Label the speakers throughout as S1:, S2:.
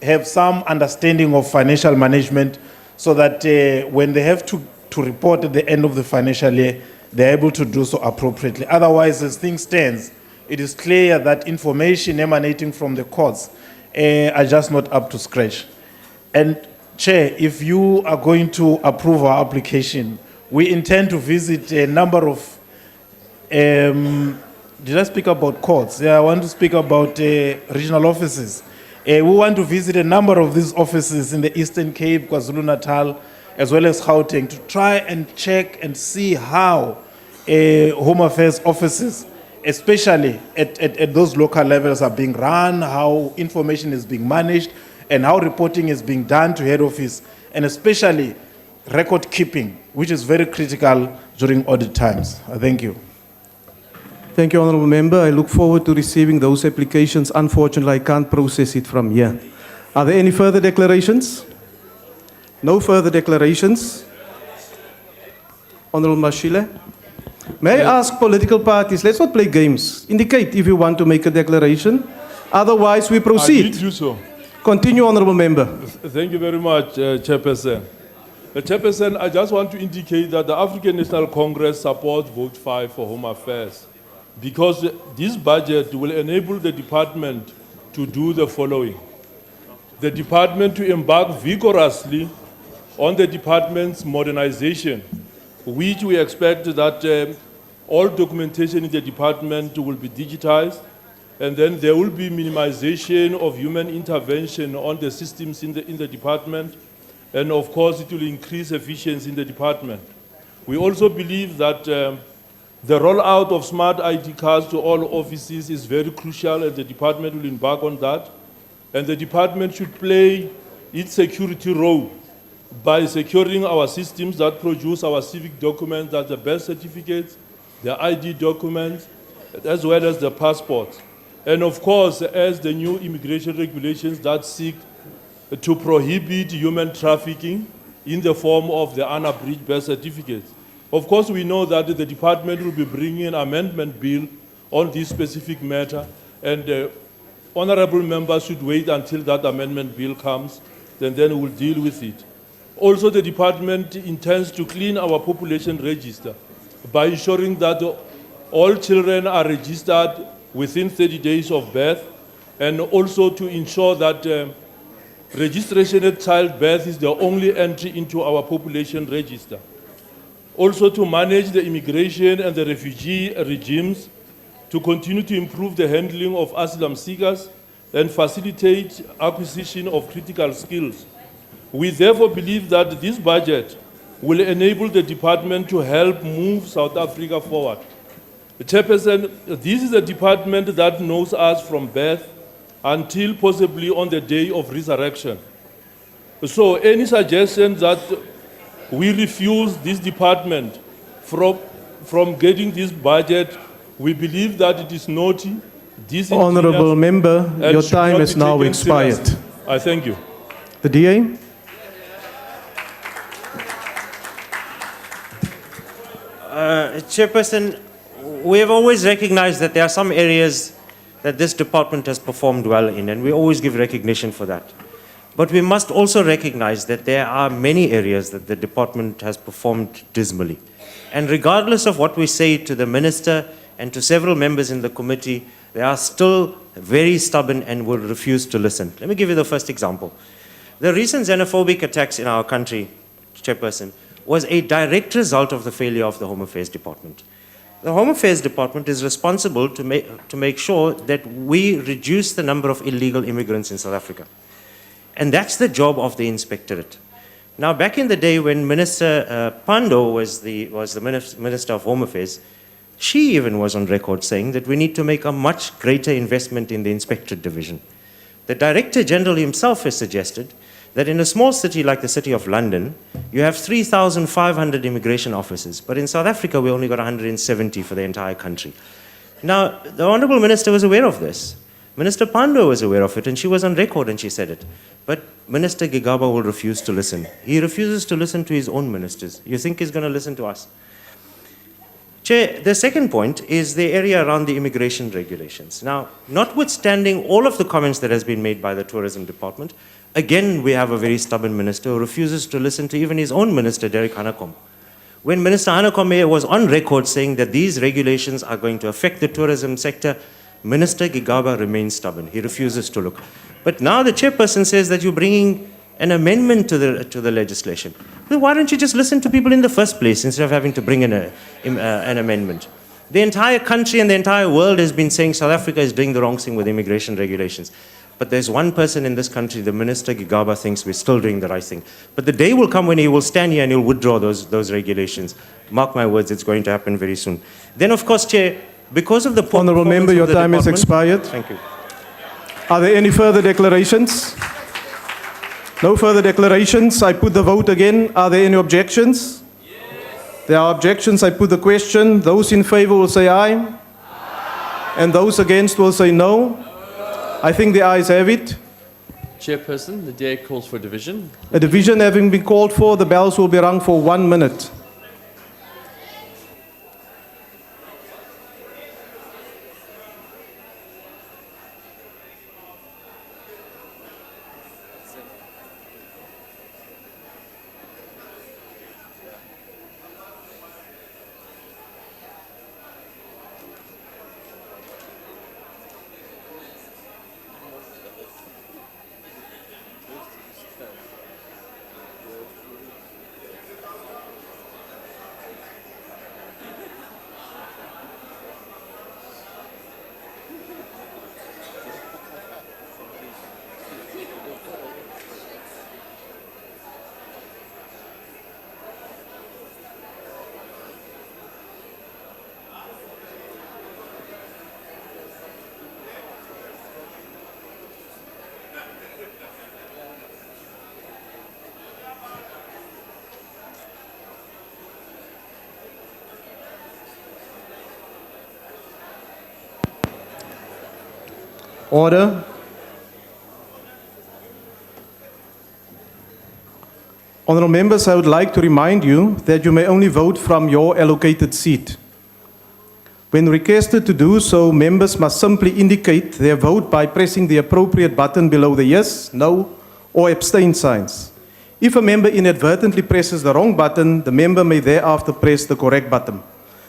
S1: have some understanding of financial management so that when they have to report at the end of the financial year, they're able to do so appropriately. Otherwise, as things stand, it is clear that information emanating from the courts are just not up to scratch. And Chair, if you are going to approve our application, we intend to visit a number of, did I speak about courts? Yeah, I want to speak about regional offices. We want to visit a number of these offices in the Eastern Cape, KwaZulu-Natal, as well as Gauteng, to try and check and see how Home Affairs offices, especially at those local levels, are being run, how information is being managed, and how reporting is being done to head office, and especially record keeping, which is very critical during audit times. Thank you.
S2: Thank you, Honourable Member. I look forward to receiving those applications. Unfortunately, I can't process it from here. Are there any further declarations? No further declarations. Honourable Mashile. May I ask political parties, let's not play games. Indicate if you want to make a declaration. Otherwise, we proceed.
S3: I did do so.
S2: Continue, Honourable Member.
S3: Thank you very much, Chairperson. Chairperson, I just want to indicate that the African National Congress supports Vote 5 for Home Affairs because this budget will enable the department to do the following. The department to embark vigorously on the department's modernization, which we expect that all documentation in the department will be digitized, and then there will be minimization of human intervention on the systems in the department, and of course it will increase efficiency in the department. We also believe that the rollout of smart ID cards to all offices is very crucial, and the department will embark on that. And the department should play its security role by securing our systems that produce our civic documents, that's the birth certificates, the ID documents, as well as the passports. And of course, as the new immigration regulations that seek to prohibit human trafficking in the form of the unabridged birth certificates. Of course, we know that the department will be bringing an amendment bill on this specific matter, and honorable members should wait until that amendment bill comes, then we'll deal with it. Also, the department intends to clean our population register by ensuring that all children are registered within 30 days of birth, and also to ensure that registration at childbirth is the only entry into our population register. Also to manage the immigration and the refugee regimes, to continue to improve the handling of asylum seekers and facilitate acquisition of critical skills. We therefore believe that this budget will enable the department to help move South Africa forward. Chairperson, this is a department that knows us from birth until possibly on the day of resurrection. So any suggestion that we refuse this department from getting this budget, we believe that it is naughty.
S2: Honourable Member, your time has now expired.
S3: Seriously. I thank you.
S2: The DA.
S4: Chairperson, we have always recognized that there are some areas that this department has performed well in, and we always give recognition for that. But we must also recognize that there are many areas that the department has performed dismally. And regardless of what we say to the minister and to several members in the committee, they are still very stubborn and will refuse to listen. Let me give you the first example. The recent xenophobic attacks in our country, Chairperson, was a direct result of the failure of the Home Affairs Department. The Home Affairs Department is responsible to make sure that we reduce the number of illegal immigrants in South Africa. And that's the job of the inspectorate. Now, back in the day when Minister Pando was the Minister of Home Affairs, she even was on record saying that we need to make a much greater investment in the inspectorate division. The Director General himself has suggested that in a small city like the City of London, you have 3,500 immigration officers, but in South Africa we only got 170 for the entire country. Now, the Honourable Minister was aware of this. Minister Pando was aware of it, and she was on record and she said it. But Minister Gigaba will refuse to listen. He refuses to listen to his own ministers. You think he's going to listen to us? Chair, the second point is the area around the immigration regulations. Now, notwithstanding all of the comments that has been made by the Tourism Department, again, we have a very stubborn minister who refuses to listen to even his own minister, Derek Hanekom. When Minister Hanekom was on record saying that these regulations are going to affect the tourism sector, Minister Gigaba remains stubborn. He refuses to look. But now the chairperson says that you're bringing an amendment to the legislation. Well, why don't you just listen to people in the first place instead of having to bring in an amendment? The entire country and the entire world has been saying South Africa is doing the wrong thing with immigration regulations. But there's one person in this country, the Minister Gigaba, thinks we're still doing the right thing. But the day will come when he will stand here and he'll withdraw those regulations. Mark my words, it's going to happen very soon. Then, of course, Chair, because of the poor
S2: Honourable Member, your time has expired.
S4: Thank you.
S2: Are there any further declarations? No further declarations. I put the vote again. Are there any objections? Yes. There are objections. I put the question. Those in favour will say aye. Aye. And those against will say no. No. I think the ayes have it.
S5: Chairperson, the DA calls for division.
S2: A division having been called for, the bells will be rung for 1 minute. Order. Honourable members, I would like to remind you that you may only vote from your allocated seat. When requested to do so, members must simply indicate their vote by pressing the appropriate button below the yes, no, or abstain signs. If a member inadvertently presses the wrong button, the member may thereafter press the correct button.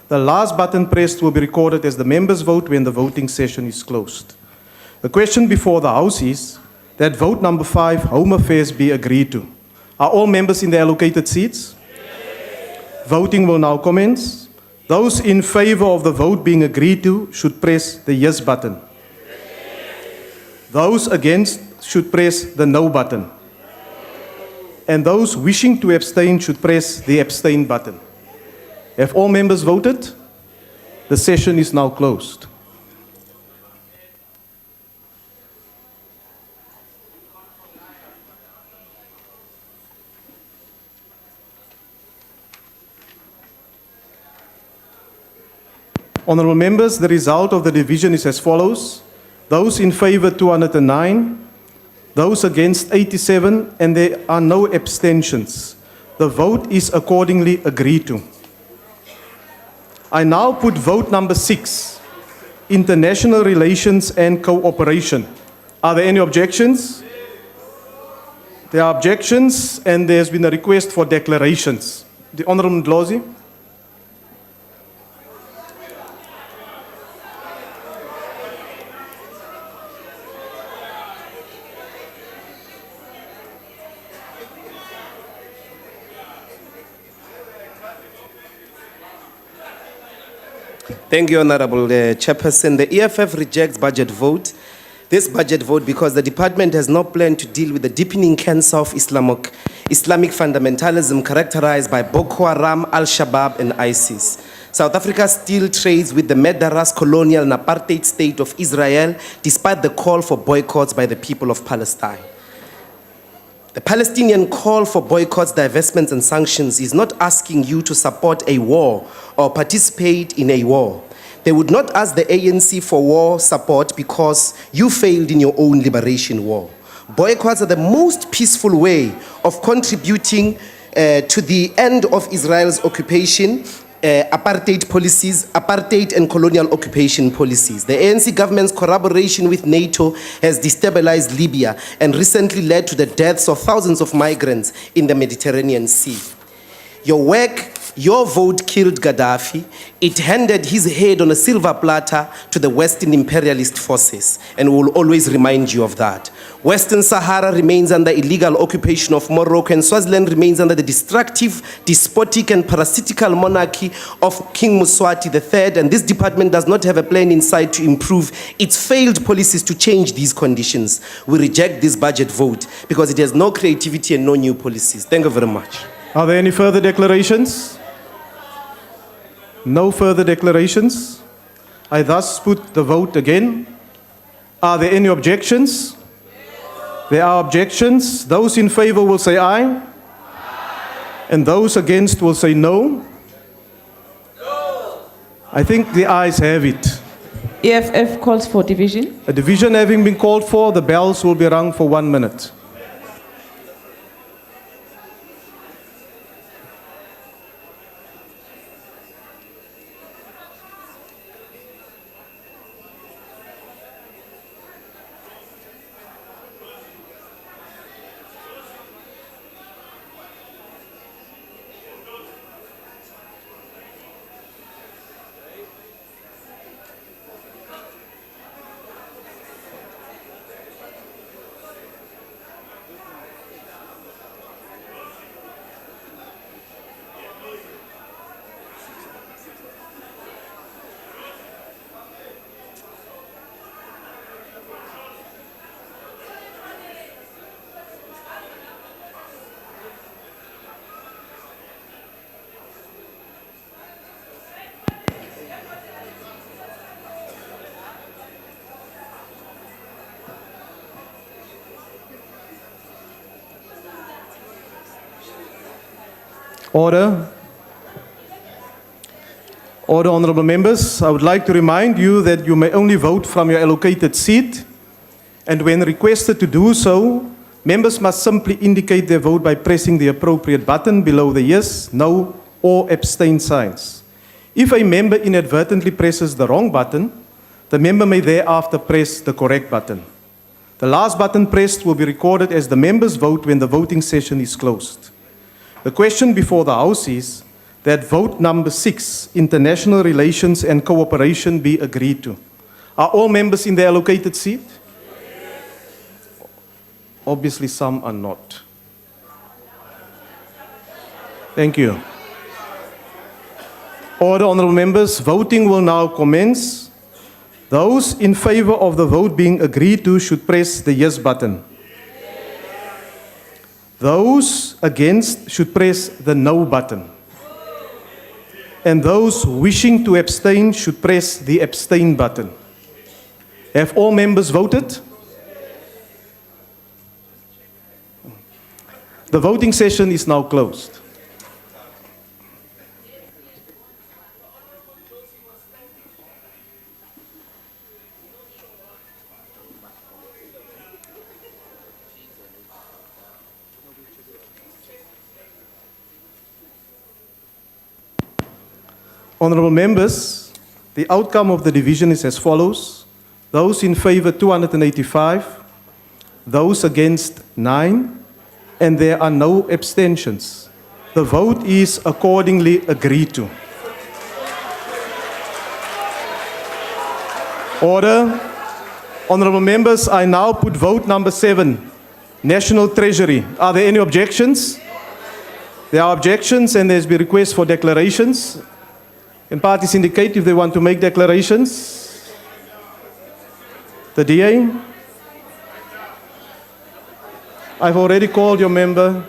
S2: The last button pressed will be recorded as the member's vote when the voting session is closed. The question before the House is that vote number 5, Home Affairs, be agreed to. Are all members in their allocated seats? Yes. Voting will now commence. Those in favour of the vote being agreed to should press the yes button. Yes. Those against should press the no button. And those wishing to abstain should press the abstain button. Have all members voted? The session is now closed. Honourable members, the result of the division is as follows. Those in favour 209, those against 87, and there are no abstentions. The vote is accordingly agreed to. I now put vote number 6, International Relations and Cooperation. Are there any objections? There are objections, and there's been a request for declarations. The Honourable Ndlozi.
S6: Thank you, Honourable Chairperson. The EFF rejects budget vote. This budget vote because the department has no plan to deal with the deepening cancer of Islamic fundamentalism characterized by Boko Haram, Al-Shabaab and ISIS. South Africa still trades with the murderous colonial and apartheid state of Israel despite the call for boycotts by the people of Palestine. The Palestinian call for boycotts, divestments and sanctions is not asking you to support a war or participate in a war. They would not ask the ANC for war support because you failed in your own liberation war. Boycotts are the most peaceful way of contributing to the end of Israel's occupation apartheid policies, apartheid and colonial occupation policies. The ANC government's collaboration with NATO has destabilized Libya and recently led to the deaths of thousands of migrants in the Mediterranean Sea. Your work, your vote killed Gaddafi. It handed his head on a silver platter to the Western imperialist forces, and we will always remind you of that. Western Sahara remains under illegal occupation of Morocco, and Swaziland remains under the destructive, despotic, and parasitical monarchy of King Mswati III, and this department does not have a plan in sight to improve its failed policies to change these conditions. We reject this budget vote because it has no creativity and no new policies. Thank you very much.
S2: Are there any further declarations? No further declarations. I thus put the vote again. Are there any objections? There are objections. Those in favor will say aye. And those against will say no. I think the ayes have it.
S7: EFF calls for division.
S2: A division having been called for, the bells will be rung for 1 minute. Order. Order, honorable members. I would like to remind you that you may only vote from your allocated seat, and when requested to do so, members must simply indicate their vote by pressing the appropriate button below the yes, no, or abstain signs. If a member inadvertently presses the wrong button, the member may thereafter press the correct button. The last button pressed will be recorded as the member's vote when the voting session is closed. The question before the House is that vote number 6, international relations and cooperation, be agreed to. Are all members in their allocated seat? Obviously, some are not. Thank you. Order, honorable members. Voting will now commence. Those in favor of the vote being agreed to should press the yes button. Those against should press the no button. And those wishing to abstain should press the abstain button. Have all members voted? The voting session is now closed. Honorable members, the outcome of the division is as follows. Those in favor 285, those against 9, and there are no abstentions. The vote is accordingly agreed to. Order. Honorable members, I now put vote number 7, National Treasury. Are there any objections? There are objections and there's been requests for declarations. Can parties indicate if they want to make declarations? The DA? I've already called your member.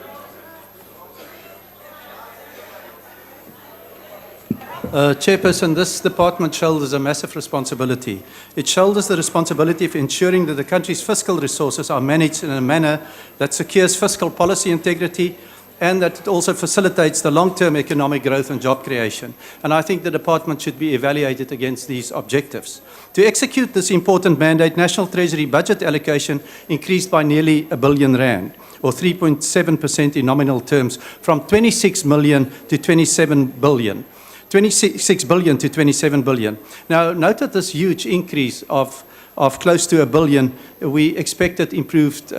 S8: Chairperson, this department shoulders a massive responsibility. It shoulders the responsibility of ensuring that the country's fiscal resources are managed in a manner that secures fiscal policy integrity and that it also facilitates the long-term economic growth and job creation. And I think the department should be evaluated against these objectives. To execute this important mandate, National Treasury budget allocation increased by nearly R1 billion, or 3.7% in nominal terms, from 26 million to 27 billion. 26 billion to 27 billion. Now, note that this huge increase of close to $1 billion, we expected improved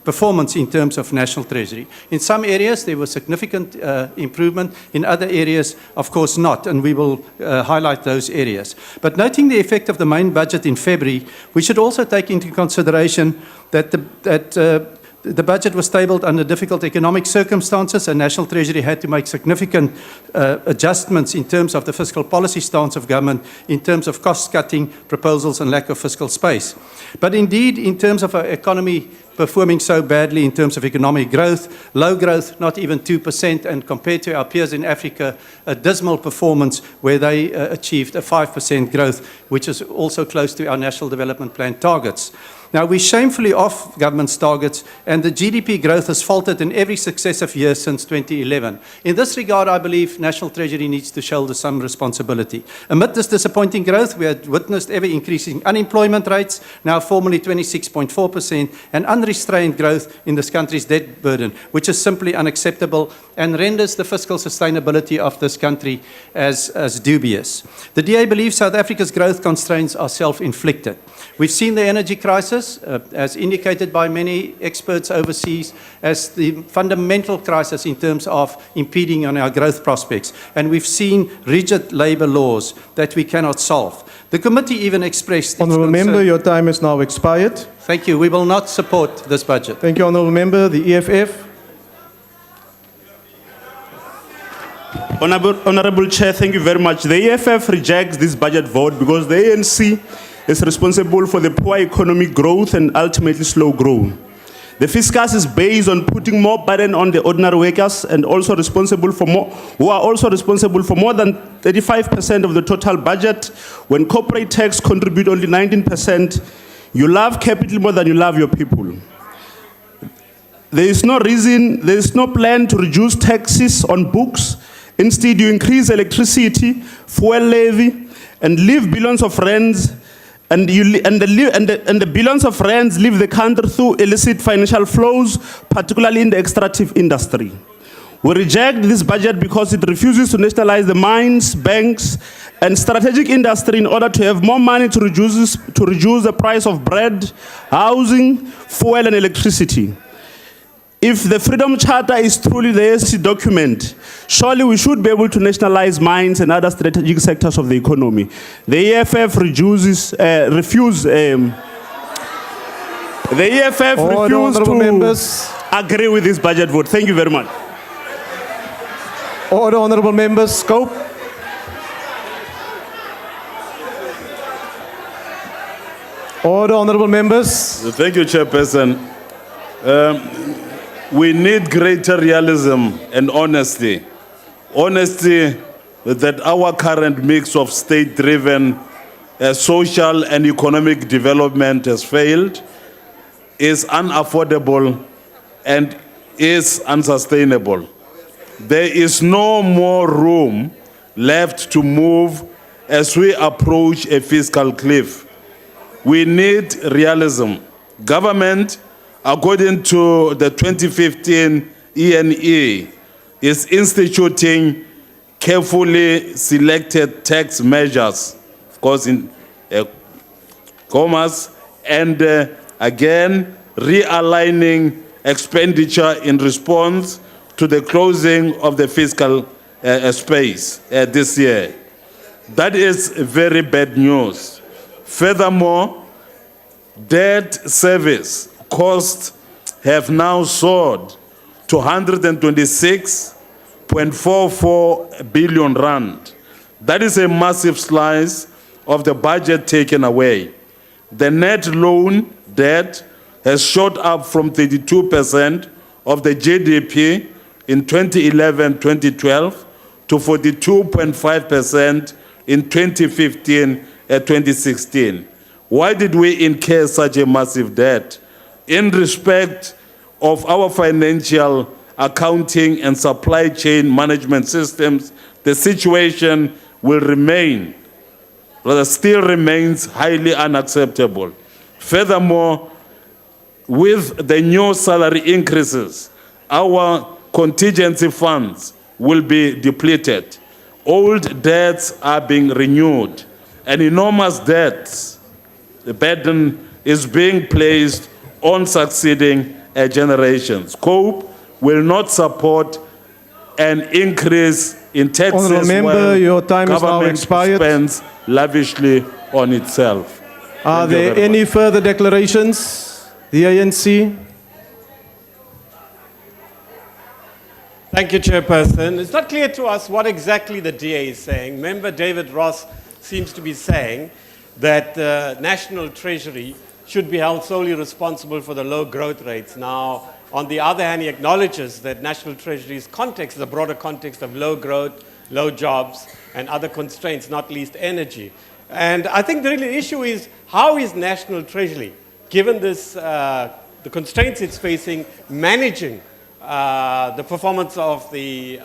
S8: performance in terms of National Treasury. In some areas, there was significant improvement. In other areas, of course not, and we will highlight those areas. But noting the effect of the main budget in February, we should also take into consideration that the budget was tabled under difficult economic circumstances, and National Treasury had to make significant adjustments in terms of the fiscal policy stance of government, in terms of cost-cutting proposals and lack of fiscal space. But indeed, in terms of our economy performing so badly in terms of economic growth, low growth, not even 2%, and compared to our peers in Africa, a dismal performance where they achieved a 5% growth, which is also close to our National Development Plan targets. Now, we're shamefully off government's targets, and the GDP growth has faltered in every successive year since 2011. In this regard, I believe National Treasury needs to shoulder some responsibility. Amid this disappointing growth, we had witnessed ever-increasing unemployment rates, now formally 26.4%, and unrestrained growth in this country's debt burden, which is simply unacceptable and renders the fiscal sustainability of this country as dubious. The DA believes South Africa's growth constraints are self-inflicted. We've seen the energy crisis, as indicated by many experts overseas, as the fundamental crisis in terms of impeding on our growth prospects. And we've seen rigid labor laws that we cannot solve. The committee even expressed its
S2: Honourable
S8: concern.
S2: Member, your time has now expired.
S8: Thank you. We will not support this budget.
S2: Thank you, Honourable Member. The EFF.
S9: Honourable Chair, thank you very much. The EFF rejects this budget vote because the ANC is responsible for the poor economic growth and ultimately slow growth. The fiscus is based on putting more burden on the ordinary workers and also responsible for who are also responsible for more than 35% of the total budget. When corporate tax contribute only 19%, you love capital more than you love your people. There is no plan to reduce taxes on books. Instead, you increase electricity, fuel levy, and leave billions of rands, and the billions of rands leave the country through illicit financial flows, particularly in the extractive industry. We reject this budget because it refuses to nationalize the mines, banks, and strategic industry in order to have more money to reduce the price of bread, housing, fuel, and electricity. If the Freedom Charter is truly the ANC document, surely we should be able to nationalize mines and other strategic sectors of the economy. The EFF refuse to agree with this budget vote. Thank you very much.
S2: Order, honourable members. Scope. Order, honourable members.
S10: Thank you, Chairperson. We need greater realism and honesty. Honesty that our current mix of state-driven social and economic development has failed, is unaffordable, and is unsustainable. There is no more room left to move as we approach a fiscal cliff. We need realism. Government, according to the 2015 ENE, is instituting carefully selected tax measures, of course in commas, and again realigning expenditure in response to the closing of the fiscal space this year. That is very bad news. Furthermore, debt service costs have now soared to 126.44 billion rand. That is a massive slice of the budget taken away. The net loan debt has shot up from 32% of the GDP in 2011-2012 to 42.5% in 2015-2016. Why did we incur such a massive debt? In respect of our financial, accounting, and supply chain management systems, the situation still remains highly unacceptable. Furthermore, with the new salary increases, our contingency funds will be depleted. Old debts are being renewed, and enormous debts, the burden is being placed on succeeding generations. COPE will not support an increase in taxes
S2: Honourable Member,
S10: while
S2: your time is now
S10: government
S2: expired.
S10: spends lavishly on itself.
S2: Are
S10: Thank you
S2: there
S10: very
S2: any
S10: much.
S2: further declarations? The ANC?
S11: Thank you, Chairperson. It's not clear to us what exactly the DA is saying. Member David Ross seems to be saying that the National Treasury should be held solely responsible for the low growth rates. Now, on the other hand, he acknowledges that National Treasury's context is a broader context of low growth, low jobs, and other constraints, not least energy. And I think the real issue is, how is National Treasury, given this, the constraints it's facing, managing the performance of the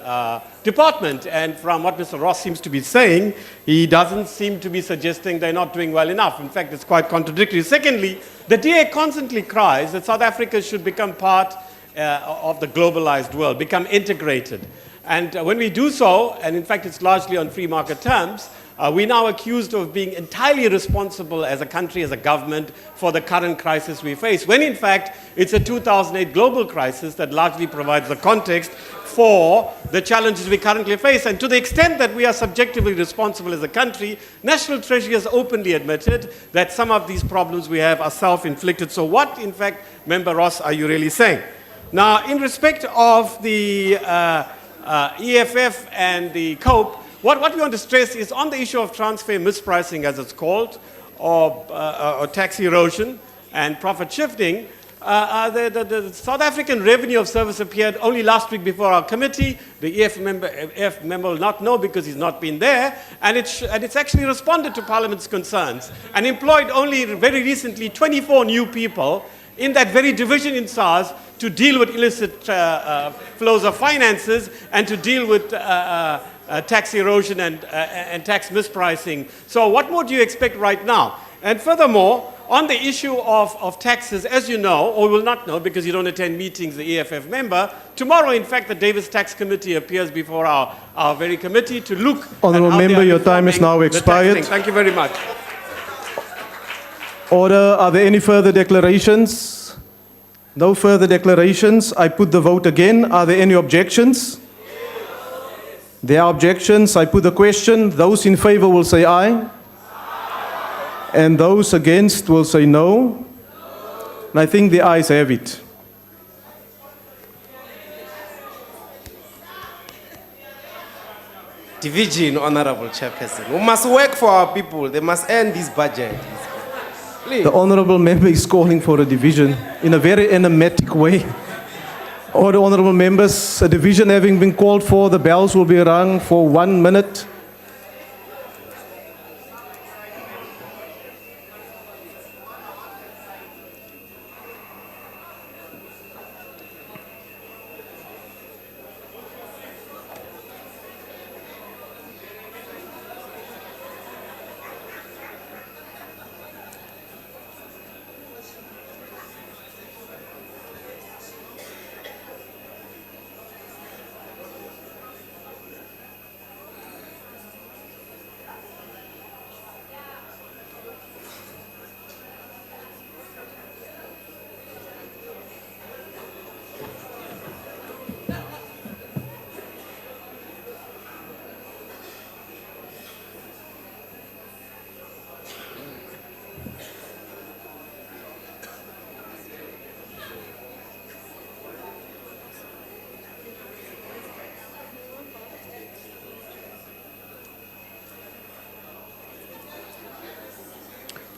S11: department? And from what Mr. Ross seems to be saying, he doesn't seem to be suggesting they're not doing well enough. In fact, it's quite contradictory. Secondly, the DA constantly cries that South Africa should become part of the globalized world, become integrated. And when we do so, and in fact it's largely on free market terms, we're now accused of being entirely responsible as a country, as a government, for the current crisis we face, when in fact it's a 2008 global crisis that largely provides the context for the challenges we currently face. And to the extent that we are subjectively responsible as a country, National Treasury has openly admitted that some of these problems we have are self-inflicted. So what, in fact, Member Ross, are you really saying? Now, in respect of the EFF and the COPE, what we want to stress is on the issue of transfer mispricing, as it's called, or tax erosion and profit shifting. The South African Revenue of Service appeared only last week before our committee. The EFF member will not know because he's not been there, and it's actually responded to Parliament's concerns and employed only very recently 24 new people in that very division in SARS to deal with illicit flows of finances and to deal with tax erosion and tax mispricing. So what more do you expect right now? And furthermore, on the issue of taxes, as you know, or will not know because you don't attend meetings, the EFF member, tomorrow, in fact, the Davis Tax Committee appears before our very committee to look
S2: Honourable
S11: at how
S2: Member,
S11: they are
S2: your time is now
S11: reforming the tax
S2: expired.
S11: thing. Thank you very much.
S2: Order. Are there any further declarations? No further declarations. I put the vote again. Are there any objections? There are objections. I put the question. Those in favor will say aye. And those against will say no. And I think the ayes have it.
S6: Division, Honourable Chairperson. We must work for our people. They must earn this budget. Please.
S2: The Honourable Member is calling for a division in a very enigmatic way. Order, Honourable Members, a division having been called for, the bells will be rung for 1 minute.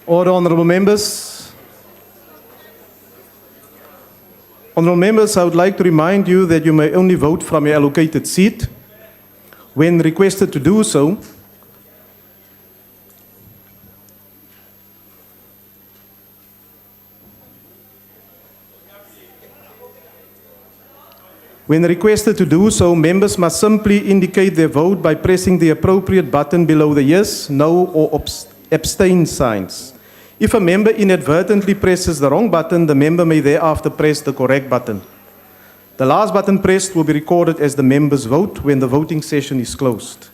S2: Order, Honourable Members. Honourable Members, I would like to remind you that you may only vote from your allocated seat. When requested to do so, members must simply indicate their vote by pressing the appropriate button below the yes, no, or abstain signs. If a member inadvertently presses the wrong button, the member may thereafter press the correct button. The last button pressed will be recorded as the member's vote when the voting session is closed.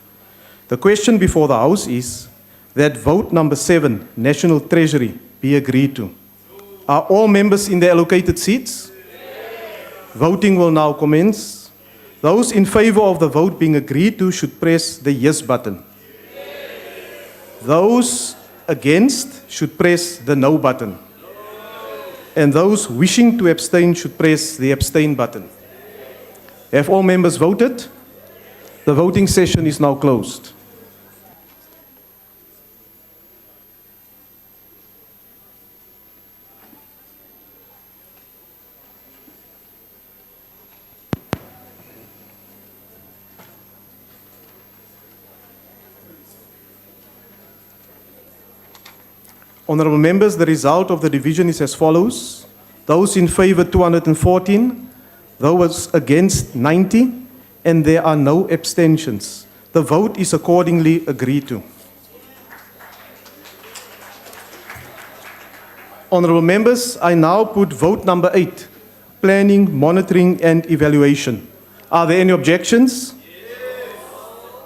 S2: The question before the House is that vote number 7, National Treasury, be agreed to. Are all members in their allocated seats? Voting will now commence. Those in favor of the vote being agreed to should press the yes button. Those against should press the no button. And those wishing to abstain should press the abstain button. Have all members voted? The voting session is now closed. Honourable members, the result of the division is as follows. Those in favour 214, those against 90, and there are no abstentions. The vote is accordingly agreed to. Honourable members, I now put vote number 8, planning, monitoring and evaluation. Are there any objections?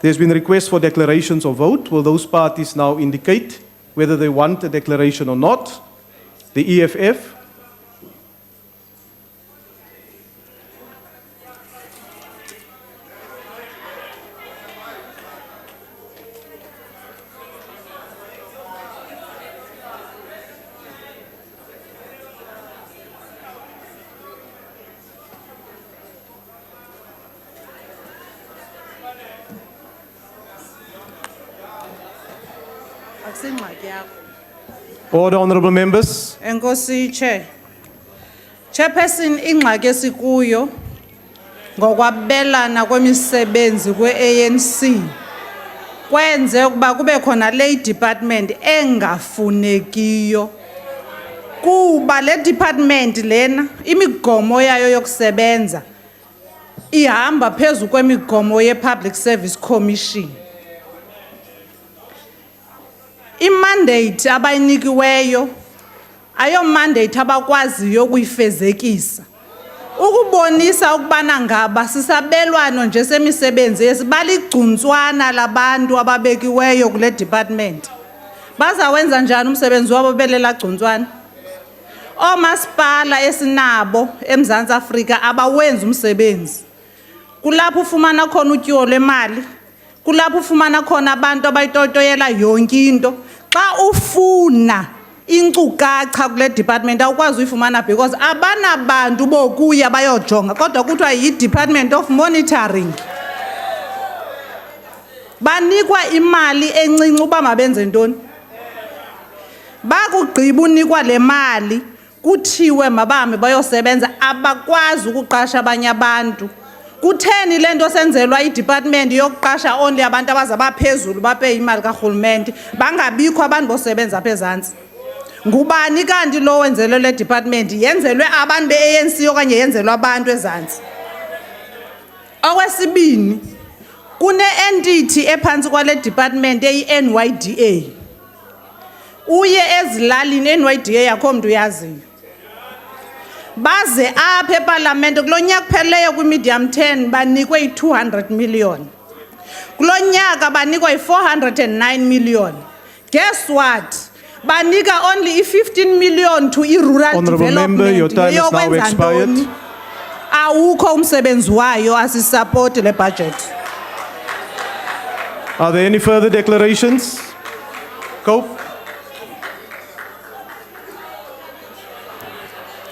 S2: There's been a request for declarations of vote. Will those parties now indicate whether they want a declaration or not? The EFF. Order, honourable members.
S12: Enkosi Chair. Chairperson, ingxaki esikuyo ngokwabelana kwemisebenzi kwe-ANC kwenze ukuba kube khona le department engafunekiyo. Kuba le department lena imigomo yayo yokusebenza ihamba phezulu kwemigomo ye-Public Service Commission. I-mandate abayinikiweyo ayo mandate abakwaziyo ukuyifezekisa. Ukubonisa ukubana ngaba sisabelwano nje semisebenzi yesibali igcuntswana labantu ababekiweyo kule department. Bazawenza njani umsebenzi wabo belela gcuntswana? Omasipala esinabo eMzantsi Afrika abawenza umsebenzi. Kulapho ufumana khona utyiwo lwemali. Kulapho ufumana khona abantu abayitotoyela yonke into. Xa ufuna inkcukacha kule department awukwazi uyifumana because abanabantu bokuya bayojonga kodwa kuthiwa yi-Department of Monitoring. Banikwa imali encinci uba mabenze ntoni. Bakugqiba unikwa le mali kuthiwe mabahambe bayosebenza abakwazi ukuqasha abanye abantu. Kutheni lento senzelwa i-department yokuqasha only abantu abazabaphezulu bape imali karhulumente bangabikho abantu bosebenza apha ezantsi? Ngubani kanti lo wenzelwe le department yenzelwe abantu be-ANC okanye yenzelwe abantu ezantsi? Okwesibini, kune-entity ephantsi kwale department eyi-NYDA. Uye ezilalini NYDA yakho mntu uyaziyo. Baze apha eParliament kulo nyaka kupheleyo kwi-medium 10 banikwe i-200 million. Kulo nyaka banikwa i-409 million. Guess what? Banika only i-15 million to i-rural
S2: Honourable
S12: development.
S2: member, your time is now expired.
S12: Awukho umsebenzi wayo asisupport le budget.
S2: Are there any further declarations? Cope.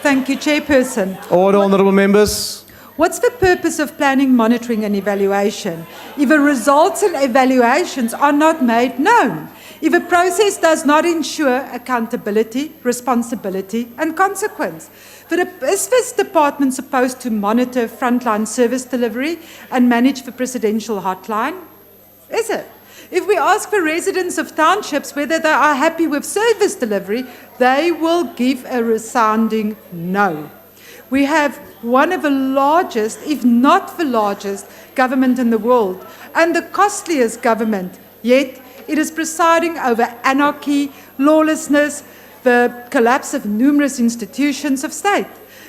S13: Thank you, Chairperson.
S2: Order, honourable members.
S13: What's the purpose of planning, monitoring and evaluation if the results and evaluations are not made known? If a process does not ensure accountability, responsibility and consequence? Is this department supposed to monitor frontline service delivery and manage the presidential hotline? Is it? If we ask the residents of townships whether they are happy with service delivery, they will give a resounding no. We have one of the largest, if not the largest, government in the world, and the costliest government, yet it is presiding over anarchy, lawlessness, the collapse of numerous institutions of state.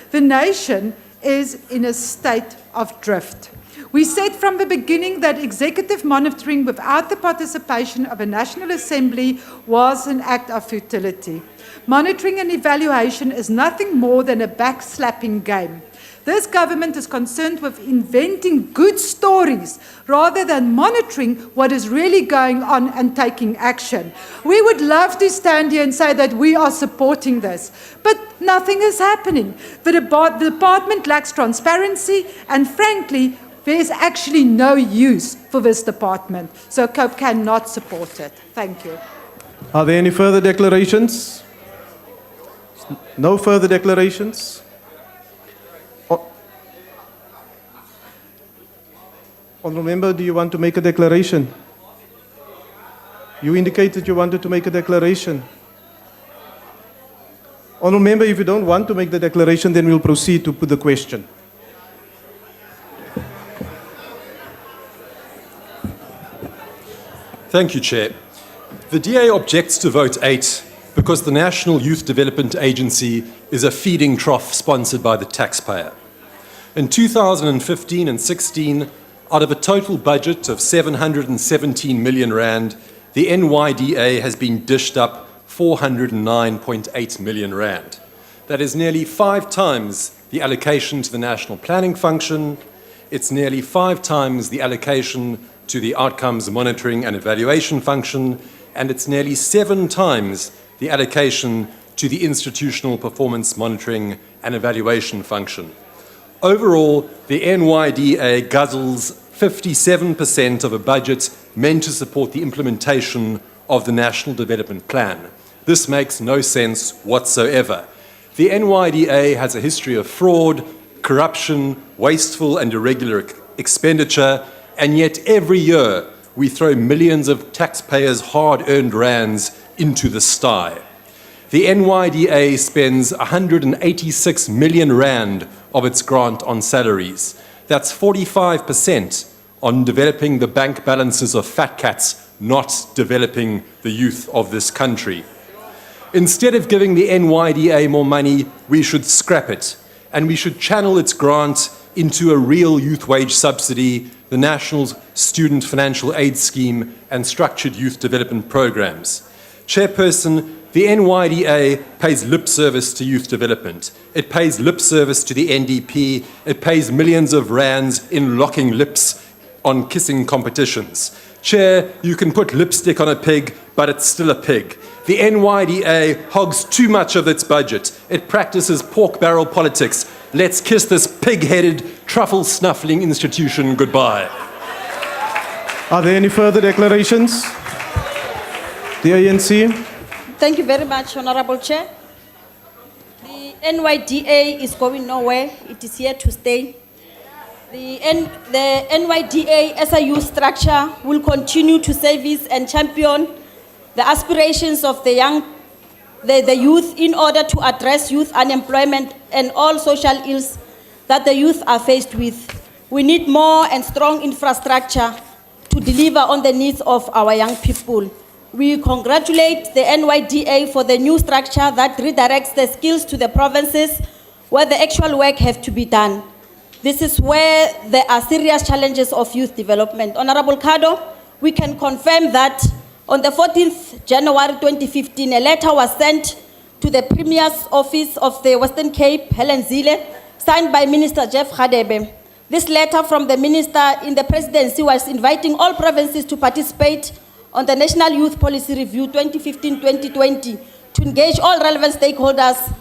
S13: The nation is in a state of drift. We said from the beginning that executive monitoring without the participation of a National Assembly was an act of futility. Monitoring and evaluation is nothing more than a backslapping game. This government is concerned with inventing good stories rather than monitoring what is really going on and taking action. We would love to stand here and say that we are supporting this, but nothing is happening. The department lacks transparency, and frankly, there is actually no use for this department, so COPE cannot support it. Thank you.
S2: Are there any further declarations? No further declarations? Honourable Member, do you want to make a declaration? You indicated you wanted to make a declaration. Honourable Member, if you don't want to make the declaration, then we'll proceed to put the question.
S14: Thank you, Chair. The DA objects to vote 8 because the National Youth Development Agency is a feeding trough sponsored by the taxpayer. In 2015 and 16, out of a total budget of 717 million rand, the NYDA has been dished up 409.8 million rand. That is nearly 5 times the allocation to the National Planning Function. It's nearly 5 times the allocation to the Outcomes Monitoring and Evaluation Function, and it's nearly 7 times the allocation to the Institutional Performance Monitoring and Evaluation Function. Overall, the NYDA guzzles 57% of a budget meant to support the implementation of the National Development Plan. This makes no sense whatsoever. The NYDA has a history of fraud, corruption, wasteful and irregular expenditure, and yet every year we throw millions of taxpayers' hard-earned rands into the sty. The NYDA spends 186 million rand of its grant on salaries. That's 45% on developing the bank balances of fat cats, not developing the youth of this country. Instead of giving the NYDA more money, we should scrap it, and we should channel its grant into a real youth wage subsidy, the National Student Financial Aid Scheme, and structured youth development programs. Chairperson, the NYDA pays lip service to youth development. It pays lip service to the NDP. It pays millions of rands in locking lips on kissing competitions. Chair, you can put lipstick on a pig, but it's still a pig. The NYDA hogs too much of its budget. It practices pork barrel politics. Let's kiss this pig-headed, truffle-snuffling institution goodbye.
S2: Are there any further declarations? The ANC.
S15: Thank you very much, Honorable Chair. The NYDA is going nowhere. It is here to stay. The NYDA as a youth structure will continue to service and champion the aspirations of the youth in order to address youth unemployment and all social ills that the youth are faced with. We need more and strong infrastructure to deliver on the needs of our young people. We congratulate the NYDA for the new structure that redirects the skills to the provinces where the actual work has to be done. This is where there are serious challenges of youth development. Honorable Kado, we can confirm that on the 14th January 2015, a letter was sent to the Premier's Office of the Western Cape, Helen Zille, signed by Minister Jeff Radebe. This letter from the Minister in the Presidency was inviting all provinces to participate on the National Youth Policy Review 2015-2020 to engage all relevant stakeholders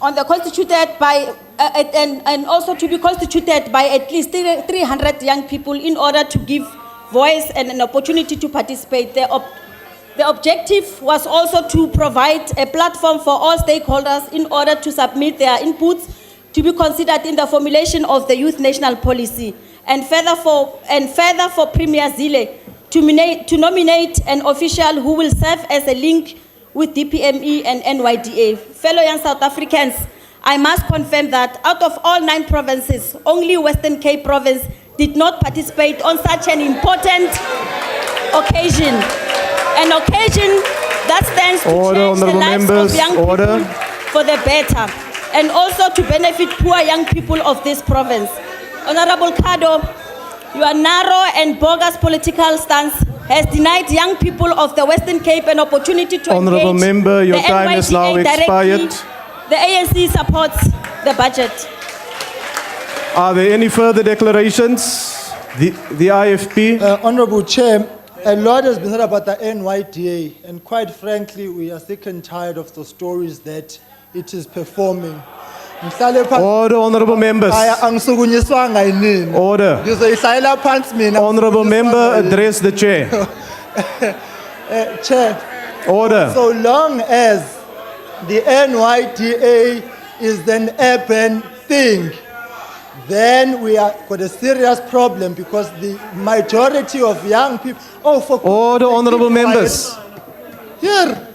S15: on the constituted by and also to be constituted by at least 300 young people in order to give voice and an opportunity to participate. The objective was also to provide a platform for all stakeholders in order to submit their inputs to be considered in the formulation of the Youth National Policy, and further for Premier Zille to nominate an official who will serve as a link with DPME and NYDA. Fellow young South Africans, I must confirm that out of all 9 provinces, only Western Cape province did not participate on such an important occasion. An occasion that stands to change the lives of young people for the better, and also to benefit poor young people of this province. Honorable Kado, your narrow and bogus political stance has denied young people of the Western Cape an opportunity to
S2: Honourable
S15: engage.
S2: Member, your
S15: The
S2: time has now
S15: NYDA directly.
S2: expired.
S15: The ANC supports the budget.
S2: Are there any further declarations? The IFP.
S16: Honourable Chair, a lot has been said about the NYDA, and quite frankly, we are sick and tired of the stories that it is performing.
S2: Order, honourable members. Order. Honourable member, address the chair.
S16: Chair.
S2: Order.
S16: So long as the NYDA is an urban thing, then we are got a serious problem, because the majority of young people.
S2: Order, honourable members.
S16: Here.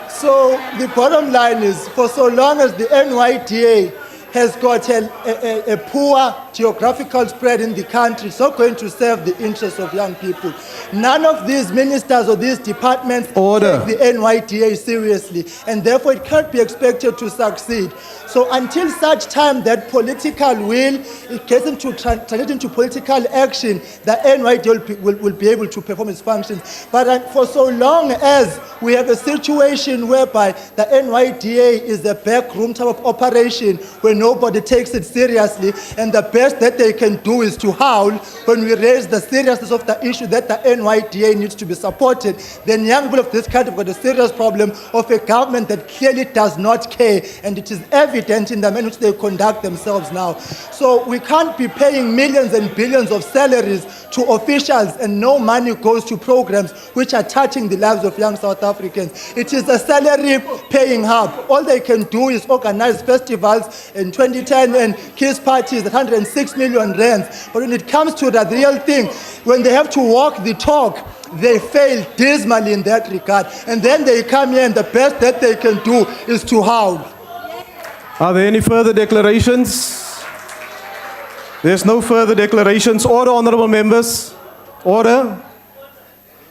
S16: So the bottom line is, for so long as the NYDA has got a poor geographical spread in the country, it's not going to serve the interests of young people. None of these ministers or these departments take the NYDA seriously, and therefore it can't be expected to succeed. So until such time that political will it gets into translate into political action, the NYDA will be able to perform its functions. But for so long as we have a situation whereby the NYDA is a backroom type of operation where nobody takes it seriously, and the best that they can do is to howl when we raise the seriousness of the issue that the NYDA needs to be supported, then young people of this country have got a serious problem of a government that clearly does not care, and it is evident in the manner in which they conduct themselves now. So we can't be paying millions and billions of salaries to officials and no money goes to programs which are touching the lives of young South Africans. It is a salary paying hub. All they can do is organize festivals in 2010 and kiss parties at 106 million rands. But when it comes to the real thing, when they have to walk the talk, they fail dismally in that regard. And then they come here and the best that they can do is to howl.
S2: Are there any further declarations? There's no further declarations. Order, honourable members. Order.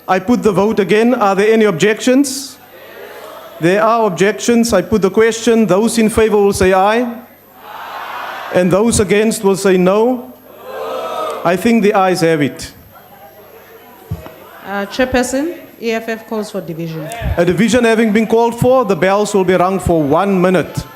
S2: I put the vote again. Are there any objections? There are objections. I put the question. Those in favour will say aye. And those against will say no. I think the ayes have it.
S12: Chairperson, EFF calls for division.
S2: A division having been called for, the bells will be rung for 1 minute.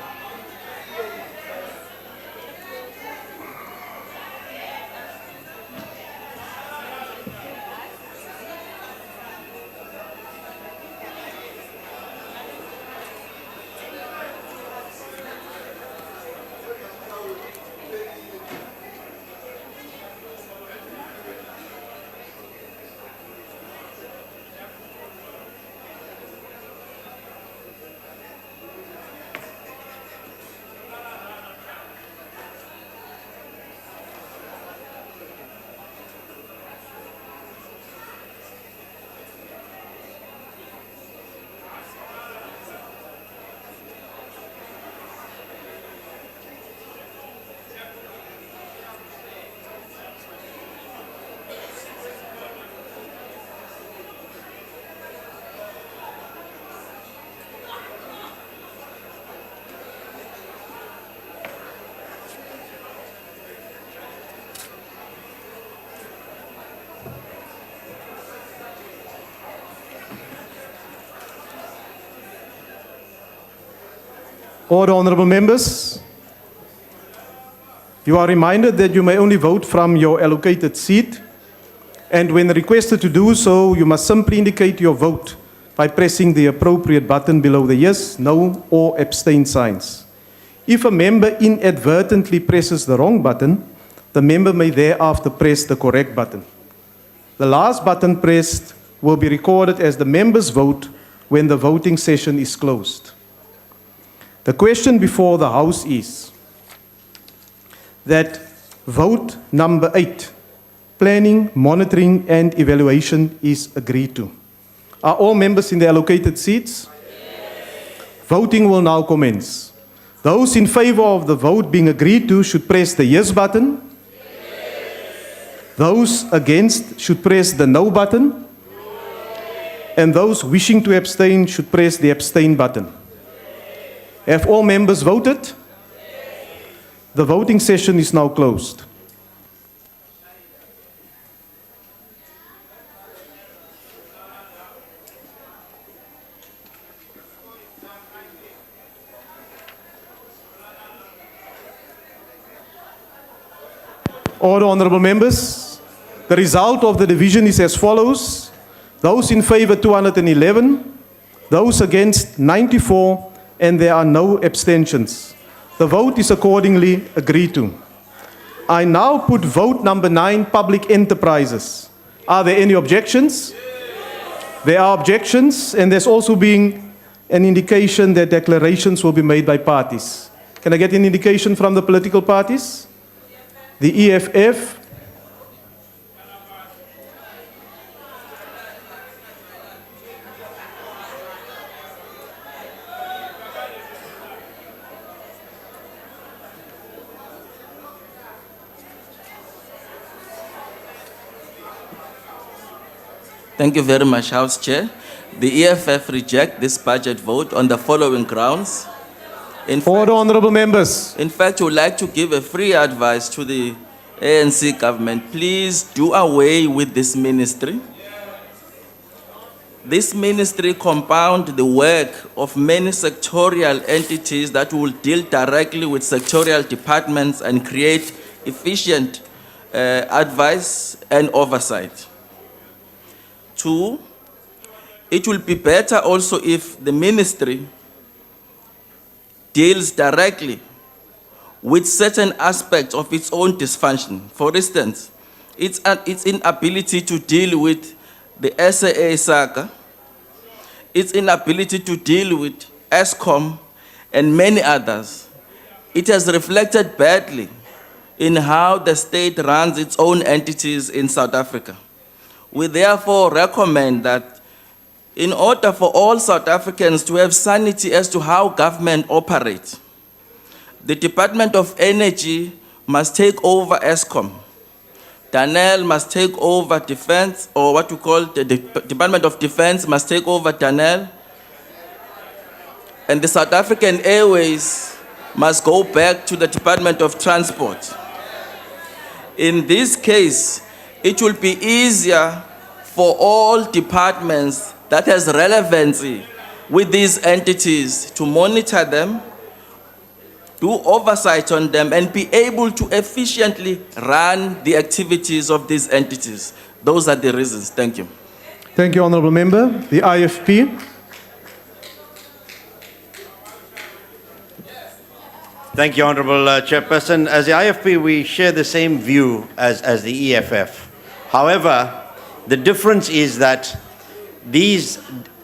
S2: Order, honourable members. You are reminded that you may only vote from your allocated seat, and when requested to do so, you must simply indicate your vote by pressing the appropriate button below the yes, no, or abstain signs. If a member inadvertently presses the wrong button, the member may thereafter press the correct button. The last button pressed will be recorded as the member's vote when the voting session is closed. The question before the House is that vote number 8, planning, monitoring and evaluation, is agreed to. Are all members in the allocated seats? Yes. Voting will now commence. Those in favour of the vote being agreed to should press the yes button. Yes. Those against should press the no button. No. And those wishing to abstain should press the abstain button. Have all members voted? The voting session is now closed. Order, honourable members. The result of the division is as follows. Those in favour 211, those against 94, and there are no abstentions. The vote is accordingly agreed to. I now put vote number 9, Public Enterprises. Are there any objections? There are objections, and there's also been an indication that declarations will be made by parties. Can I get an indication from the political parties? The EFF,
S17: Thank you very much, House Chair. The EFF reject this budget vote on the following grounds.
S2: Order, honourable members.
S17: In fact, we would like to give a free advice to the ANC government. Please do away with this ministry. This ministry compound the work of many sectorial entities that will deal directly with sectorial departments and create efficient advice and oversight. 2, it will be better also if the ministry deals directly with certain aspects of its own dysfunction. For instance, its inability to deal with the SAA saga, its inability to deal with ESCOM and many others. It has reflected badly in how the state runs its own entities in South Africa. We therefore recommend that in order for all South Africans to have sanity as to how government operates, the Department of Energy must take over ESCOM. Danel must take over Defense, or what we call the Department of Defense must take over Danel. And the South African Airways must go back to the Department of Transport. In this case, it will be easier for all departments that has relevancy with these entities to monitor them, do oversight on them, and be able to efficiently run the activities of these entities. Those are the reasons. Thank you.
S2: Thank you, honourable member. The IFP.
S18: Thank you, Honourable Chairperson. As the IFP, we share the same view as the EFF. However, the difference is that these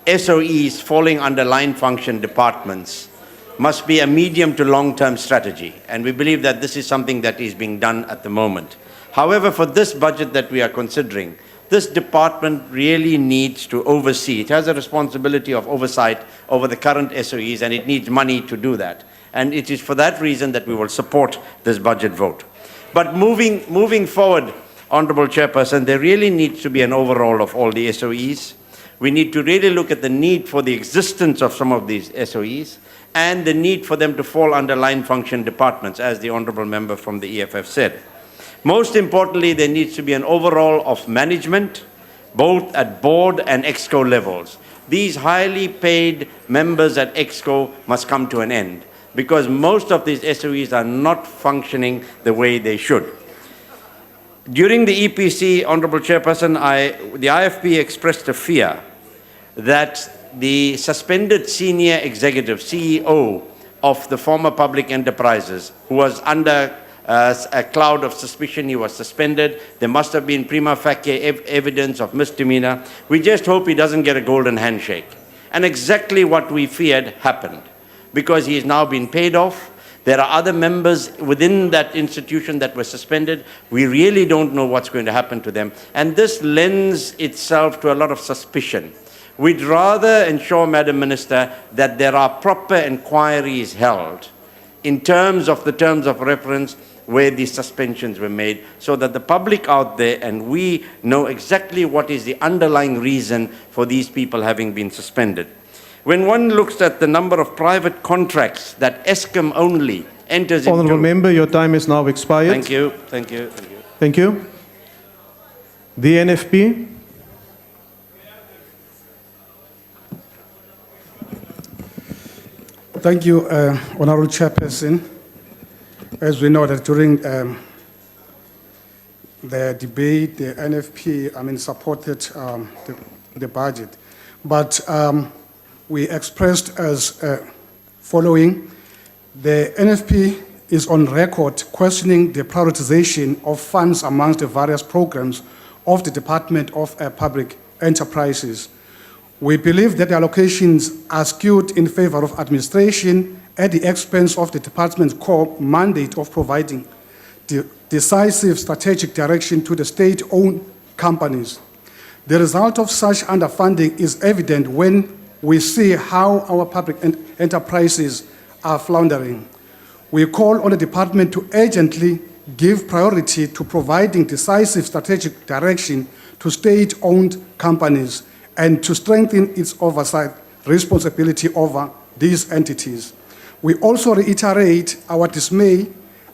S18: SOEs falling under line function departments must be a medium to long-term strategy. And we believe that this is something that is being done at the moment. However, for this budget that we are considering, this department really needs to oversee. It has a responsibility of oversight over the current SOEs, and it needs money to do that. And it is for that reason that we will support this budget vote. But moving forward, Honourable Chairperson, there really needs to be an overhaul of all the SOEs. We need to really look at the need for the existence of some of these SOEs and the need for them to fall under line function departments, as the Honourable Member from the EFF said. Most importantly, there needs to be an overhaul of management, both at board and EXCO levels. These highly paid members at EXCO must come to an end, because most of these SOEs are not functioning the way they should. During the EPC, Honourable Chairperson, the IFP expressed a fear that the suspended senior executive, CEO of the former Public Enterprises, who was under a cloud of suspicion, he was suspended. There must have been prima facie evidence of misdemeanor. We just hope he doesn't get a golden handshake. And exactly what we feared happened, because he has now been paid off. There are other members within that institution that were suspended. We really don't know what's going to happen to them. And this lends itself to a lot of suspicion. We'd rather ensure, Madam Minister, that there are proper inquiries held in terms of the terms of reference where these suspensions were made, so that the public out there and we know exactly what is the underlying reason for these people having been suspended. When one looks at the number of private contracts that ESCOM only enters into...
S2: Honourable Member, your time is now expired.
S18: Thank you, thank you, thank you.
S2: Thank you. The NFP.
S19: Thank you, Honourable Chairperson. As we know that during the debate, the NFP, supported the budget. But we expressed as following: the NFP is on record questioning the prioritization of funds amongst the various programs of the Department of Public Enterprises. We believe that the allocations are skewed in favor of administration at the expense of the department's core mandate of providing decisive strategic direction to the state-owned companies. The result of such underfunding is evident when we see how our public enterprises are floundering. We call on the department to urgently give priority to providing decisive strategic direction to state-owned companies and to strengthen its oversight responsibility over these entities. We also reiterate our dismay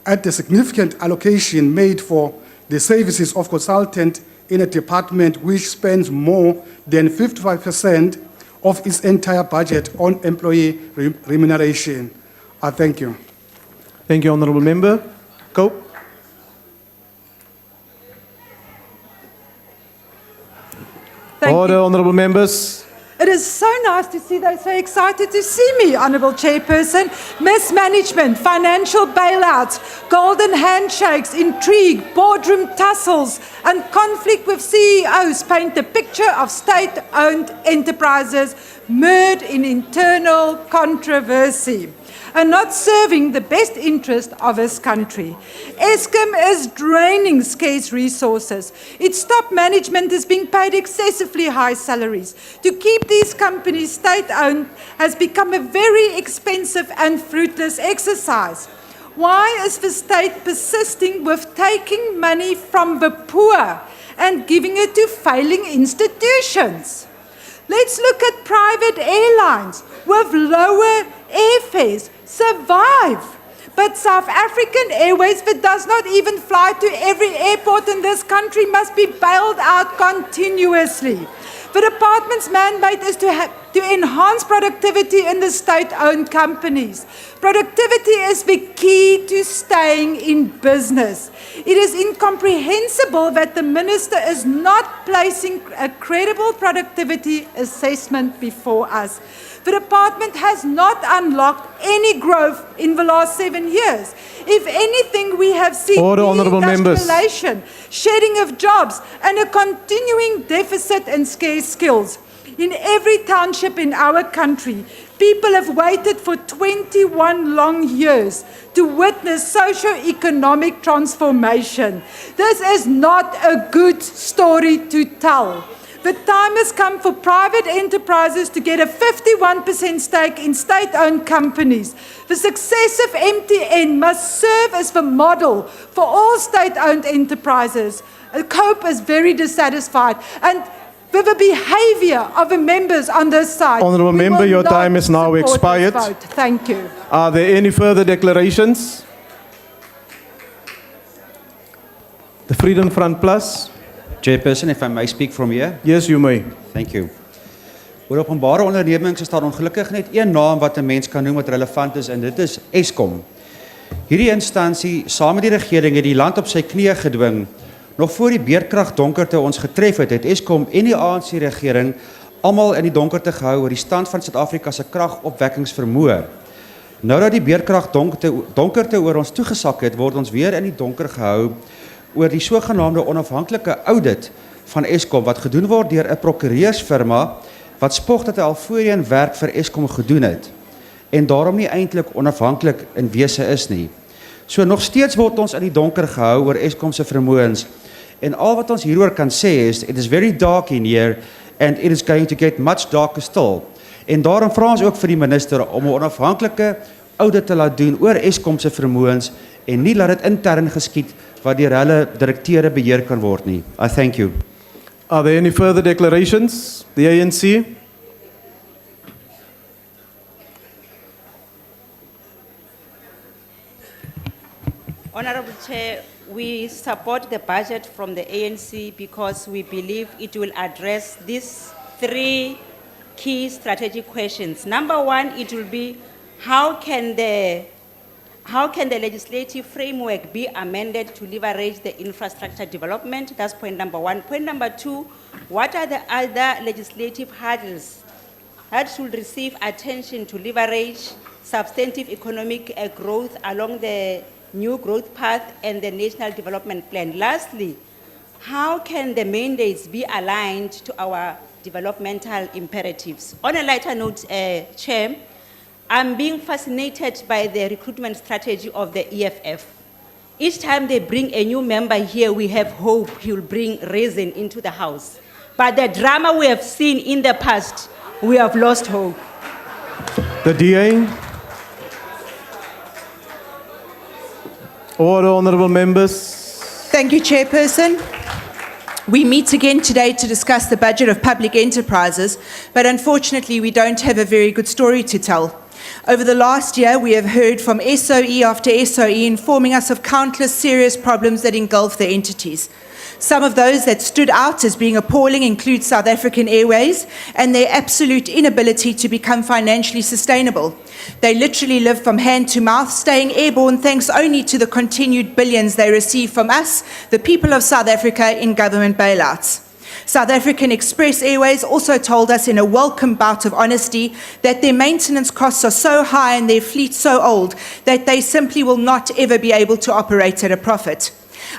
S19: at the significant allocation made for the services of consultant in a department which spends more than 55% of its entire budget on employee remuneration. Thank you.
S2: Thank you, Honourable Member. Cope. Order, Honourable Members.
S13: It is so nice to see they're so excited to see me, Honourable Chairperson. Mismanagement, financial bailouts, golden handshakes, intrigue, boardroom tussles, and conflict with CEOs paint the picture of state-owned enterprises mired in internal controversy and not serving the best interest of his country. Eskom is draining scarce resources. Its top management is being paid excessively high salaries. To keep these companies state-owned has become a very expensive and fruitless exercise. Why is the state persisting with taking money from the poor and giving it to failing institutions? Let's look at private airlines with lower airfares survive. But South African Airways, that does not even fly to every airport in this country, must be bailed out continuously. The department's mandate is to enhance productivity in the state-owned companies. Productivity is the key to staying in business. It is incomprehensible that the minister is not placing a credible productivity assessment before us. The department has not unlocked any growth in the last 7 years. If anything, we have seen deindustrialization, shedding of jobs, and a continuing deficit in scarce skills. In every township in our country, people have waited for 21 long years to witness socio-economic transformation. This is not a good story to tell. The time has come for private enterprises to get a 51% stake in state-owned companies. The success of MTN must serve as the model for all state-owned enterprises. COPE is very dissatisfied, and with the behaviour of the members on this side.
S2: Honourable Member, your time is now expired.
S13: Thank you.
S2: Are there any further declarations? The Freedom Front Plus.
S20: Chairperson, if I may speak from here.
S2: Yes, you may.
S20: Thank you. Oor openbare ondernemings is daar ongelukkig net een naam wat 'n mens kan noem wat relevant is, en dit is Eskom. Hierdie instansie, saam met die regering, het die land op sy knieë gedwing. Nog voor die beerkragdonkerte ons getref het, het Eskom en die ANC regering almal in die donkerte gehou oor die stand van Suid-Afrika se kragopwekkingsvermoë. Nou dat die beerkragdonkerte oor ons toegesak het, word ons weer in die donker gehou oor die sogenaamde onafhanklike audit van Eskom wat gedoen word deur 'n prokureursfirma wat spog dat hy al voorheen werk vir Eskom gedoen het en daarom nie eintlik onafhanklik in wese is nie. So nog steeds word ons in die donker gehou oor Eskom se vermoëns, en al wat ons hieroor kan sê is it is very dark in here and it is going to get much darker still. En daarom vra ons ook vir die minister om 'n onafhanklike audit te laat doen oor Eskom se vermoëns en nie laat dit intern geskied wat deur hulle direkteure beheer kan word nie. I thank you.
S2: Are there any further declarations? The ANC.
S21: Honourable Chair, we support the budget from the ANC because we believe it will address these 3 key strategic questions. Number 1, it will be how can the how can the legislative framework be amended to leverage the infrastructure development? That's point number one. Point number two, what are the other legislative hurdles that should receive attention to leverage substantive economic growth along the new growth path and the national development plan? Lastly, how can the mandates be aligned to our developmental imperatives? On a lighter note, Chair, I'm being fascinated by the recruitment strategy of the EFF. Each time they bring a new member here, we have hope he will bring reason into the House. But the drama we have seen in the past, we have lost hope.
S2: The DA. Order, honourable members.
S1: Thank you, Chairperson. We meet again today to discuss the budget of public enterprises, but unfortunately we don't have a very good story to tell. Over the last year, we have heard from SOE after SOE informing us of countless serious problems that engulf the entities. Some of those that stood out as being appalling include South African Airways and their absolute inability to become financially sustainable. They literally live from hand to mouth, staying airborne thanks only to the continued billions they receive from us, the people of South Africa, in government bailouts. South African Express Airways also told us in a welcome bout of honesty that their maintenance costs are so high and their fleet so old that they simply will not ever be able to operate at a profit.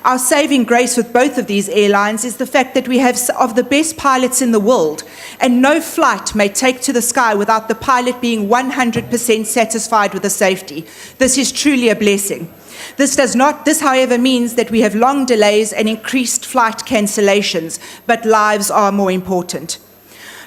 S1: Our saving grace with both of these airlines is the fact that we have of the best pilots in the world, and no flight may take to the sky without the pilot being 100% satisfied with the safety. This is truly a blessing. This, however, means that we have long delays and increased flight cancellations, but lives are more important.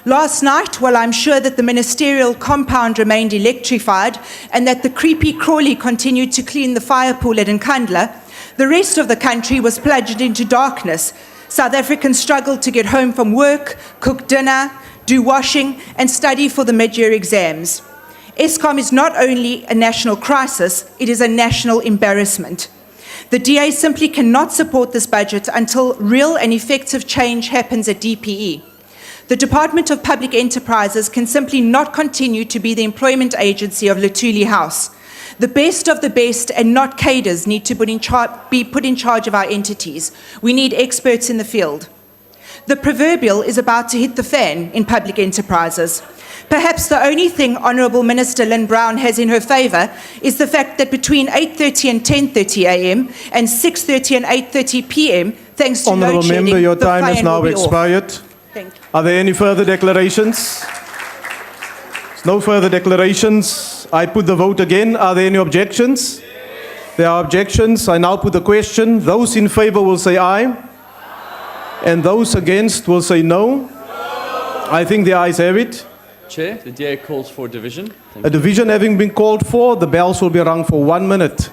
S1: Last night, while I'm sure that the ministerial compound remained electrified and that the creepy crawly continued to clean the fire pool at Nkandla, the rest of the country was plunged into darkness. South Africans struggled to get home from work, cook dinner, do washing, and study for the mid-year exams. Eskom is not only a national crisis, it is a national embarrassment. The DA simply cannot support this budget until real and effective change happens at DPE. The Department of Public Enterprises can simply not continue to be the employment agency of Luthuli House. The best of the best and not cadres need to be put in charge of our entities. We need experts in the field. The proverbial is about to hit the fan in public enterprises. Perhaps the only thing Honourable Minister Lynn Brown has in her favour is the fact that between 8:30 and 10:30 a.m. and 6:30 and 8:30 p.m., thanks to
S2: Honourable
S1: load shedding,
S2: Member, your
S1: the
S2: time has
S1: fire
S2: now
S1: will be off.
S2: expired.
S1: Thank you.
S2: Are there any further declarations? No further declarations. I put the vote again. Are there any objections? There are objections. I now put the question. Those in favour will say aye. And those against will say no. I think the ayes have it.
S5: Chair, the DA calls for division. Thank
S2: A
S5: you.
S2: division having been called for, the bells will be rung for 1 minute.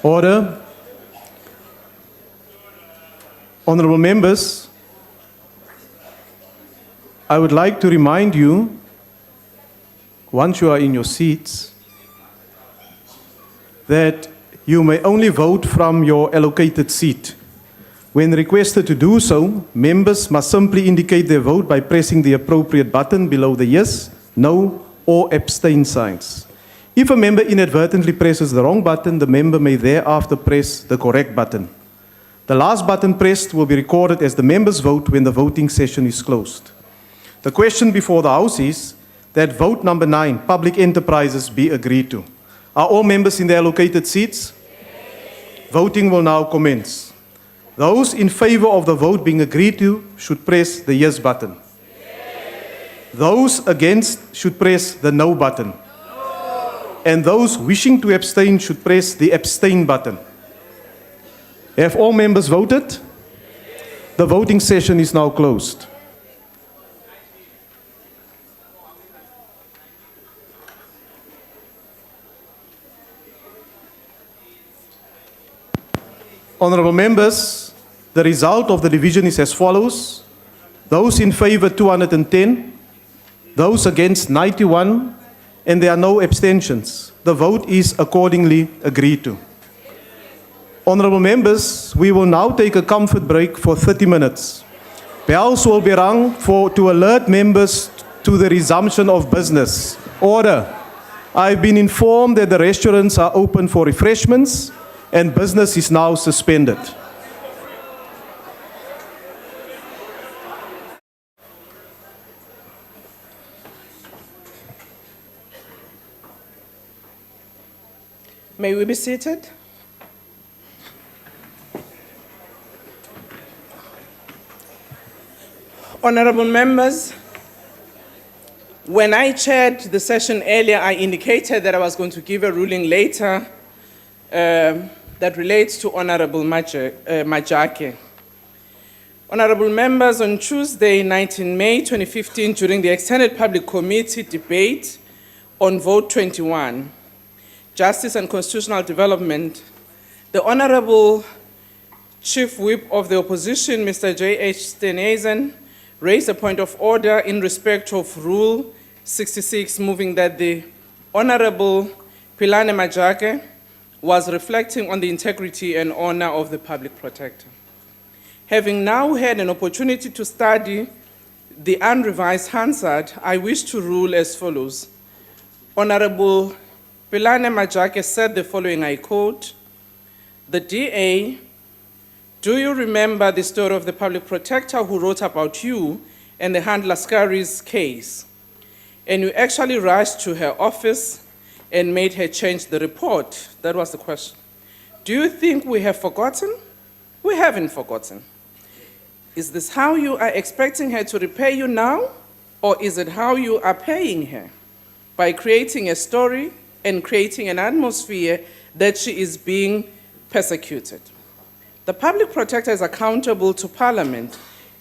S2: Order. Honourable members, I would like to remind you, once you are in your seats, that you may only vote from your allocated seat. When requested to do so, members must simply indicate their vote by pressing the appropriate button below the yes, no, or abstain signs. If a member inadvertently presses the wrong button, the member may thereafter press the correct button. The last button pressed will be recorded as the member's vote when the voting session is closed. The question before the House is that vote number 9, Public Enterprises, be agreed to. Are all members in their allocated seats? Voting will now commence. Those in favor of the vote being agreed to should press the yes button. Those against should press the no button. And those wishing to abstain should press the abstain button. Have all members voted? The voting session is now closed. Honourable members, the result of the division is as follows. Those in favour 210, those against 91, and there are no abstentions. The vote is accordingly agreed to. Honourable members, we will now take a comfort break for 30 minutes. Bells will be rung to alert members to the resumption of business. Order. I've been informed that the restaurants are open for refreshments and business is now suspended.
S3: May we be seated? Honourable members, when I chaired the session earlier, I indicated that I was going to give a ruling later that relates to Honourable Majake. Honourable members, on Tuesday, 19 May 2015, during the Extended Public Committee debate on Vote 21, Justice and Constitutional Development, the Honourable Chief Whip of the Opposition, Mr. J.H. Steenhuisen, raised a point of order in respect of Rule 66, moving that the Honourable Philane Majake was reflecting on the integrity and honor of the Public Protector. Having now had an opportunity to study the unrevised Hansard, I wish to rule as follows. Honourable Philane Majake said the following, I quote, "The DA, do you remember the story of the Public Protector who wrote about you and the handler Scari's case? And you actually rushed to her office and made her change the report." That was the question. Do you think we have forgotten? We haven't forgotten. Is this how you are expecting her to repay you now? Or is it how you are paying her? By creating a story and creating an atmosphere that she is being persecuted. The Public Protector is accountable to Parliament,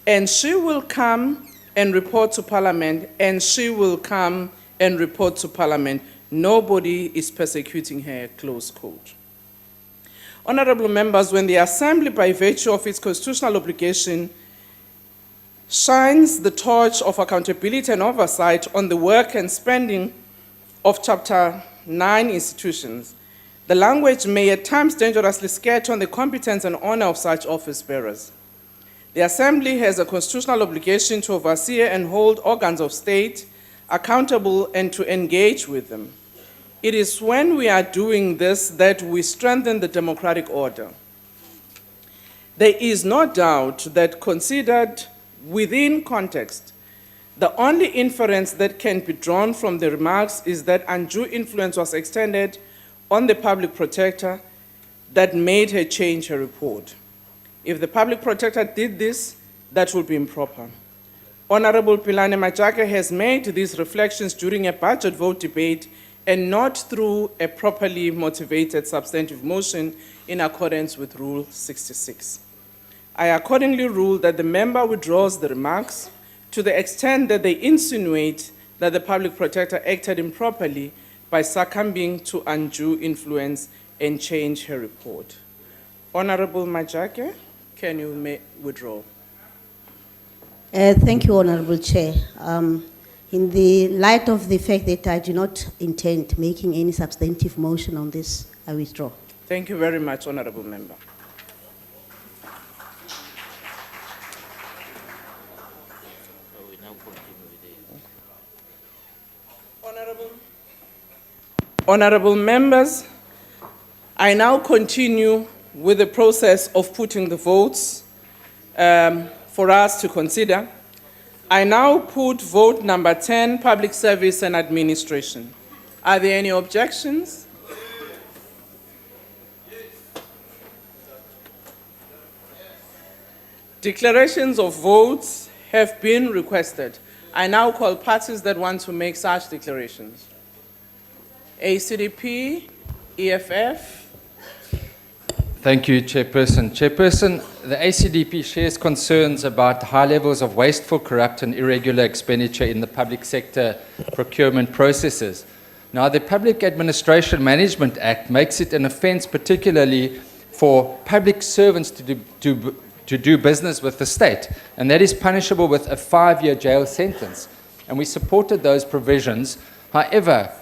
S3: and she will come and report to Parliament, and she will come and report to Parliament. Nobody is persecuting her, close quote. Honourable members, when the Assembly, by virtue of its constitutional obligation, shines the torch of accountability and oversight on the work and spending of Chapter 9 institutions, the language may at times dangerously scatter on the competence and honor of such office bearers. The Assembly has a constitutional obligation to oversee and hold organs of state accountable and to engage with them. It is when we are doing this that we strengthen the democratic order. There is no doubt that, considered within context, the only inference that can be drawn from the remarks is that undue influence was extended on the Public Protector that made her change her report. If the Public Protector did this, that would be improper. Honourable Philane Majake has made these reflections during a budget vote debate and not through a properly motivated substantive motion in accordance with Rule 66. I accordingly rule that the member withdraws the remarks to the extent that they insinuate that the Public Protector acted improperly by succumbing to undue influence and change her report. Honourable Majake, can you withdraw?
S21: Thank you, Honourable Chair. In the light of the fact that I do not intend making any substantive motion on this, I withdraw.
S3: Thank you very much, Honourable Member. Honourable members, I now continue with the process of putting the votes for us to consider. I now put vote number 10, Public Service and Administration. Are there any objections? Declarations of votes have been requested. I now call parties that want to make such declarations. ACDP, EFF.
S4: Thank you, Chairperson. Chairperson, the ACDP shares concerns about high levels of wasteful, corrupt and irregular expenditure in the public sector procurement processes. Now, the Public Administration Management Act makes it an offence particularly for public servants to do business with the state, and that is punishable with a 5-year jail sentence. And we supported those provisions. However,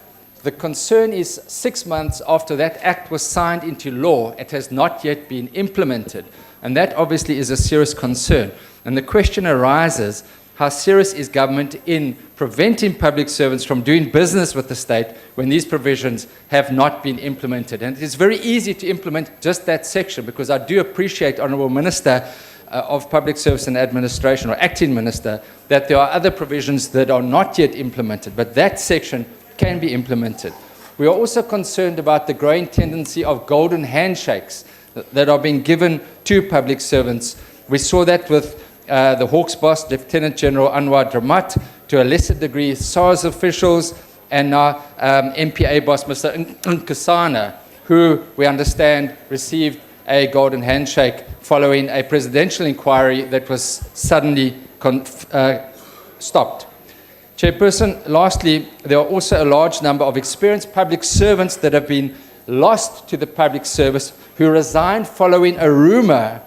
S4: the concern is 6 months after that act was signed into law, it has not yet been implemented. And that obviously is a serious concern. And the question arises, how serious is government in preventing public servants from doing business with the state when these provisions have not been implemented? And it is very easy to implement just that section, because I do appreciate, Honourable Minister of Public Service and Administration, or Acting Minister, that there are other provisions that are not yet implemented, but that section can be implemented. We are also concerned about the growing tendency of golden handshakes that are being given to public servants. We saw that with the Hawks boss, Lieutenant General Anwar Dramat, to a lesser degree SARS officials, and now MPA boss Mr. Nkosana, who we understand received a golden handshake following a presidential inquiry that was suddenly stopped. Chairperson, lastly, there are also a large number of experienced public servants that have been lost to the public service who resigned following a rumor,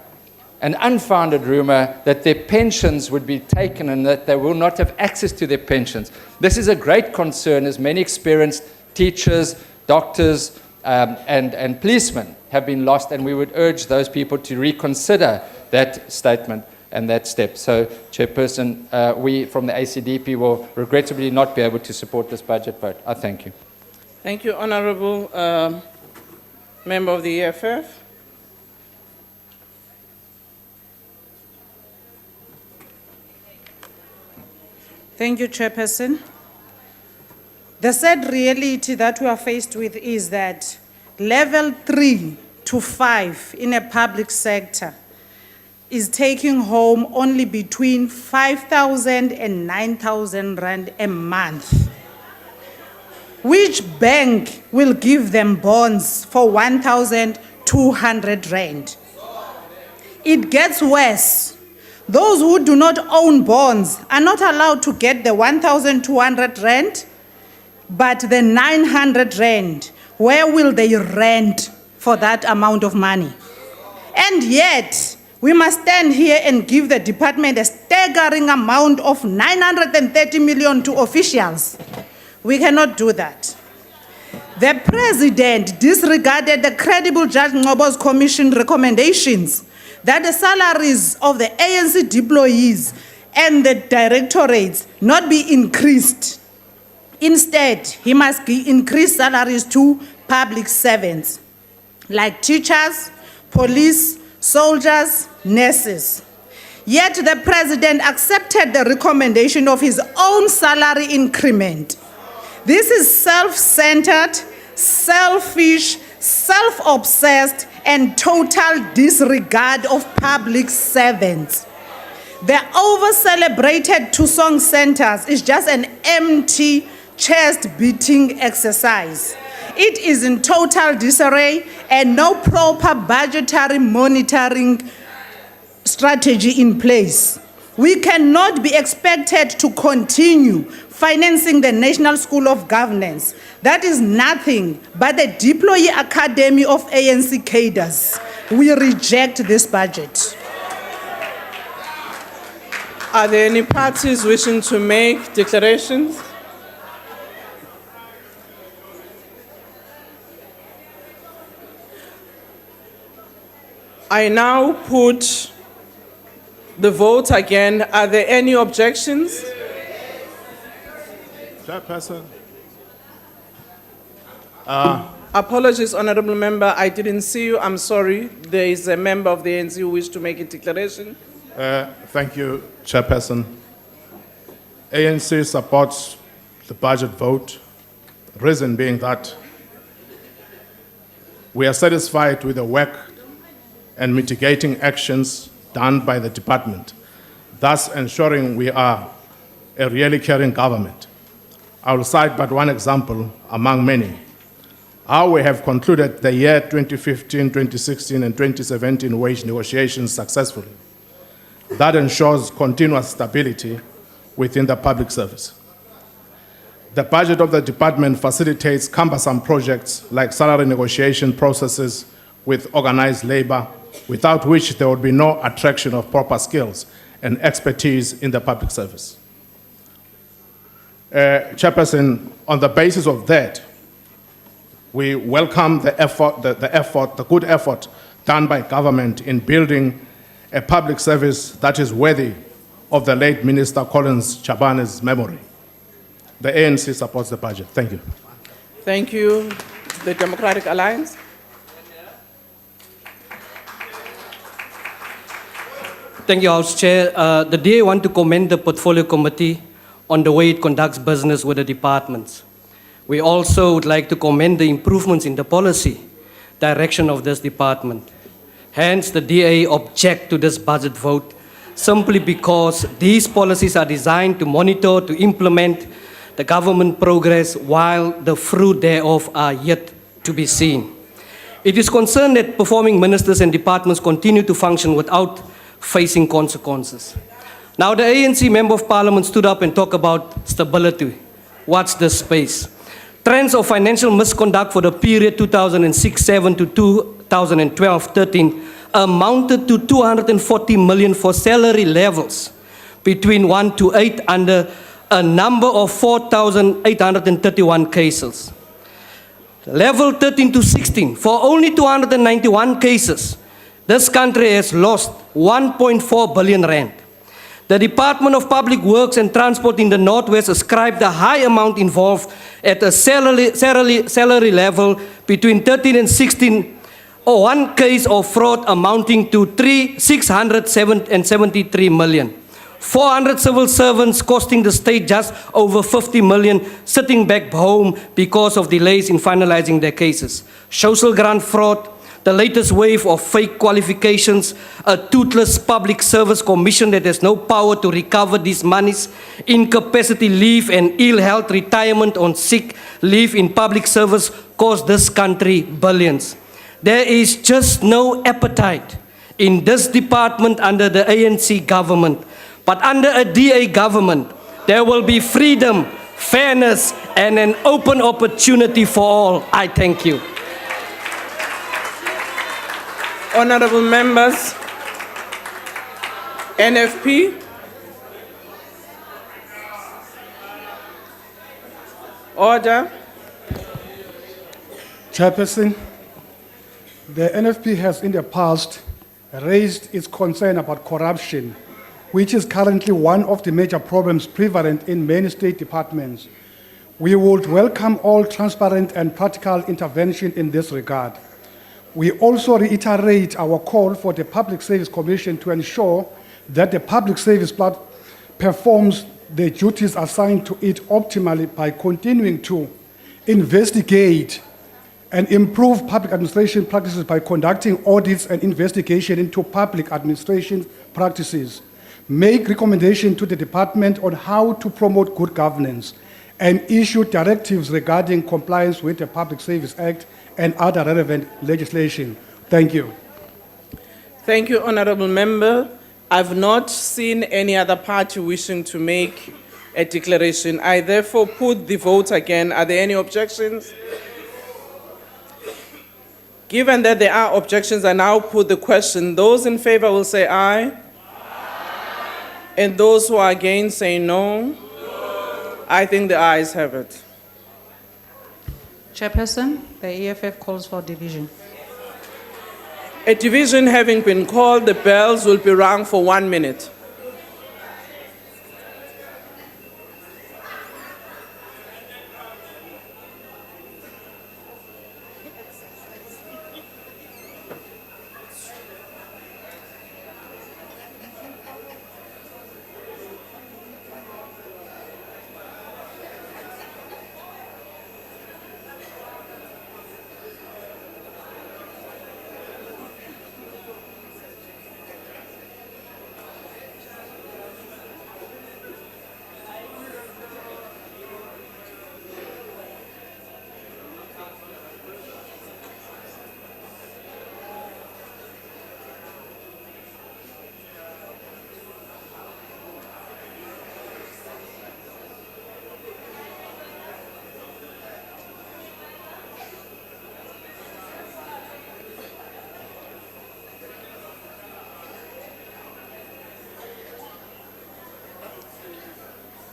S4: an unfounded rumor, that their pensions would be taken and that they will not have access to their pensions. This is a great concern, as many experienced teachers, doctors, and policemen have been lost, and we would urge those people to reconsider that statement and that step. So, Chairperson, we from the ACDP will regrettably not be able to support this budget vote. I thank you.
S3: Thank you, Honourable Member of the EFF.
S12: Thank you, Chairperson. The sad reality that we are faced with is that level 3 to 5 in a public sector is taking home only between 5,000 and 9,000 rand a month. Which bank will give them bonds for 1,200 rand? It gets worse. Those who do not own bonds are not allowed to get the 1,200 rand, but the 900 rand. Where will they rent for that amount of money? And yet, we must stand here and give the department a staggering amount of 930 million to officials. We cannot do that. The President disregarded the credible Judge Ngobo's Commission recommendations that the salaries of the ANC employees and the directorates not be increased. Instead, he must increase salaries to public servants, like teachers, police, soldiers, nurses. Yet the President accepted the recommendation of his own salary increment. This is self-centered, selfish, self-obsessed, and total disregard of public servants. The over-celebrated two-song centers is just an empty chest-beating exercise. It is in total disarray and no proper budgetary monitoring strategy in place. We cannot be expected to continue financing the National School of Governance. That is nothing but the Deployee Academy of ANC cadres. We reject this budget.
S3: Are there any parties wishing to make declarations? I now put the vote again. Are there any objections?
S10: Chairperson.
S3: Apologies, Honourable Member. I didn't see you. I'm sorry. There is a member of the ANC who wishes to make a declaration.
S10: Thank you, Chairperson.
S7: ANC supports the budget vote, reason being that we are satisfied with the work and mitigating actions done by the department, thus ensuring we are a really caring government. I will cite but one example among many. How we have concluded the year 2015, 2016, and 2017 wage negotiations successfully. That ensures continuous stability within the public service. The budget of the department facilitates cumbersome projects like salary negotiation processes with organized labor, without which there would be no attraction of proper skills and expertise in the public service. Chairperson, on the basis of that, we welcome the good effort done by government in building a public service that is worthy of the late Minister Collins Chabane's memory. The ANC supports the budget. Thank you.
S3: Thank you. The Democratic Alliance.
S22: Thank you, House Chair. The DA want to commend the Portfolio Committee on the way it conducts business with the departments. We also would like to commend the improvements in the policy direction of this department. Hence, the DA object to this budget vote simply because these policies are designed to monitor, to implement the government progress while the fruit thereof are yet to be seen. It is concerned that performing ministers and departments continue to function without facing consequences. Now, the ANC Member of Parliament stood up and talked about stability. Watch this space. Trends of financial misconduct for the period 2006-7 to 2012-13 amounted to 240 million for salary levels between 1 to 8 under a number of 4,831 cases. Level 13 to 16, for only 291 cases, this country has lost 1.4 billion rand. The Department of Public Works and Transport in the Northwest ascribed a high amount involved at a salary level between 13 and 16, or one case of fraud amounting to 673 million. 400 civil servants costing the state just over 50 million, sitting back home because of delays in finalizing their cases. Social grant fraud, the latest wave of fake qualifications, a toothless public service commission that has no power to recover these monies, incapacity leave and ill health retirement on sick leave in public service cost this country billions. There is just no appetite in this department under the ANC government. But under a DA government, there will be freedom, fairness, and an open opportunity for all. I thank you.
S3: Honorable members, NFP. Order.
S19: Chairperson, the NFP has in the past raised its concern about corruption, which is currently one of the major problems prevalent in many state departments. We would welcome all transparent and practical intervention in this regard. We also reiterate our call for the Public Service Commission to ensure that the public service performs the duties assigned to it optimally by continuing to investigate and improve public administration practices by conducting audits and investigation into public administration practices, make recommendations to the department on how to promote good governance, and issue directives regarding compliance with the Public Service Act and other relevant legislation. Thank you.
S3: Thank you, Honorable Member. I've not seen any other party wishing to make a declaration. I therefore put the vote again. Are there any objections? Given that there are objections, I now put the question. Those in favor will say aye. And those who are against say no. I think the ayes have it.
S23: Chairperson, the EFF calls for division.
S3: A division having been called, the bells will be rung for 1 minute.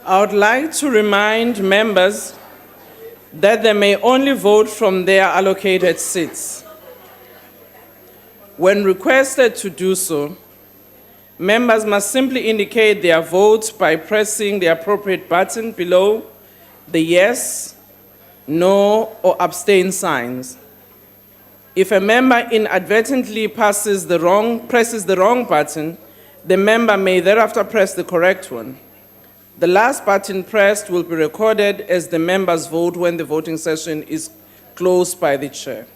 S3: I would like to remind members that they may only vote from their allocated seats. When requested to do so, members must simply indicate their vote by pressing the appropriate button below the yes, no, or abstain signs. If a member inadvertently presses the wrong button, the member may thereafter press the correct one. The last button pressed will be recorded as the member's vote when the voting session is closed by the chair.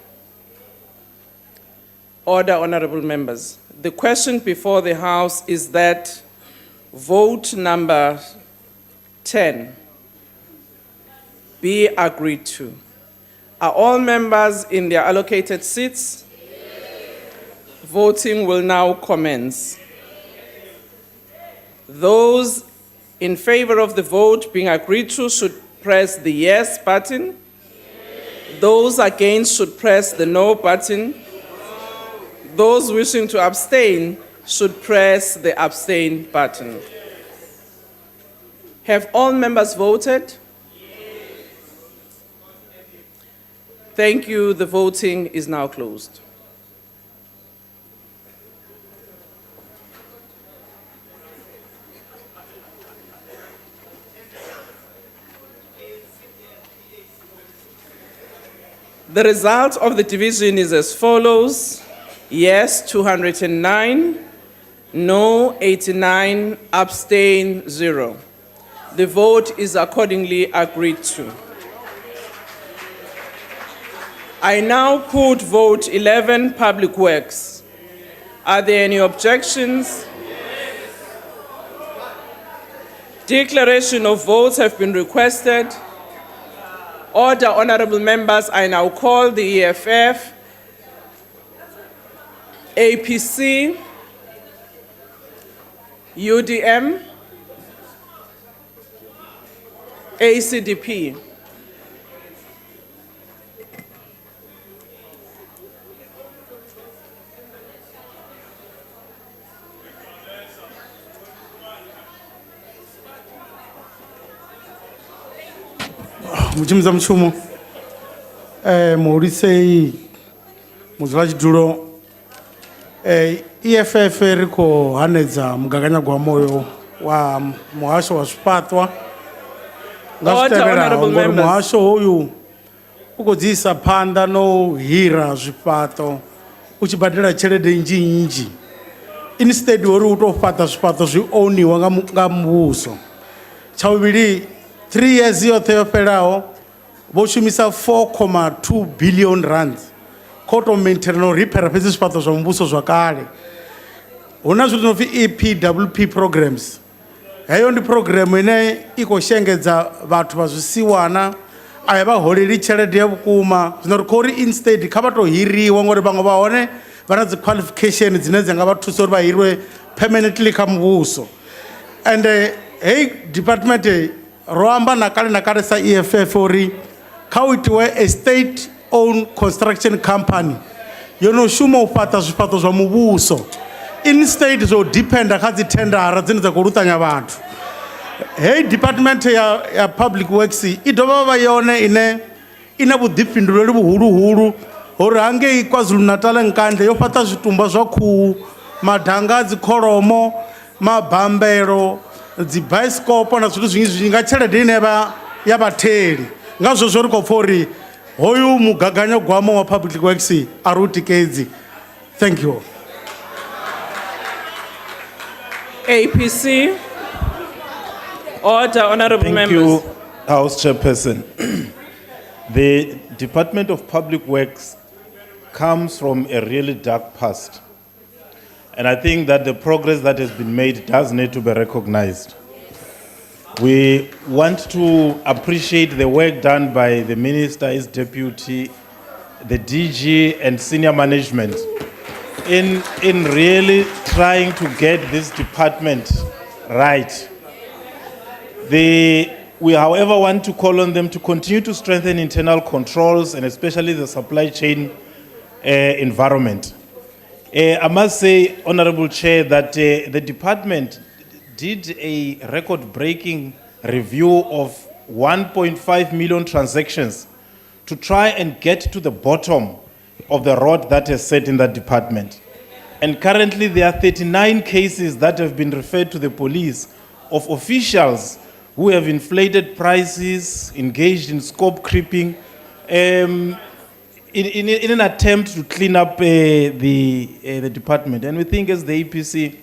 S3: Order, honorable members. The question before the House is that vote number 10 be agreed to. Are all members in their allocated seats? Voting will now commence. Those in favor of the vote being agreed to should press the yes button. Those against should press the no button. Those wishing to abstain should press the abstain button. Have all members voted? Thank you. The voting is now closed. The result of the division is as follows: yes, 209, no, 89, abstain, 0. The vote is accordingly agreed to. I now put vote 11, Public Works. Are there any objections? Declaration of votes have been requested. Order, honorable members. I now call the EFF, APC, UDM, ACDP.
S8: Mujimza mchumo Maurisei Muzlaji Duro EFF riko hanedza mugaganya gwa moyo wa muhasho wa zvipatwa ngazvitevera muhasho hoyu ugodzisa panda no hira zvipato uchibhadhira chelede njinji instead wori utofata zvipato zvioniwa ngamubuso chauviri 3 years yothe yoperawo voshumisa 4.2 billion rand koto maintain no repair pesi zvipato zva mubuso zvakare huna zvinofi EPWP programs heyo ndi program ine ikoshengedza vathu vazvisiwana aya vaholeri chelede yavukuma zvinori kori instead kavatohiriwa ngori vamwe vaone vana qualification dzine dzanga vathusa uri vahirwe permanently kamubuso and hey department roamba nakale sa EFF uri kauitiwe a state owned construction company yonoshuma upata zvipato zva mubuso instead zo dependa kha dzi tendera dzine dza korutanya vhathu hey department ya public works I dovha vha yone ine ina vhuḓifhinduleli vhuhuluhulu uri hange KwaZulu Natal nkande yo fhaṱa zwitumba zwa khuhu madanga dzi kholomo mabambelo dzi bicycle na zwithu zwingi nga tshelede ine ya vhatheli ngazwo zwo ri khou pfa uri hoyu mugaganyo gwamo wa public works ari utikedzi. Thank you.
S3: APC. Order, honorable members.
S9: Thank you, House Chairperson. The Department of Public Works comes from a really dark past. And I think that the progress that has been made does need to be recognized. We want to appreciate the work done by the Minister, his deputy, the DG, and senior management in really trying to get this department right. We, however, want to call on them to continue to strengthen internal controls and especially the supply chain environment. I must say, Honorable Chair, that the department did a record-breaking review of 1.5 million transactions to try and get to the bottom of the rot that is set in that department. And currently there are 39 cases that have been referred to the police of officials who have inflated prices, engaged in scope creeping, in an attempt to clean up the department. And we think as the APC,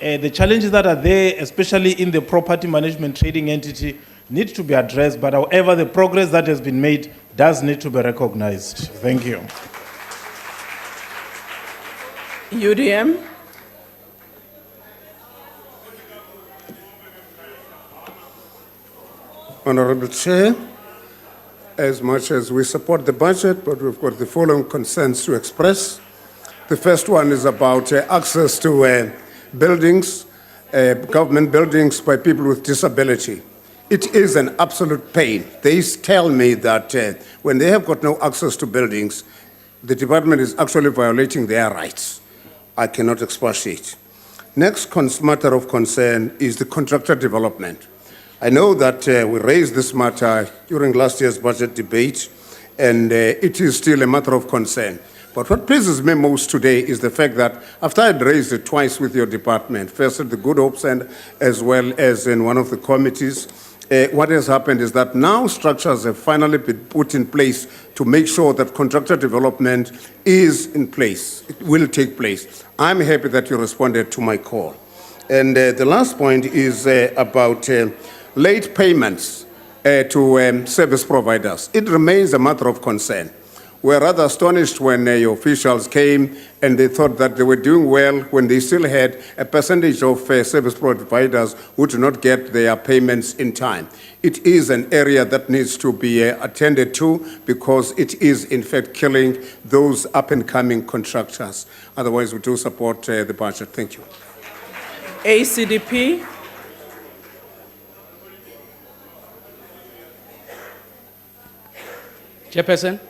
S9: the challenges that are there, especially in the property management trading entity, need to be addressed, but however, the progress that has been made does need to be recognized. Thank you.
S3: UDM.
S6: Honorable Chair, as much as we support the budget, but we've got the following concerns to express. The first one is about access to buildings, government buildings by people with disability. It is an absolute pain. They tell me that when they have got no access to buildings, the department is actually violating their rights. I cannot expatiate. Next matter of concern is the contractor development. I know that we raised this matter during last year's budget debate, and it is still a matter of concern. But what pleases me most today is the fact that after I'd raised it twice with your department, first at the Good Hope Center as well as in one of the committees, what has happened is that now structures have finally been put in place to make sure that contractor development is in place. It will take place. I'm happy that you responded to my call. And the last point is about late payments to service providers. It remains a matter of concern. We're rather astonished when your officials came and they thought that they were doing well when they still had a percentage of service providers who do not get their payments in time. It is an area that needs to be attended to because it is in fact killing those up-and-coming contractors. Otherwise, we do support the budget. Thank you.
S3: ACDP.
S11: Chairperson.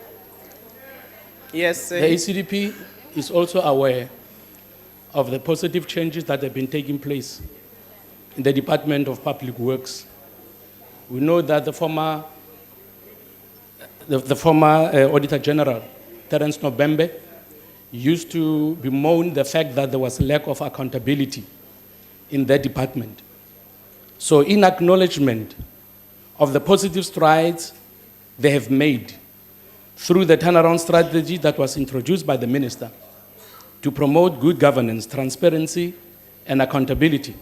S3: Yes,
S11: the ACDP is also aware of the positive changes that have been taking place in the Department of Public Works. We know that the former Auditor General, Terence Nobembe, used to bemoan the fact that there was lack of accountability in that department. So in acknowledgement of the positive strides they have made through the turnaround strategy that was introduced by the Minister to promote good governance, transparency, and accountability,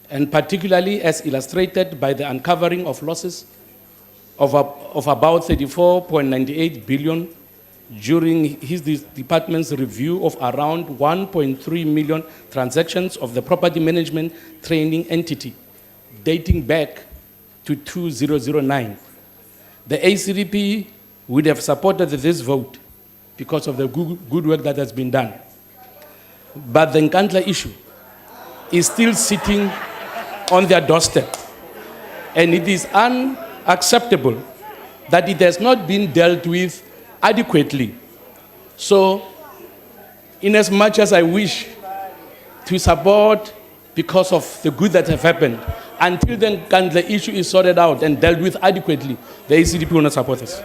S11: and particularly as illustrated by the uncovering of losses of about 34.98 billion during his department's review of around 1.3 million transactions of the property management training entity dating back to 2009. The ACDP would have supported this vote because of the good work that has been done. But the Nkandla issue is still sitting on their doorstep. And it is unacceptable that it has not been dealt with adequately. So, in as much as I wish to support because of the good that have happened, until the Nkandla issue is sorted out and dealt with adequately, the ACDP will not support this.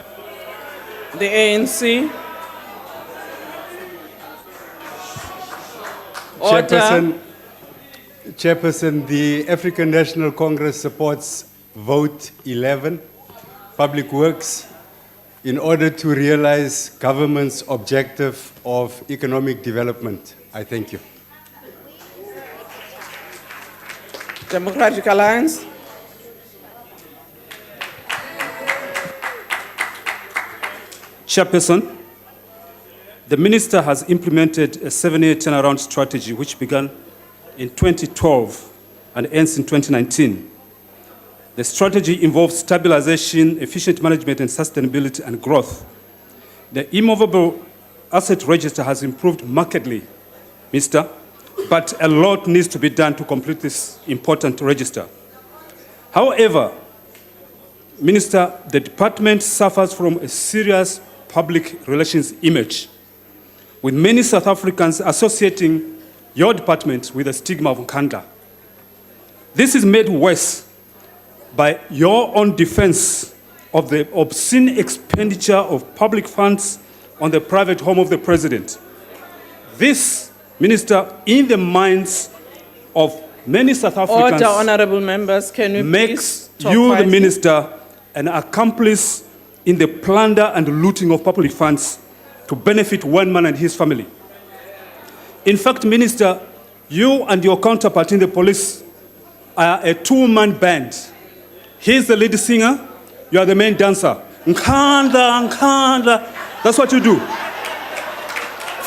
S3: The ANC.
S14: Chairperson, the African National Congress supports vote 11, Public Works, in order to realize government's objective of economic development. I thank you.
S3: Democratic Alliance.
S24: Chairperson, the Minister has implemented a 7-year turnaround strategy which began in 2012 and ends in 2019. The strategy involves stabilization, efficient management, and sustainability and growth. The immovable asset register has improved markedly, Mr., but a lot needs to be done to complete this important register. However, Minister, the department suffers from a serious public relations image, with many South Africans associating your department with the stigma of Nkandla. This is made worse by your own defense of the obscene expenditure of public funds on the private home of the president. This, Minister, in the minds of many South Africans,
S3: Order, honorable members, can we
S24: makes
S3: please talk
S24: you, the
S3: quietly?
S24: minister, an accomplice in the plunder and looting of public funds to benefit one man and his family. In fact, Minister, you and your counterpart in the police are a two-man band. He's the lead singer, you are the main dancer. Nkanda, nkanda. That's what you do.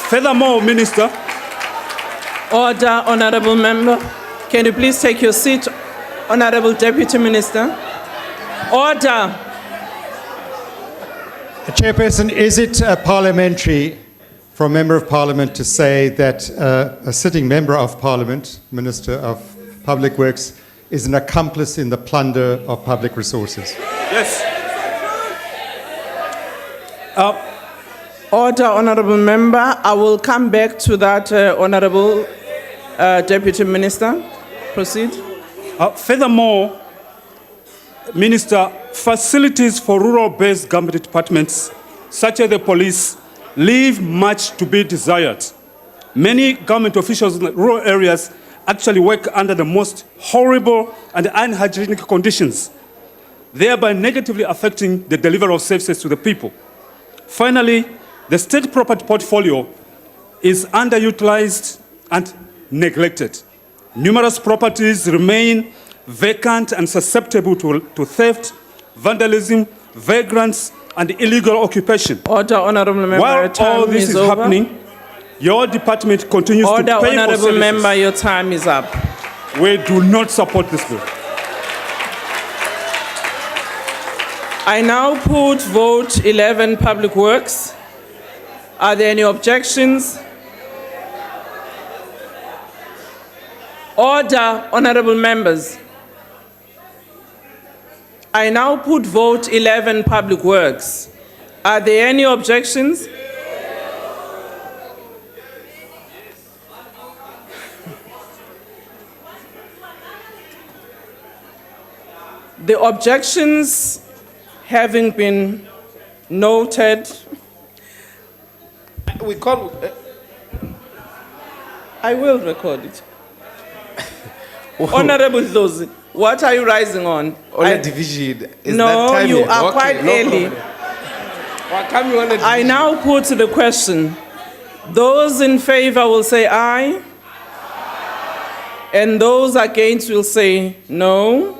S24: Furthermore, Minister.
S3: Order, honorable member. Can you please take your seat, honorable deputy minister? Order.
S15: Chairperson, is it parliamentary for a member of parliament to say that a sitting member of parliament, Minister of Public Works, is an accomplice in the plunder of public resources?
S24: Yes.
S3: Order, honorable member. I will come back to that, honorable deputy minister. Proceed.
S24: Furthermore, Minister, facilities for rural-based government departments, such as the police, leave much to be desired. Many government officials in the rural areas actually work under the most horrible and unhygienic conditions, thereby negatively affecting the delivery of services to the people. Finally, the state property portfolio is underutilized and neglected. Numerous properties remain vacant and susceptible to theft, vandalism, vagrants, and illegal occupation.
S3: Order, honorable member.
S24: While all this is happening, your department continues to pay for services.
S3: Order, honorable member, your time is up.
S24: We do not support this bill.
S3: I now put vote 11 Public Works. Are there any objections? Order, honorable members. I now put vote 11 Public Works. Are there any objections? The objections having been noted, we call. I will record it. Honorable Dozi, what are you rising on?
S16: Division. Is
S3: No,
S16: that timely?
S3: you are
S16: Okay,
S3: quite
S16: no
S3: early.
S16: problem.
S3: I now put the question. Those in favor will say aye. And those against will say no.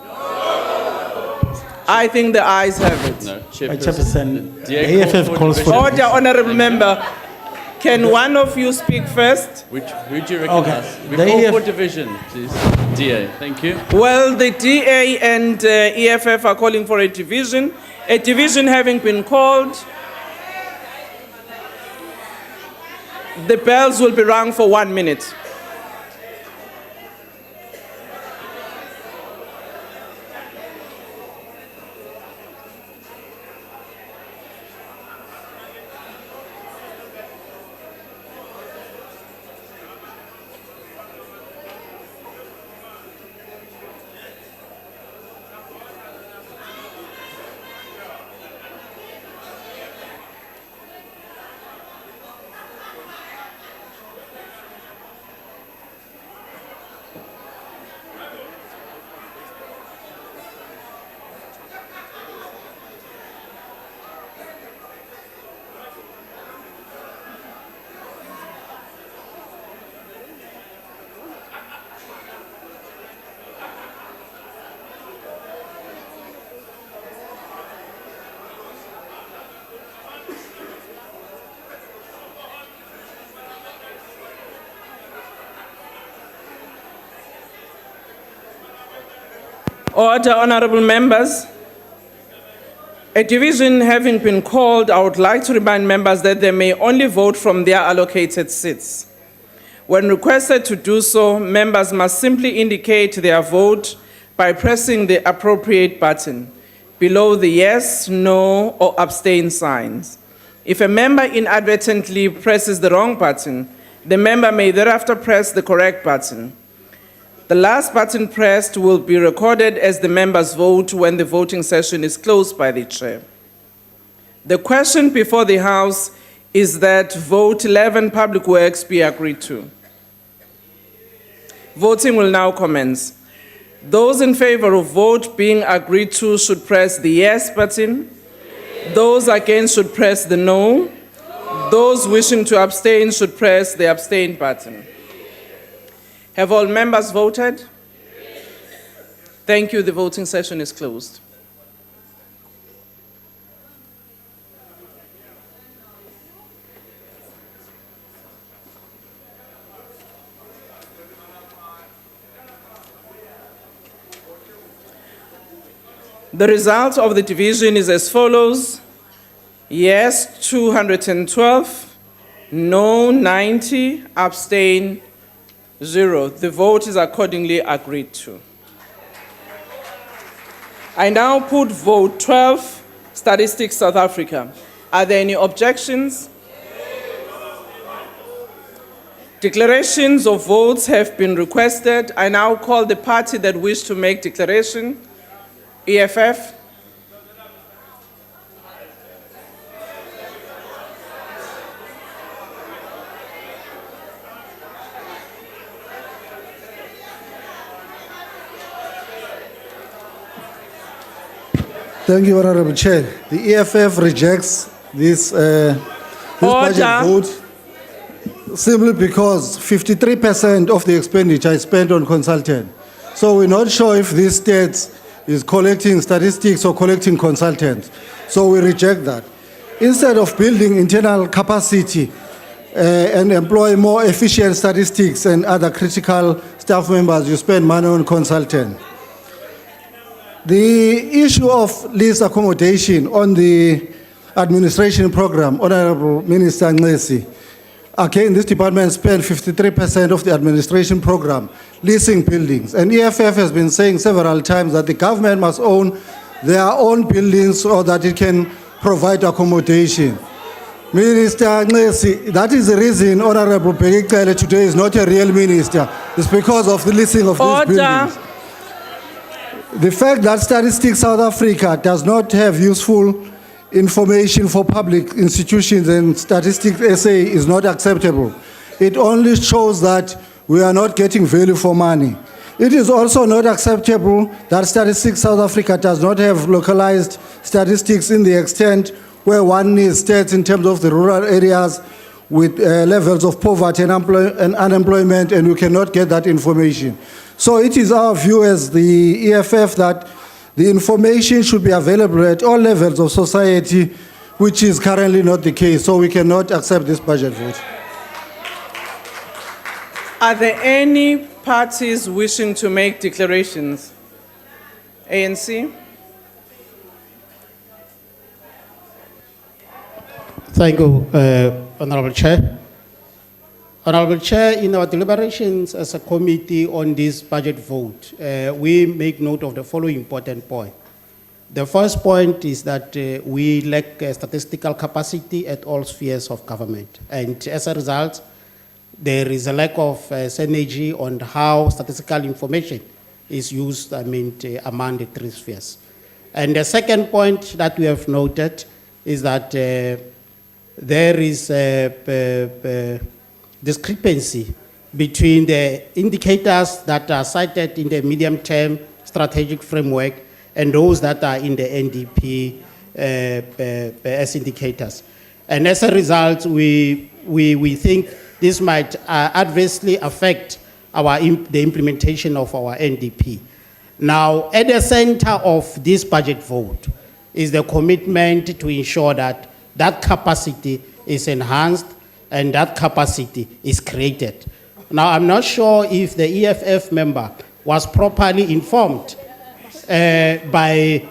S3: I think the ayes have it.
S5: No,
S8: Chairperson,
S5: the
S8: EFF calls for
S3: Order, honorable member. Can one of you speak first?
S5: Who do you recognize? We
S8: The
S5: call
S8: EF
S5: for division, please. DA, thank you.
S3: Well, the DA and EFF are calling for a division. A division having been called, the bells will be rung for 1 minute. Order, honorable members. A division having been called, I would like to remind members that they may only vote from their allocated seats. When requested to do so, members must simply indicate their vote by pressing the appropriate button below the yes, no, or abstain signs. If a member inadvertently presses the wrong button, the member may thereafter press the correct button. The last button pressed will be recorded as the members vote when the voting session is closed by the chair. The question before the House is that Vote 11 Public Works be agreed to. Voting will now commence. Those in favor of vote being agreed to should press the yes button. Those against should press the no. Those wishing to abstain should press the abstain button. Have all members voted? Thank you. The voting session is closed. The result of the division is as follows. Yes, 212, no, 90, abstain, 0. The vote is accordingly agreed to. I now put vote 12, Statistics South Africa. Are there any objections? Declarations of votes have been requested. I now call the party that wish to make declaration. EFF.
S13: Thank you, Honorable Chair. The EFF rejects this budget vote simply because 53% of the expenditure is spent on consultant. So we're not sure if this state is collecting statistics or collecting consultants. So we reject that. Instead of building internal capacity and employ more efficient statistics and other critical staff members, you spend money on consultants. The issue of lease accommodation on the administration program, Honorable Minister Nglesi, again, this department spent 53% of the administration program leasing buildings. And EFF has been saying several times that the government must own their own buildings so that it can provide accommodation. Minister Nglesi, that is the reason Honorable Bheki today is not a real minister. It's because of the leasing of these buildings. The fact that Statistics South Africa does not have useful information for public institutions and Statistics SA is not acceptable. It only shows that we are not getting value for money. It is also not acceptable that Statistics South Africa does not have localized statistics in the extent where one needs stats in terms of the rural areas with levels of poverty and unemployment, and we cannot get that information. So it is our view as the EFF that the information should be available at all levels of society, which is currently not the case. So we cannot accept this budget vote.
S3: Are there any parties wishing to make declarations? ANC?
S17: Thank you, Honorable Chair. Honorable Chair, in our deliberations as a committee on this budget vote, we make note of the following important point. The first point is that we lack statistical capacity at all spheres of government. And as a result, there is a lack of synergy on how statistical information is used, among the three spheres. And the second point that we have noted is that there is a discrepancy between the indicators that are cited in the medium-term strategic framework and those that are in the NDP as indicators. And as a result, we think this might adversely affect the implementation of our NDP. Now, at the center of this budget vote is the commitment to ensure that that capacity is enhanced and that capacity is created. Now, I'm not sure if the EFF member was properly informed by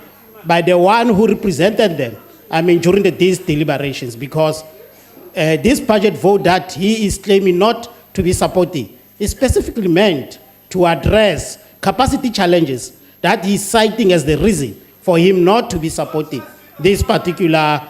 S17: the one who represented them, during these deliberations, because this budget vote that he is claiming not to be supporting is specifically meant to address capacity challenges that he's citing as the reason for him not to be supporting this particular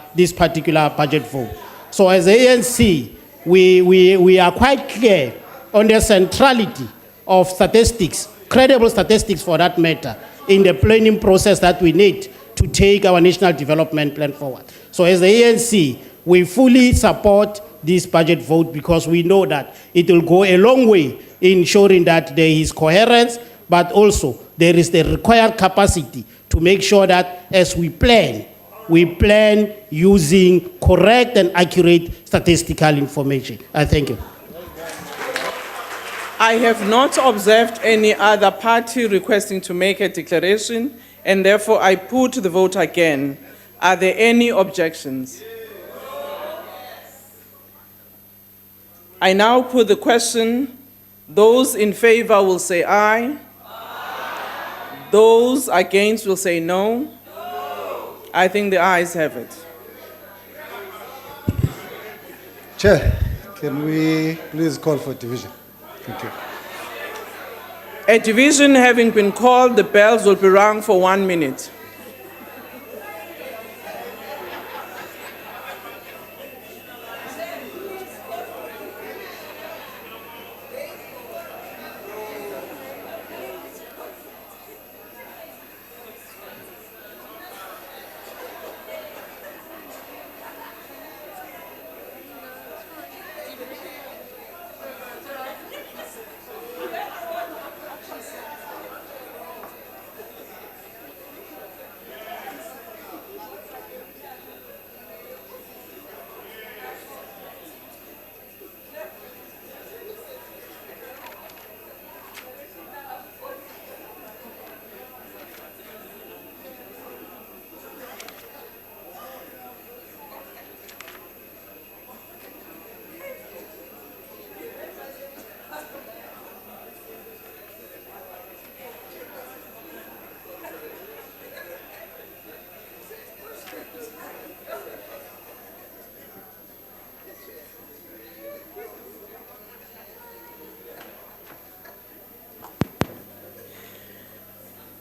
S17: budget vote. So as ANC, we are quite clear on the centrality of statistics credible statistics for that matter, in the planning process that we need to take our national development plan forward. So as the ANC, we fully support this budget vote because we know that it will go a long way in ensuring that there is coherence, but also there is the required capacity to make sure that as we plan using correct and accurate statistical information. I thank you.
S3: I have not observed any other party requesting to make a declaration, and therefore I put the vote again. Are there any objections? I now put the question. Those in favor will say aye. Those against will say no. I think the ayes have it.
S13: Chair, can we please call for division? Thank you.
S3: A division having been called, the bells will be rung for 1 minute.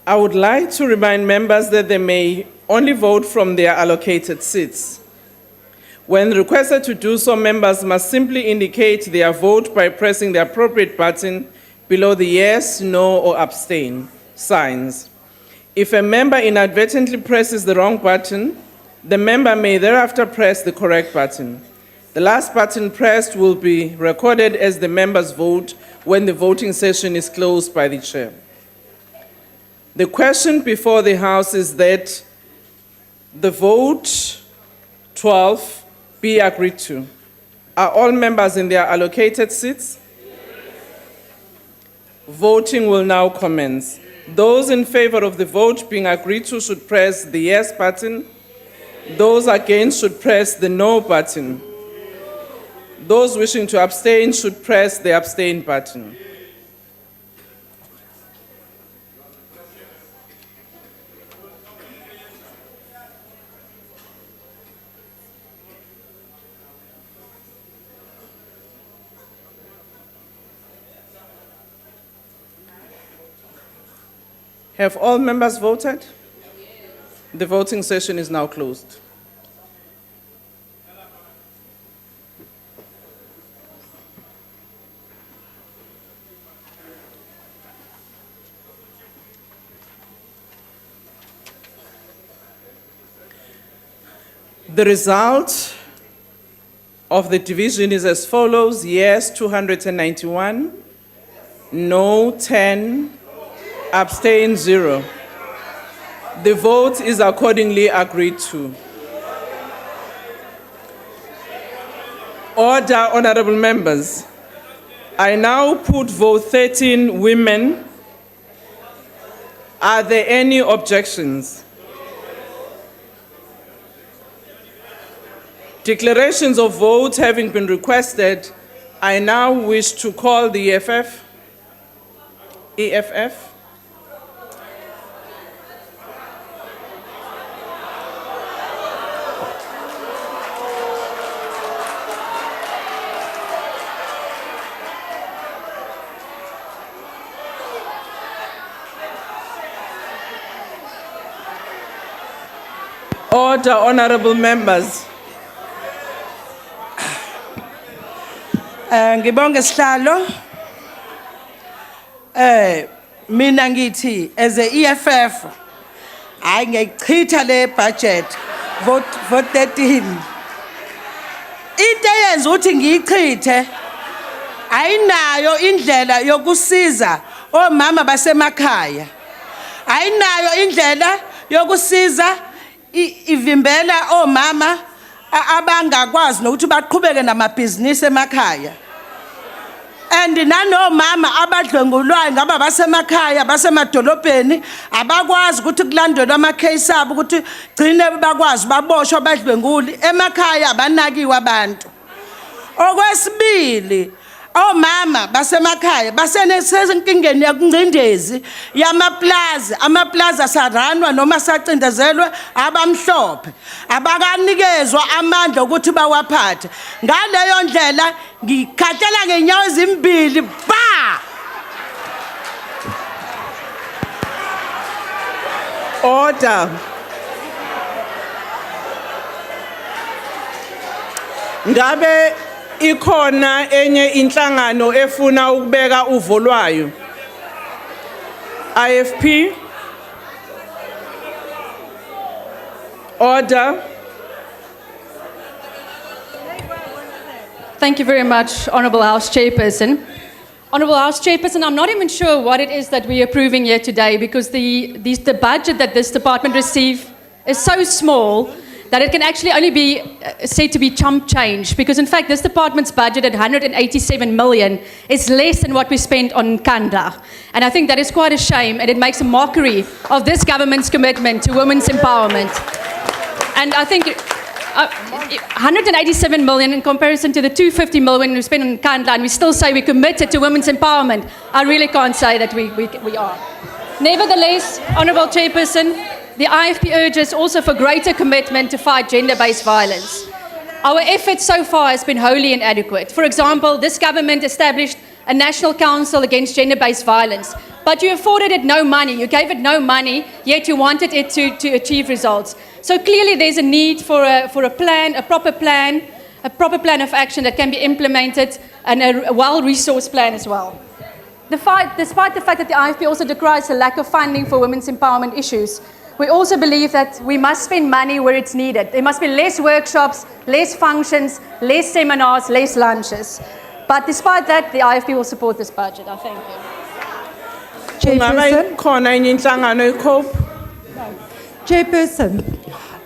S3: I would like to remind members that they may only vote from their allocated seats. When requested to do so, members must simply indicate their vote by pressing the appropriate button below the yes, no, or abstain signs. If a member inadvertently presses the wrong button, the member may thereafter press the correct button. The last button pressed will be recorded as the member's vote when the voting session is closed by the chair. The question before the House is that the vote 12 be agreed to. Are all members in their allocated seats? Voting will now commence. Those in favor of the vote being agreed to should press the yes button. Those against should press the no button. Those wishing to abstain should press the abstain button. Have all members voted? The voting session is now closed. The result of the division is as follows: yes 291, no 10, abstain 0. The vote is accordingly agreed to. Order, honorable members. I now put vote 13 women. Are there any objections? Declarations of vote having been requested, I now wish to call the EFF. Order, honorable members.
S1: Ngibonge sihlalo. mina ngithi as a EFF hayi ngiyichitha le budget vote 13 into eyenza ukuthi ngiyichithe ayinayo indlela yokusiza omama basemakhaya ayinayo indlela yokusiza ivimbela omama abangakwazi nokuthi baqhubeke namabhizinisi emakhaya. And nanomama abadlwengulwayo ngaba basemakhaya basemadolobheni abakwazi ukuthi kulandelwe ama-case abo ukuthi gcine bakwazi baboshwa abadlwenguli emakhaya abanakiwe abantu. Okwesibili omama basemakhaya basenesenkingeni yakungcindezi yamaplaza amaplaza asaranwa noma asacindezelwe abamhlophe abakanikezwa amandla ukuthi bawaphathe ngaleyo ndlela ngikhathala ngenyawo ezimbili ba
S3: Order. Ngabe ikhona enye inhlangano efuna ukubeka uvo lwayo? IFP? Order.
S2: Thank you very much, Honourable House Chairperson. Honourable House Chairperson, I'm not even sure what it is that we're approving here today because the budget that this department receives is so small that it can actually only be said to be chump change because in fact this department's budget at 187 million is less than what we spent on Kanda. And I think that is quite a shame and it makes a mockery of this government's commitment to women's empowerment. And I think 187 million in comparison to the 250 million we spent on Kanda and we still say we're committed to women's empowerment. I really can't say that we are. Nevertheless, Honourable Chairperson, the IFP urges also for greater commitment to fight gender-based violence. Our effort so far has been wholly inadequate. For example, this government established a National Council Against Gender-Based Violence, but you afforded it no money. You gave it no money, yet you wanted it to achieve results. So clearly there's a need for a plan, a proper plan of action that can be implemented and a well-resourced plan as well. Despite the fact that the IFP also decries a lack of funding for women's empowerment issues, we also believe that we must spend money where it's needed. There must be less workshops, less functions, less seminars, less lunches. But despite that, the IFP will support this budget. I thank you.
S18: Chairperson,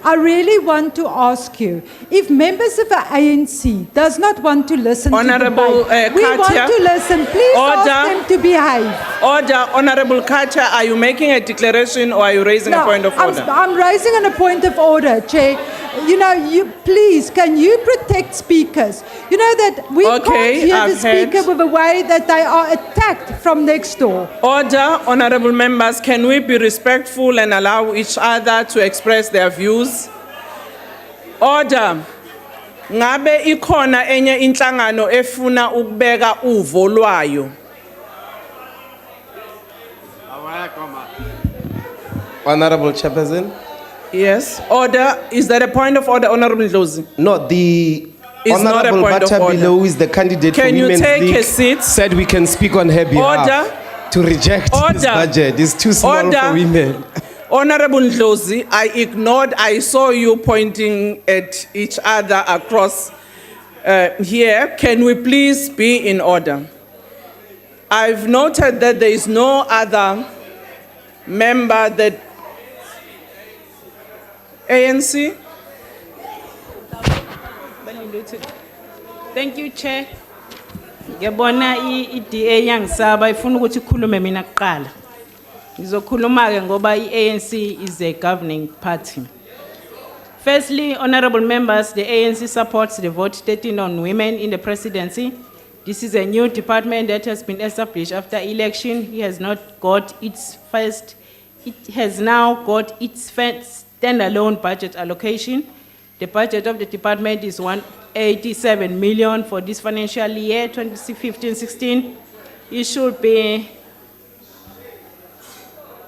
S18: I really want to ask you, if members of the ANC does not want to listen
S3: Honourable
S18: to debate, we want
S3: Katia.
S18: to listen, please ask them to behave.
S3: Order. Honourable Katia, are you making a declaration or are you raising a point of order?
S18: I'm raising a point of order, Chair. You know, please, can you protect speakers? You know that we can't hear the speaker with the way that they are attacked from next door.
S3: Order. Honourable members, can we be respectful and allow each other to express their views? Order. Ngabe ikhona enye inhlangano efuna ukubeka uvo lwayo?
S16: Honourable Chairperson.
S3: Yes. Order. Is that a point of order, Honourable Ndlozi?
S16: No, the
S3: It's not a
S16: Honourable
S3: point of
S16: Bata
S3: order.
S16: below is the candidate
S3: Can
S16: for
S3: you
S16: Women's
S3: take
S16: League,
S3: a seat?
S16: said we can speak on her behalf.
S3: Order.
S16: To reject this
S3: Order.
S16: budget is too small
S3: Order.
S16: for women.
S3: Honourable Ndlozi, I saw you pointing at each other across here. Can we please be in order? I've noted that there is no other member that ANC.
S20: Thank you, Chair. Ngiyabona i-DA yangisaba ifuna ukuthi ikhulume mina kuqala. Ngizokhuluma ke ngoba i-ANC is a governing party. Firstly, honorable members, the ANC supports the vote 13 on women in the presidency. This is a new department that has been established after election. It has now got its first standalone budget allocation. The budget of the department is 187 million for this financial year, 2015-16. It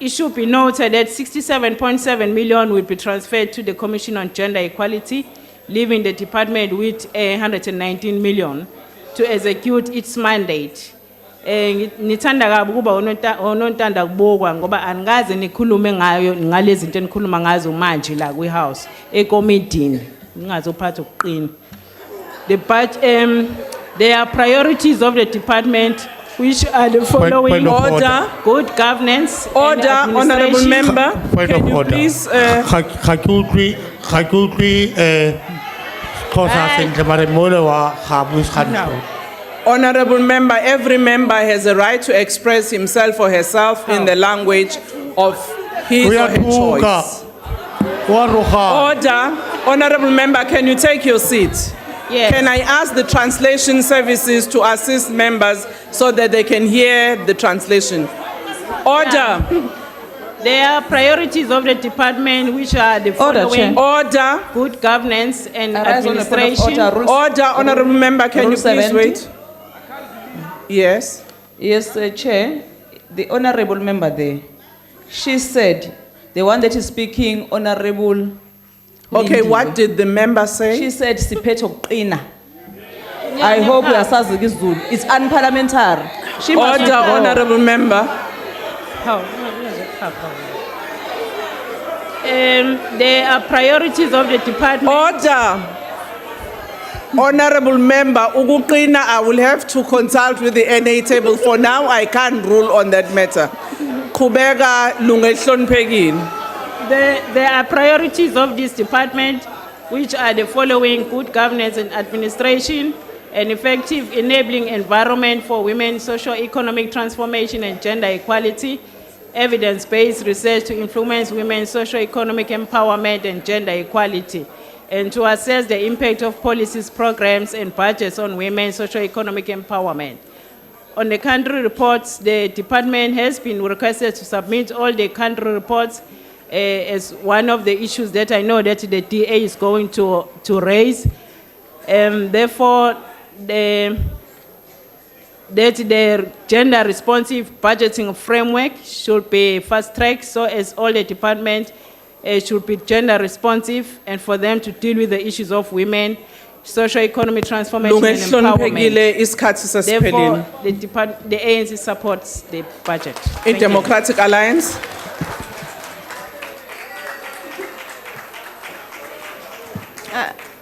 S20: should be noted that 67.7 million will be transferred to the Commission on Gender Equality, leaving the department with 119 million to execute its mandate. Nithanda kabi ukuba onontanda kubokwa ngoba angaze nikhulume ngayo ngalezi zinto enikhuluma ngazo manje la kwi-house ekomidini ningazophatha ukuqina. There are priorities of the department which are the following:
S8: order,
S20: good governance,
S3: Order, honourable member.
S8: Point
S3: Can
S8: of
S3: you
S8: order.
S3: please? Honourable member, every member has a right to express himself or herself in the language of his or her choice. Order, honourable member, can you take your seat?
S20: Yes.
S3: Can I ask the translation services to assist members so that they can hear the translation? Order.
S20: There are priorities of the department which are the
S23: Order,
S20: following:
S3: Order.
S20: good governance and
S23: Arise on the point of
S20: administration.
S23: order. Rules-
S3: Order, honourable member, can you
S23: Rule
S3: please
S23: 70.
S3: wait? Yes.
S23: Yes, Chair, the honorable member there, she said, the one that is speaking, Honorable.
S3: Okay,
S23: Lindiwe.
S3: what did the member say?
S23: She said, "Siphethe ukuqina." I hope we are sazi isiZulu. It's unparliamentary. She must
S3: Order,
S23: withdraw.
S3: honourable member.
S20: There are priorities of the department.
S3: Order. Honourable member, ukuqina, I will have to consult with the NA table. For now, I can't rule on that matter. Kubeka lungehloniphekile.
S20: There are priorities of this department which are the following: good governance and administration, an effective enabling environment for women, socio-economic transformation and gender equality, evidence-based research to influence women's socio-economic empowerment and gender equality, and to assess the impact of policies, programs, and budgets on women's socio-economic empowerment. On the country reports, the department has been requested to submit all the country reports as one of the issues that I know that the DA is going to raise. Therefore, that the gender responsive budgeting framework should be fast-tracked so as all the department should be gender responsive and for them to deal with the issues of women, socio-economic transformation and empowerment. Therefore, the ANC supports the budget.
S3: In Democratic Alliance.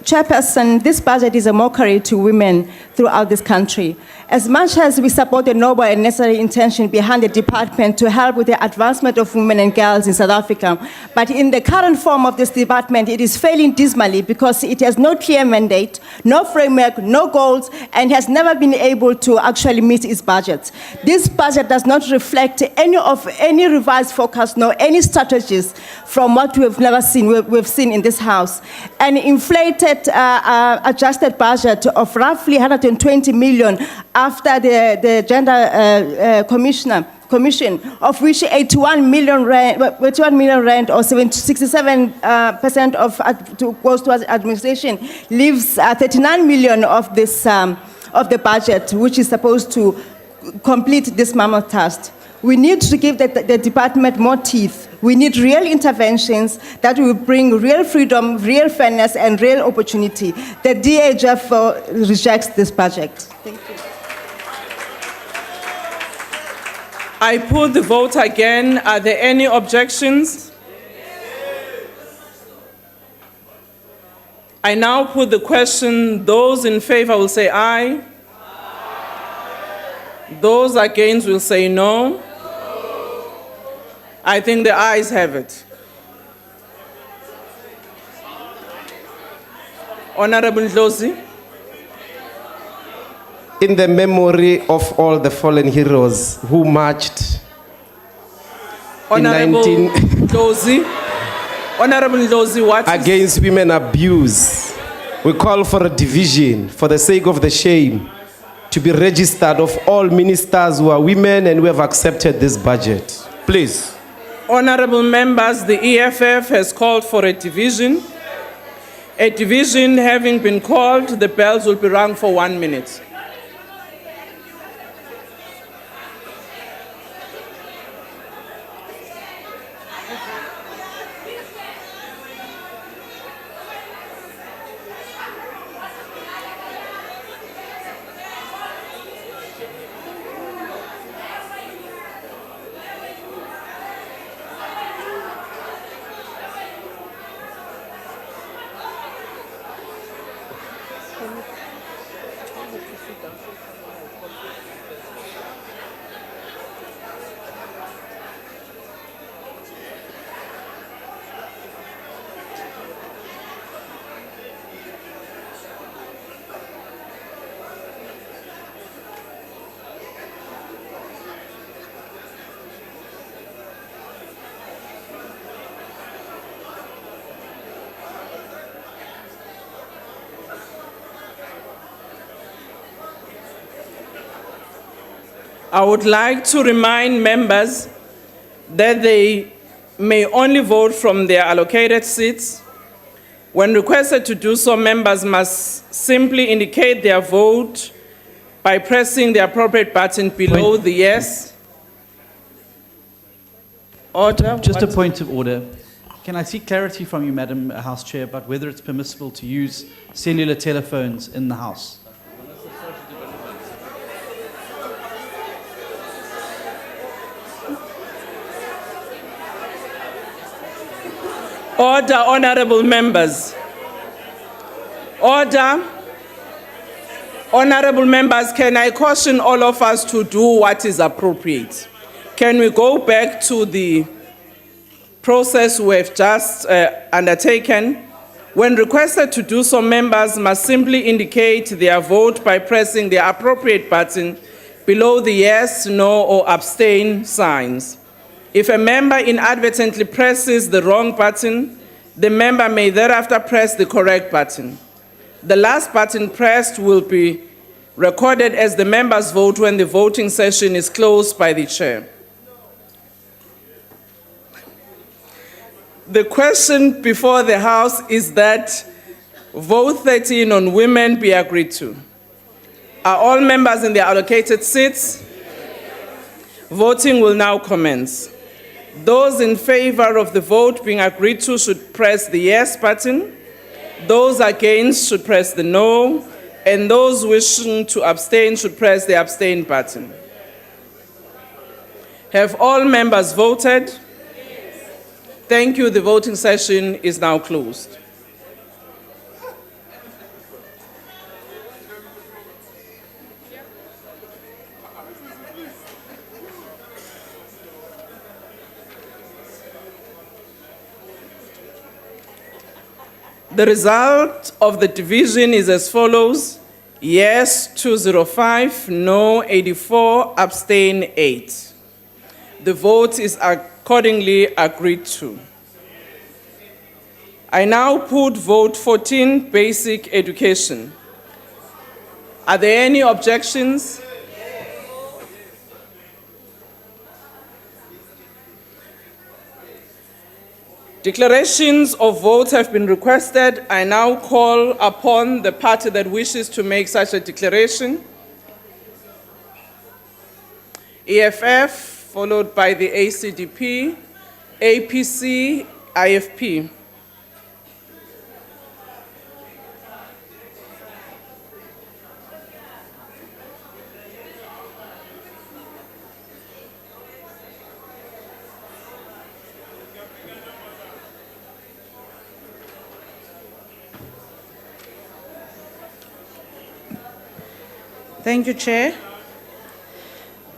S4: Chairperson, this budget is a mockery to women throughout this country. As much as we support the noble and necessary intention behind the department to help with the advancement of women and girls in South Africa, but in the current form of this department, it is failing dismally because it has no clear mandate, no framework, no goals, and has never been able to actually meet its budget. This budget does not reflect any revised focus nor any strategies from what we've seen in this House. An inflated adjusted budget of roughly 120 million after the gender commission, of which 81 million rand or 67% goes towards administration, leaves 39 million of this of the budget, which is supposed to complete this mammoth task. We need to give the department more teeth. We need real interventions that will bring real freedom, real fairness, and real opportunity. The DHF rejects this budget. Thank you.
S3: I put the vote again. Are there any objections? I now put the question. Those in favor will say aye. Those against will say no. I think the ayes have it. Honorable Ndlozi.
S16: In the memory of all the fallen heroes who marched
S3: Honorable Ndlozi. Honorable Ndlozi, what
S16: against women abuse, we call for a division for the sake of the shame to be registered of all ministers who are women and who have accepted this budget. Please.
S3: Honorable members, the EFF has called for a division. A division having been called, the bells will be rung for 1 minute. I would like to remind members that they may only vote from their allocated seats. When requested to do so, members must simply indicate their vote by pressing the appropriate button below the yes. Order.
S7: Just a point of order. Can I seek clarity from you, Madam House Chair, about whether it's permissible to use cellular telephones in the House?
S3: Order, honorable members. Order. Honorable members, can I caution all of us to do what is appropriate? Can we go back to the process we've just undertaken? When requested to do so, members must simply indicate their vote by pressing the appropriate button below the yes, no, or abstain signs. If a member inadvertently presses the wrong button, the member may thereafter press the correct button. The last button pressed will be recorded as the member's vote when the voting session is closed by the chair. The question before the House is that vote 13 on women be agreed to. Are all members in their allocated seats? Voting will now commence. Those in favor of the vote being agreed to should press the yes button. Those against should press the no, and those wishing to abstain should press the abstain button. Have all members voted? Thank you. The voting session is now closed. The result of the division is as follows: yes 205, no 84, abstain 8. The vote is accordingly agreed to. I now put vote 14, basic education. Are there any objections? Declarations of vote have been requested. I now call upon the party that wishes to make such a declaration. EFF, followed by the ACDP, APC, IFP.
S10: Thank you, Chair.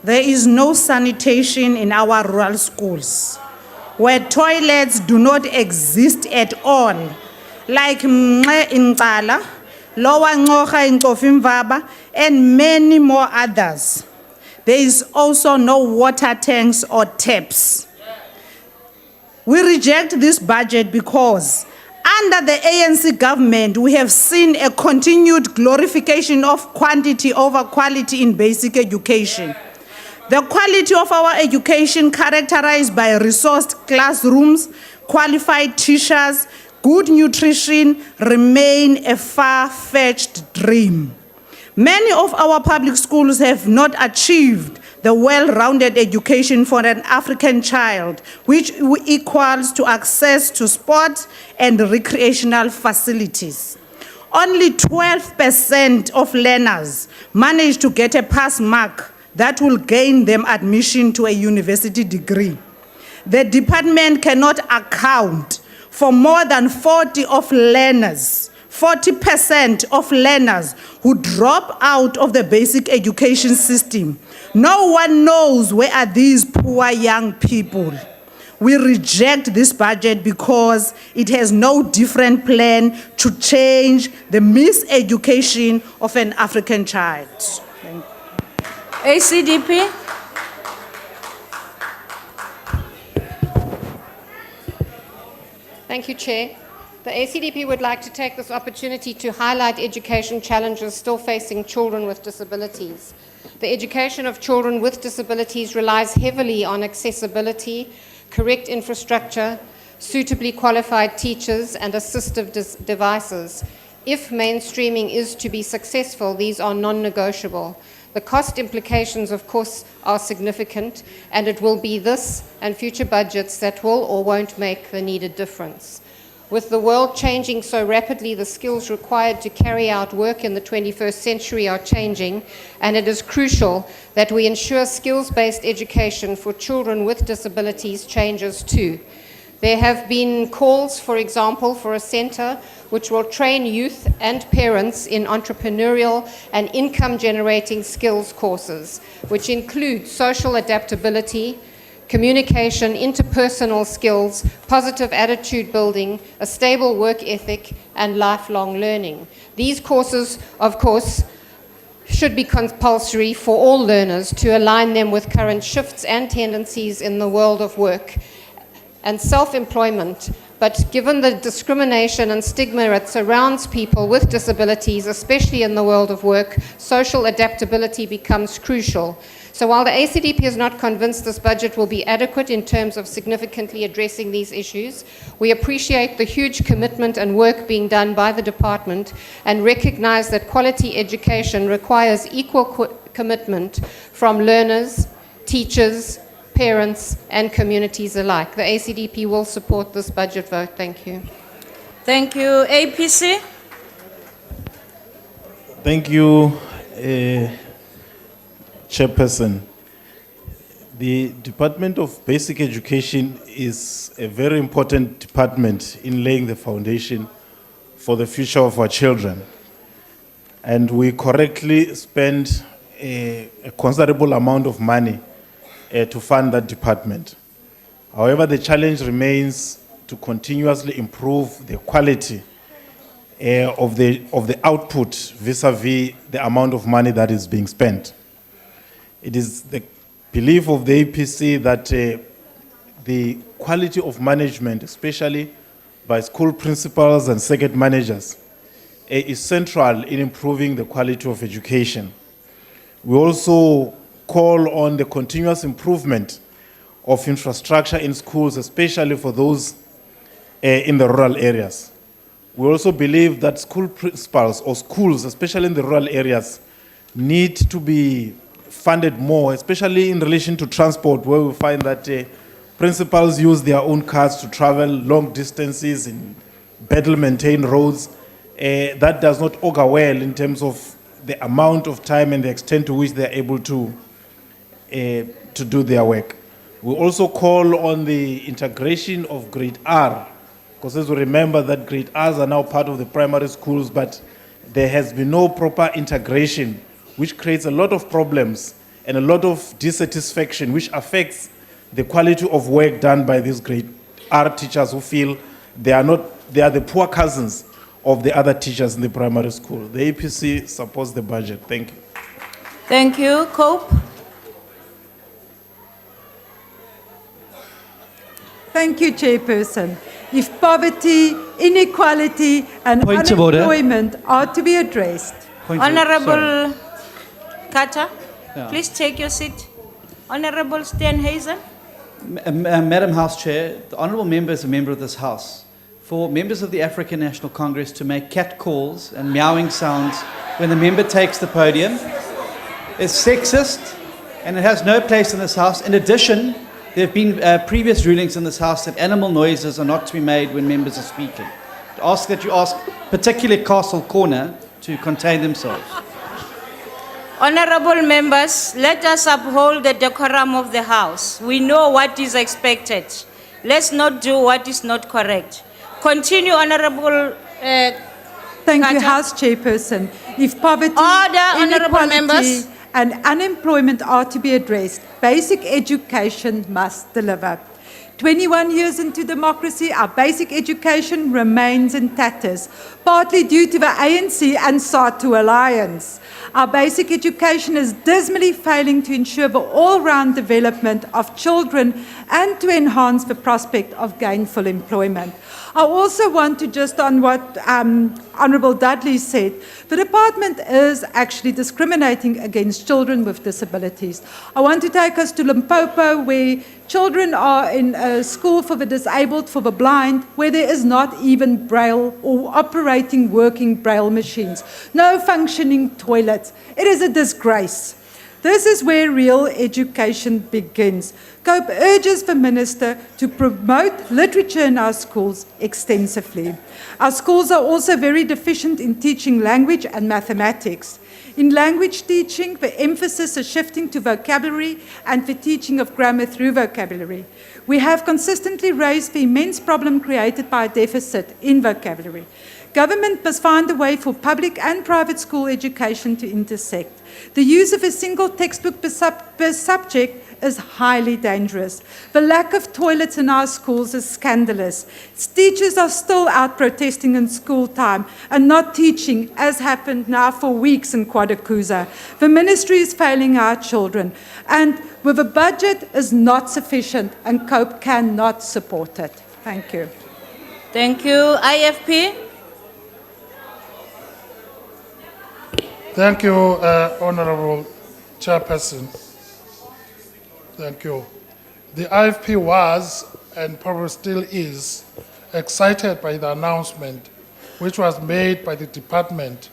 S10: There is no sanitation in our rural schools, where toilets do not exist at all, like Mnxe in Cala, Lower Ngocha in Kofimvaba, and many more others. There is also no water tanks or taps. We reject this budget because under the ANC government, we have seen a continued glorification of quantity over quality in basic education. The quality of our education, characterized by resourced classrooms, qualified teachers, good nutrition, remain a far-fetched dream. Many of our public schools have not achieved the well-rounded education for an African child, which equals to access to sport and recreational facilities. Only 12% of learners manage to get a pass mark that will gain them admission to a university degree. The department cannot account for more than 40% of learners who drop out of the basic education system. No one knows where are these poor young people. We reject this budget because it has no different plan to change the miseducation of an African child.
S20: ACDP.
S12: Thank you, Chair. The ACDP would like to take this opportunity to highlight education challenges still facing children with disabilities. The education of children with disabilities relies heavily on accessibility, correct infrastructure, suitably qualified teachers, and assistive devices. If mainstreaming is to be successful, these are non-negotiable. The cost implications, of course, are significant, and it will be this and future budgets that will or won't make the needed difference. With the world changing so rapidly, the skills required to carry out work in the 21st century are changing, and it is crucial that we ensure skills-based education for children with disabilities changes too. There have been calls, for example, for a centre which will train youth and parents in entrepreneurial and income-generating skills courses, which include social adaptability, communication, interpersonal skills, positive attitude building, a stable work ethic, and lifelong learning. These courses, of course, should be compulsory for all learners to align them with current shifts and tendencies in the world of work and self-employment, but given the discrimination and stigma that surrounds people with disabilities, especially in the world of work, social adaptability becomes crucial. So while the ACDP is not convinced this budget will be adequate in terms of significantly addressing these issues, we appreciate the huge commitment and work being done by the department and recognize that quality education requires equal commitment from learners, teachers, parents, and communities alike. The ACDP will support this budget vote. Thank you.
S23: Thank you. APC?
S9: Thank you, Chairperson. The Department of Basic Education is a very important department in laying the foundation for the future of our children. And we correctly spend a considerable amount of money to fund that department. However, the challenge remains to continuously improve the quality of the output vis-a-vis the amount of money that is being spent. It is the belief of the APC that the quality of management, especially by school principals and circuit managers, is central in improving the quality of education. We also call on the continuous improvement of infrastructure in schools, especially for those in the rural areas. We also believe that school principals or schools, especially in the rural areas, need to be funded more, especially in relation to transport, where we find that principals use their own cars to travel long distances in battle-maintained roads. That does not augur well in terms of the amount of time and the extent to which they are able to do their work. We also call on the integration of grade R, because as we remember that grade R's are now part of the primary schools, but there has been no proper integration, which creates a lot of problems and a lot of dissatisfaction, which affects the quality of work done by these grade R teachers who feel they are the poor cousins of the other teachers in the primary school. The APC supports the budget. Thank you.
S23: Thank you. Cope?
S18: Thank you, Chairperson. If poverty, inequality, and unemployment are to be addressed.
S23: Honorable Carter,
S7: Yeah.
S23: please take your seat. Honorable Steenhuisen?
S7: Madam House Chair, the honourable member is a member of this House. For members of the African National Congress to make cat calls and meowing sounds when the member takes the podium is sexist, and it has no place in this House. In addition, there have been previous rulings in this House that animal noises are not to be made when members are speaking. I ask that you ask, particularly Castle Corner, to contain themselves.
S23: Honorable members, let us uphold the decorum of the House. We know what is expected. Let's not do what is not correct. Continue, Honorable
S18: Thank you, House Chairperson. If poverty, inequality, and unemployment are to be addressed, basic education must deliver. 21 years into democracy, our basic education remains in tatters, partly due to the ANC and SARTU alliance. Our basic education is dismally failing to ensure the all-round development of children and to enhance the prospect of gainful employment. I also want to just on what Honourable Dudley said, the department is actually discriminating against children with disabilities. I want to take us to Limpopo, where children are in a school for the disabled, for the blind, where there is not even Braille or operating working Braille machines, no functioning toilets. It is a disgrace. This is where real education begins. COPE urges the Minister to promote literature in our schools extensively. Our schools are also very deficient in teaching language and mathematics. In language teaching, the emphasis is shifting to vocabulary and the teaching of grammar through vocabulary. We have consistently raised the immense problem created by a deficit in vocabulary. Government must find a way for public and private school education to intersect. The use of a single textbook per subject is highly dangerous. The lack of toilets in our schools is scandalous. Teachers are still out protesting in school time and not teaching, as happened now for weeks in Kwadakuza. The ministry is failing our children, and with a budget is not sufficient, and COPE cannot support it. Thank you.
S23: Thank you. IFP?
S6: Thank you, Honourable Chairperson. Thank you. The IFP was, and probably still is, excited by the announcement which was made by the department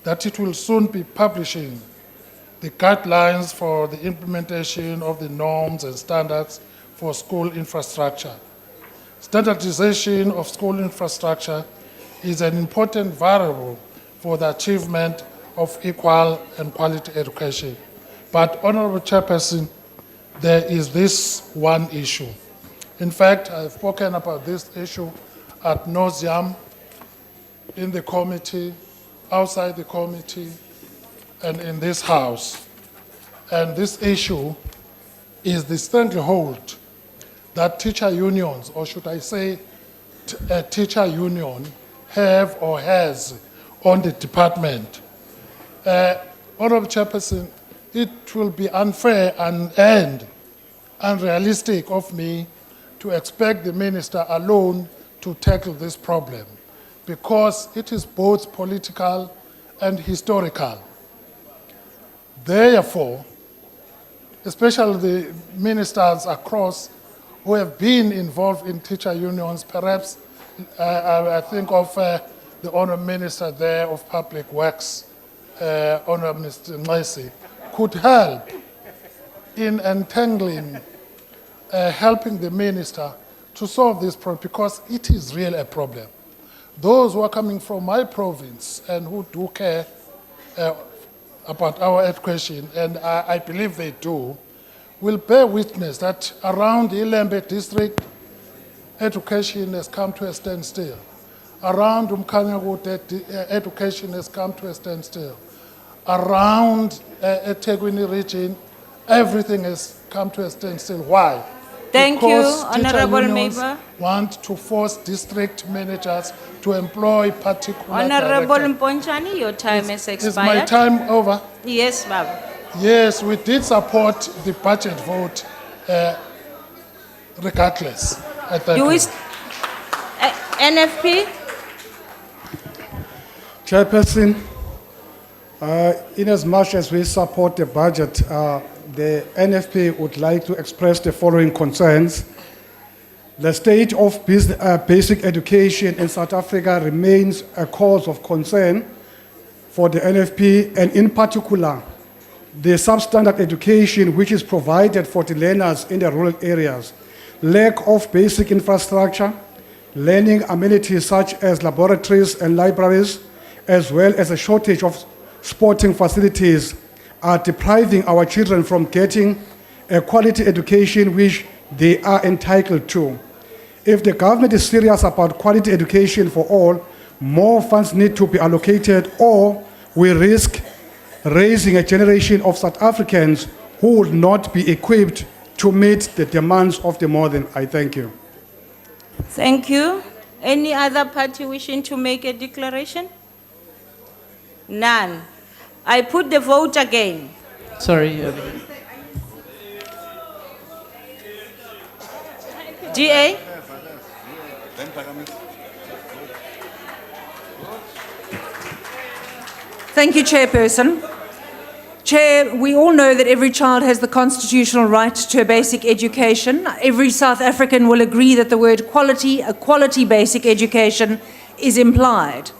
S6: that it will soon be publishing the guidelines for the implementation of the norms and standards for school infrastructure. Standardization of school infrastructure is an important variable for the achievement of equal and quality education. But, Honourable Chairperson, there is this one issue. In fact, I've spoken about this issue ad nauseam in the committee, outside the committee, and in this House. And this issue is the stranglehold that teacher unions, or should I say a teacher union, have or has on the department. Honourable Chairperson, it will be unfair and unrealistic of me to expect the Minister alone to tackle this problem, because it is both political and historical. Therefore, especially the ministers across who have been involved in teacher unions, perhaps I think of the Honourable Minister there of Public Works, Honourable Mr. Ngesi, could help in entangling, helping the Minister to solve this problem, because it is really a problem. Those who are coming from my province and who do care about our education, and I believe they do, will bear witness that around the Ilembe district, education has come to a standstill. Around Umkhanyakude, education has come to a standstill. Around Etegwini region, everything has come to a standstill. Why?
S23: Thank
S6: because
S23: you, Honourable Member.
S6: Want to force district managers to employ particular
S23: Honourable
S6: directors.
S23: Mponchani, your time has expired.
S6: Is my time over?
S23: Yes, Baba.
S6: Yes, we did support the budget vote regardless. I thank you.
S23: NFP?
S19: Chairperson, in as much as we support the budget, the NFP would like to express the following concerns. The state of basic education in South Africa remains a cause of concern for the NFP, and in particular, the substandard education which is provided for the learners in the rural areas, lack of basic infrastructure, learning amenities such as laboratories and libraries, as well as a shortage of sporting facilities, are depriving our children from getting a quality education which they are entitled to. If the government is serious about quality education for all, more funds need to be allocated, or we risk raising a generation of South Africans who will not be equipped to meet the demands of the modern. I thank you.
S23: Thank you. Any other party wishing to make a declaration? None. I put the vote again.
S5: Sorry.
S23: DA?
S18: Thank you, Chairperson. Chair, we all know that every child has the constitutional right to a basic education. Every South African will agree that the word quality, a quality basic education, is implied.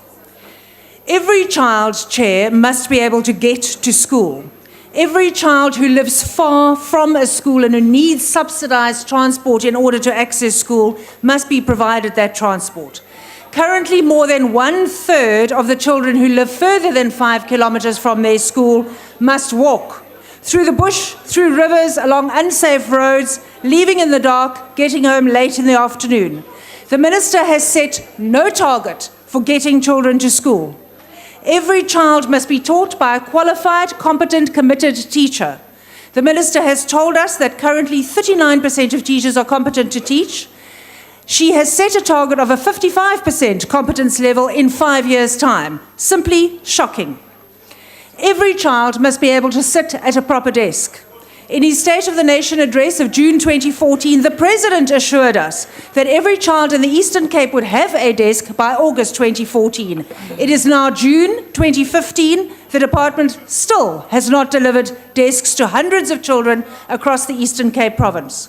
S18: Every child, Chair, must be able to get to school. Every child who lives far from a school and who needs subsidized transport in order to access school must be provided that transport. Currently, more than 1/3 of the children who live further than 5 kilometers from their school must walk through the bush, through rivers, along unsafe roads, leaving in the dark, getting home late in the afternoon. The Minister has set no target for getting children to school. Every child must be taught by a qualified, competent, committed teacher. The Minister has told us that currently 39% of teachers are competent to teach. She has set a target of a 55% competence level in 5 years' time. Simply shocking. Every child must be able to sit at a proper desk. In his State of the Nation address of June 2014, the President assured us that every child in the Eastern Cape would have a desk by August 2014. It is now June 2015. The department still has not delivered desks to hundreds of children across the Eastern Cape province.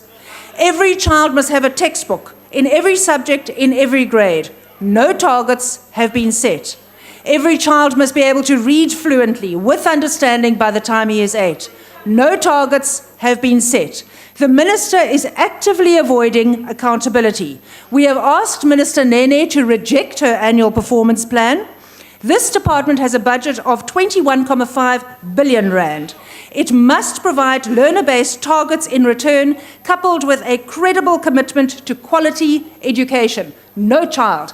S18: Every child must have a textbook in every subject, in every grade. No targets have been set. Every child must be able to read fluently with understanding by the time he is 8. No targets have been set. The Minister is actively avoiding accountability. We have asked Minister Nene to reject her annual performance plan. This department has a budget of 21.5 billion rand. It must provide learner-based targets in return, coupled with a credible commitment to quality education. No child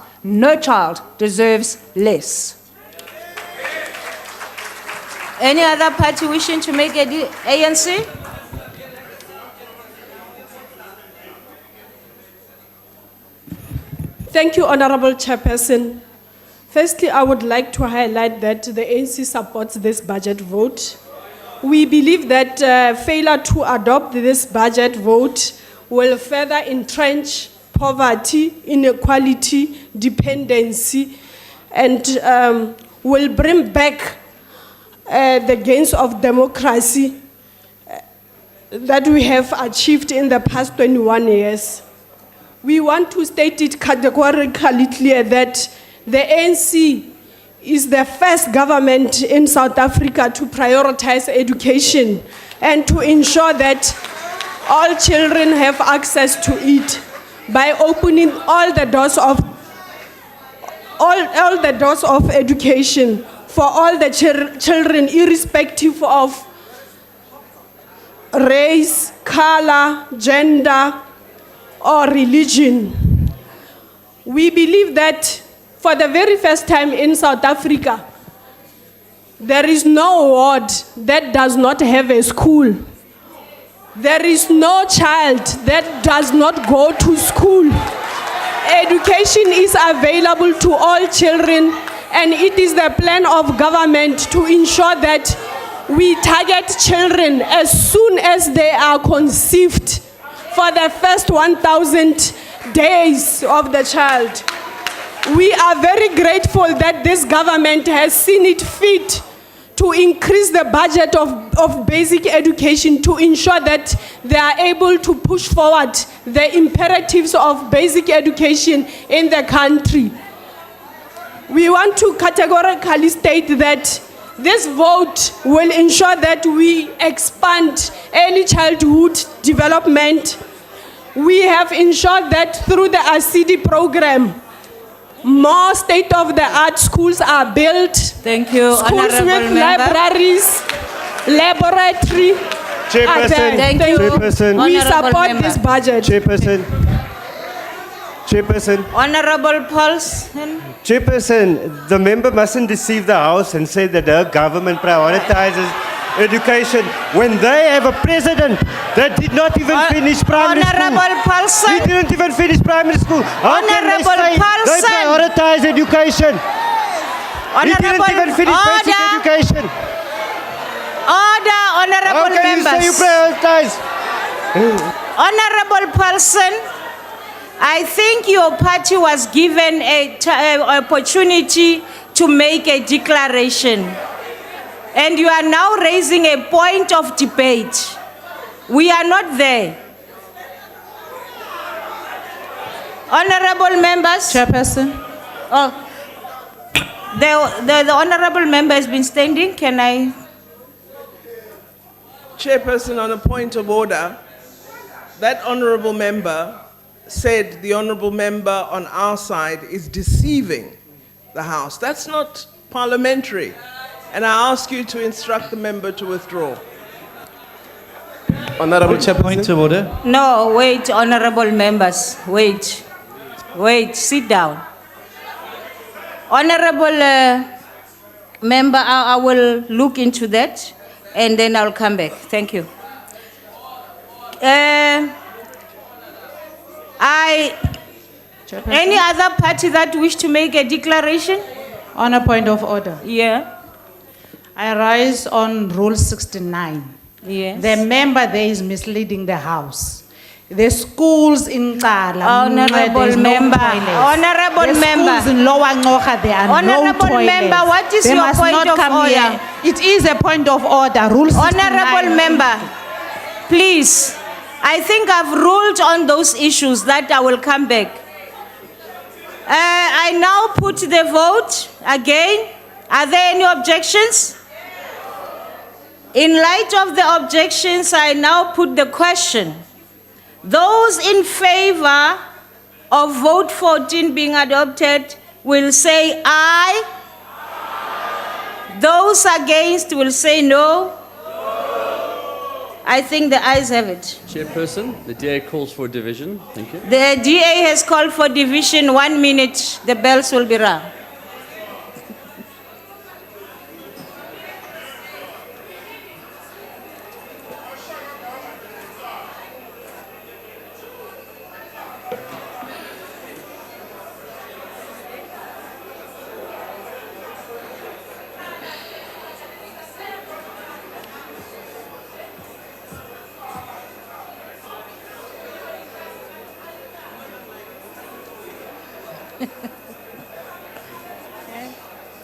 S18: deserves less.
S23: Any other party wishing to make a ANC?
S11: Thank you, Honorable Chairperson. Firstly, I would like to highlight that the ANC supports this budget vote. We believe that failure to adopt this budget vote will further entrench poverty, inequality, dependency, and will bring back the gains of democracy that we have achieved in the past 21 years. We want to state it categorically clear that the ANC is the first government in South Africa to prioritize education and to ensure that all children have access to it by opening all the doors of education for all the children, irrespective of race, color, gender, or religion. We believe that for the very first time in South Africa, there is no ward that does not have a school. There is no child that does not go to school. Education is available to all children, and it is the plan of government to ensure that we target children as soon as they are conceived for the first 1,000 days of the child. We are very grateful that this government has seen it fit to increase the budget of basic education to ensure that they are able to push forward the imperatives of basic education in the country. We want to categorically state that this vote will ensure that we expand early childhood development. We have ensured that through the ACDP program, more state-of-the-art schools are built.
S23: Thank you,
S11: Schools
S23: Honorable
S11: with
S23: Member.
S11: libraries, laboratory.
S14: Chairperson,
S23: Thank you,
S14: Chairperson.
S11: We
S23: Honorable
S11: support
S23: Member.
S11: this budget.
S14: Chairperson.
S23: Honorable Paulson.
S14: Chairperson, the member mustn't deceive the House and say that the government prioritizes Education when they have a president that did not even finish primary
S23: Honorable
S14: school.
S23: Paulson.
S14: He didn't even finish primary school. How can they
S23: Honorable
S14: say
S23: Paulson.
S14: they prioritize education? He didn't even finish basic education.
S23: Order, honorable
S14: How can
S23: members.
S14: you say you prioritize?
S23: Honorable Paulson, I think your party was given an opportunity to make a declaration. And you are now raising a point of debate. We are not there. Honorable members.
S20: Chairperson.
S23: Oh, the honorable member has been standing. Can I?
S3: Chairperson, on a point of order, that honorable member said the honorable member on our side is deceiving the House. That's not parliamentary. And I ask you to instruct the member to withdraw.
S16: Honorable Chairperson.
S7: Point of order.
S23: No, wait, honorable members. Wait. Wait, sit down. Honorable member, I will look into that and then I'll come back. Thank you. Any other party that wish to make a declaration?
S10: On a point of order.
S23: Yeah.
S10: I rise on Rule 69.
S23: Yes.
S10: The member there is misleading the House. The schools in Cala,
S23: Honorable member. Honorable member.
S10: The schools in Lower Ngocha, there are
S23: Honorable
S10: no toilets.
S23: member, what is
S10: They
S23: your
S10: must
S23: point
S10: not
S23: of
S10: come
S23: order?
S10: here. It is a point of order. Rule 69.
S23: Honorable member, please. I think I've ruled on those issues that I will come back. I now put the vote again. Are there any objections? In light of the objections, I now put the question. Those in favor of vote 14 being adopted will say aye. Those against will say no. I think the ayes have it.
S5: Chairperson, the DA calls for division. Thank you.
S23: The DA has called for division. 1 minute, the bells will be rung.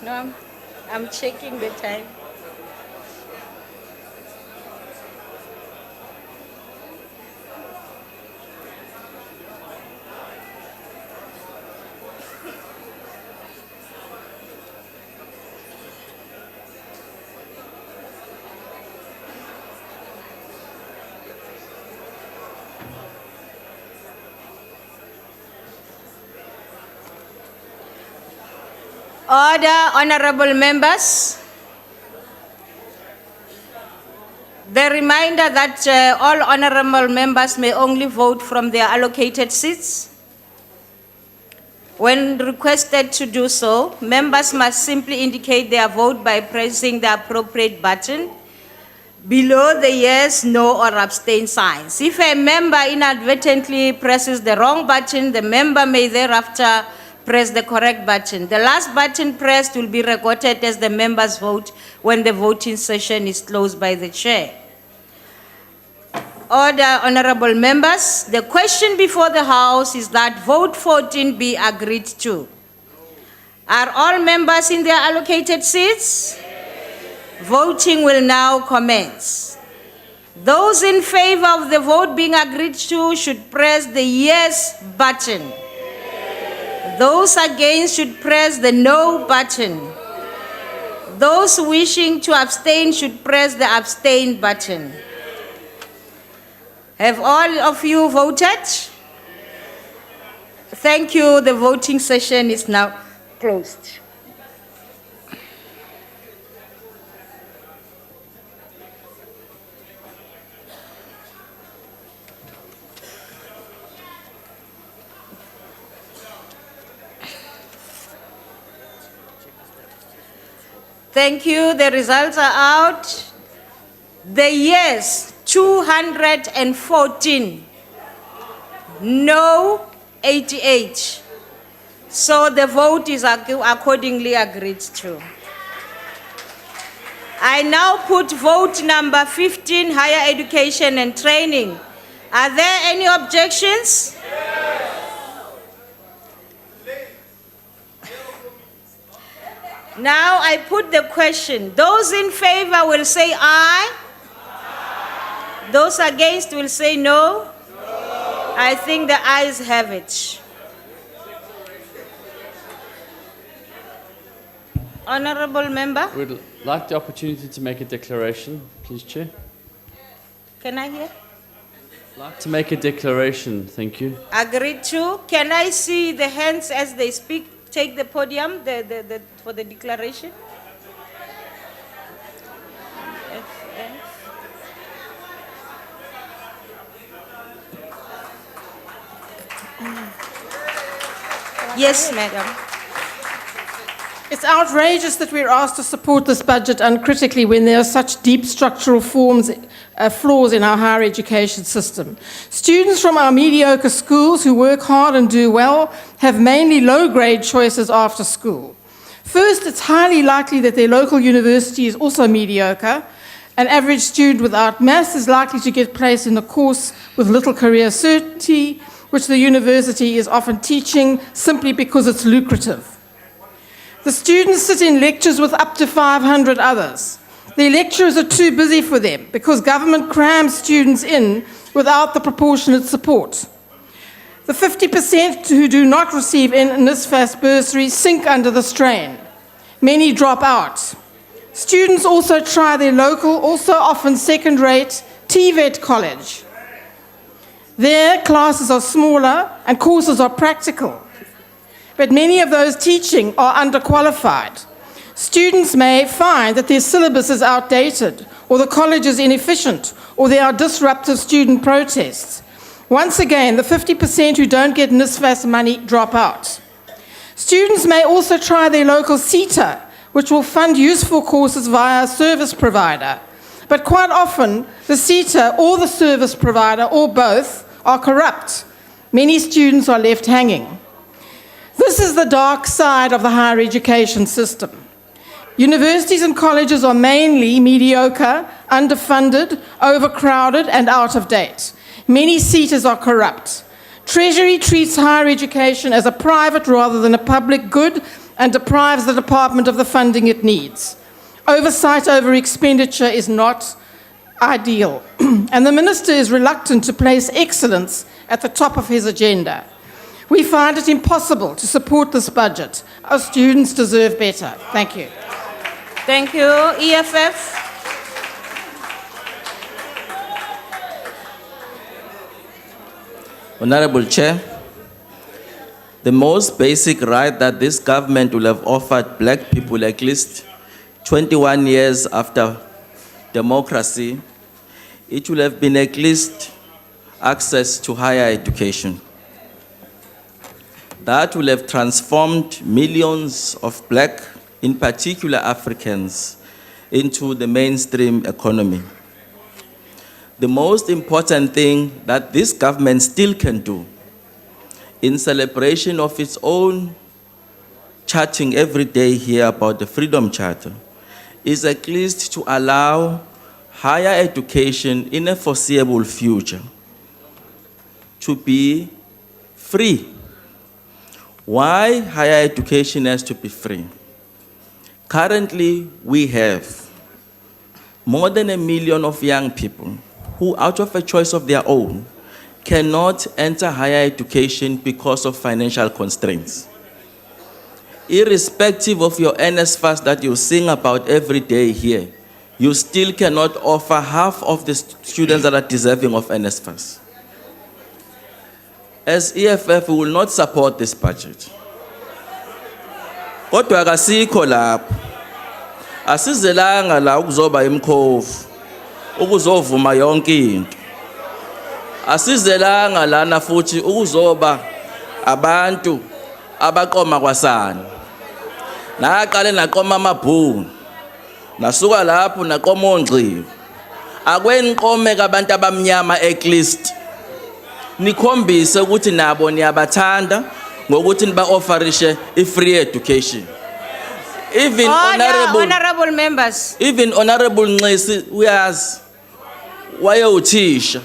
S23: No, I'm checking the time. Order, honorable members. The reminder that all honorable members may only vote from their allocated seats. When requested to do so, members must simply indicate their vote by pressing the appropriate button below the yes, no, or abstain signs. If a member inadvertently presses the wrong button, the member may thereafter press the correct button. The last button pressed will be recorded as the member's vote when the voting session is closed by the chair. Order, honorable members. The question before the House is that vote 14 be agreed to. Are all members in their allocated seats? Voting will now commence. Those in favor of the vote being agreed to should press the yes button. Those against should press the no button. Those wishing to abstain should press the abstain button. Have all of you voted? Thank you. The voting session is now closed. Thank you. The results are out. The yes, 214. No, 88. So the vote is accordingly agreed to. I now put vote number 15, higher education and training. Are there any objections? Now I put the question. Those in favor will say aye. Those against will say no. I think the ayes have it. Honorable member.
S5: We'd like the opportunity to make a declaration, please, Chair.
S23: Can I hear?
S5: Like to make a declaration, thank you.
S23: Agreed to. Can I see the hands as they speak? Take the podium for the declaration. Yes, madam.
S15: It's outrageous that we're asked to support this budget uncritically when there are such deep structural flaws in our higher education system. Students from our mediocre schools who work hard and do well have mainly low-grade choices after school. First, it's highly likely that their local university is also mediocre. An average student without maths is likely to get placed in a course with little career certainty, which the university is often teaching simply because it's lucrative. The students sit in lectures with up to 500 others. The lecturers are too busy for them because government crams students in without the proportionate support. The 50% who do not receive NSFAS bursaries sink under the strain. Many drop out. Students also try their local, also often second-rate, TVET college. Their classes are smaller and courses are practical. But many of those teaching are underqualified. Students may find that their syllabus is outdated, or the college is inefficient, or there are disruptive student protests. Once again, the 50% who don't get NSFAS money drop out. Students may also try their local CETA, which will fund useful courses via a service provider. But quite often, the CETA or the service provider, or both, are corrupt. Many students are left hanging. This is the dark side of the higher education system. Universities and colleges are mainly mediocre, underfunded, overcrowded, and out of date. Many seaters are corrupt. Treasury treats higher education as a private rather than a public good and deprives the department of the funding it needs. Oversight over expenditure is not ideal, and the minister is reluctant to place excellence at the top of his agenda. We find it impossible to support this budget. Our students deserve better. Thank you.
S23: Thank you. EFF.
S21: Honorable Chair, the most basic right that this government will have offered black people at least 21 years after democracy, it will have been at least access to higher education. That will have transformed millions of black, in particular Africans, into the mainstream economy. The most important thing that this government still can do, in celebration of its own chatting every day here about the Freedom Charter, is at least to allow higher education in a foreseeable future to be free. Why higher education has to be free? Currently, we have more than 1 million of young people who, out of a choice of their own, cannot enter higher education because of financial constraints. Irrespective of your NSFAS that you sing about every day here, you still cannot offer half of the students that are deserving of NSFAS. As EFF, we will not support this budget. Kodwa akasikho lapho. Asizelanga la ukuzoba imkhovu, ukuzovuma yonke into. Asizelanga lana futhi ukuzoba abantu abaqoma kwasana. Naqale naqoma amabhunu. Nasuka lapho naqoma ongxiwa. Akwenqome kabantu abamnyama at least. Nikhombise ukuthi nabo niyabathanda ngokuthi niba-offerishe i-free education. Even
S23: honorable members.
S21: Even Honorable Nxesi uyazi wayewuthisha.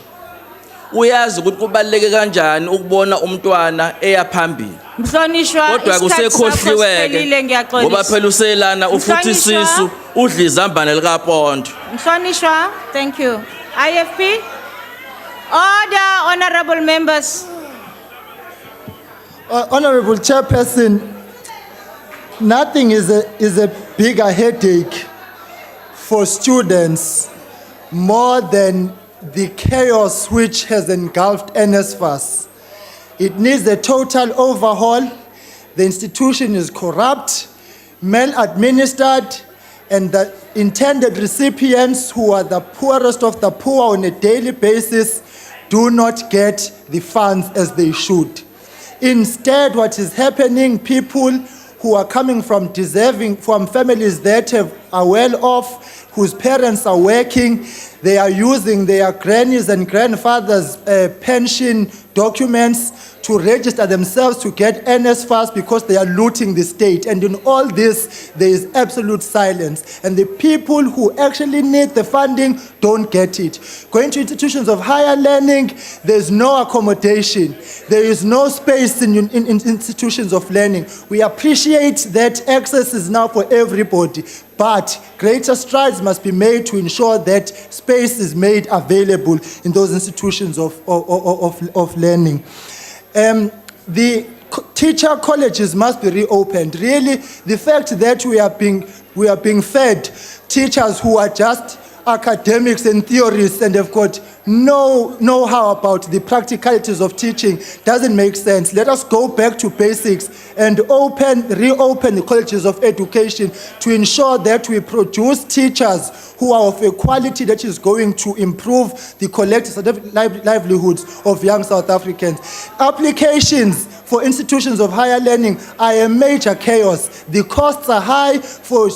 S21: Uyazi ukuthi kubaluleke kanjani ukubona umntwana eya phambili.
S23: Mhlonishwa,
S21: Kodwa kusekhohliweke ngoba phela uselana ufuthi isisu udla izambane likaPondo.
S23: Mhlonishwa, thank you. IFP. Order, honorable members.
S13: Honorable Chairperson, nothing is a bigger headache for students more than the chaos which has engulfed NSFAS. It needs a total overhaul. The institution is corrupt, maladministered, and the intended recipients, who are the poorest of the poor on a daily basis, do not get the funds as they should. Instead, what is happening, people who are coming from families that are well off, whose parents are working, they are using their grannies and grandfathers' pension documents to register themselves to get NSFAS because they are looting the state. And in all this, there is absolute silence. And the people who actually need the funding don't get it. Going to institutions of higher learning, there's no accommodation. There is no space in institutions of learning. We appreciate that access is now for everybody, but greater strides must be made to ensure that space is made available in those institutions of learning. The teacher colleges must be reopened. Really, the fact that we are being fed teachers who are just academics and theorists and have got no know-how about the practicalities of teaching doesn't make sense. Let us go back to basics and reopen the colleges of education to ensure that we produce teachers who are of a quality that is going to improve the collective livelihoods of young South Africans. Applications for institutions of higher learning are a major chaos. The costs are high for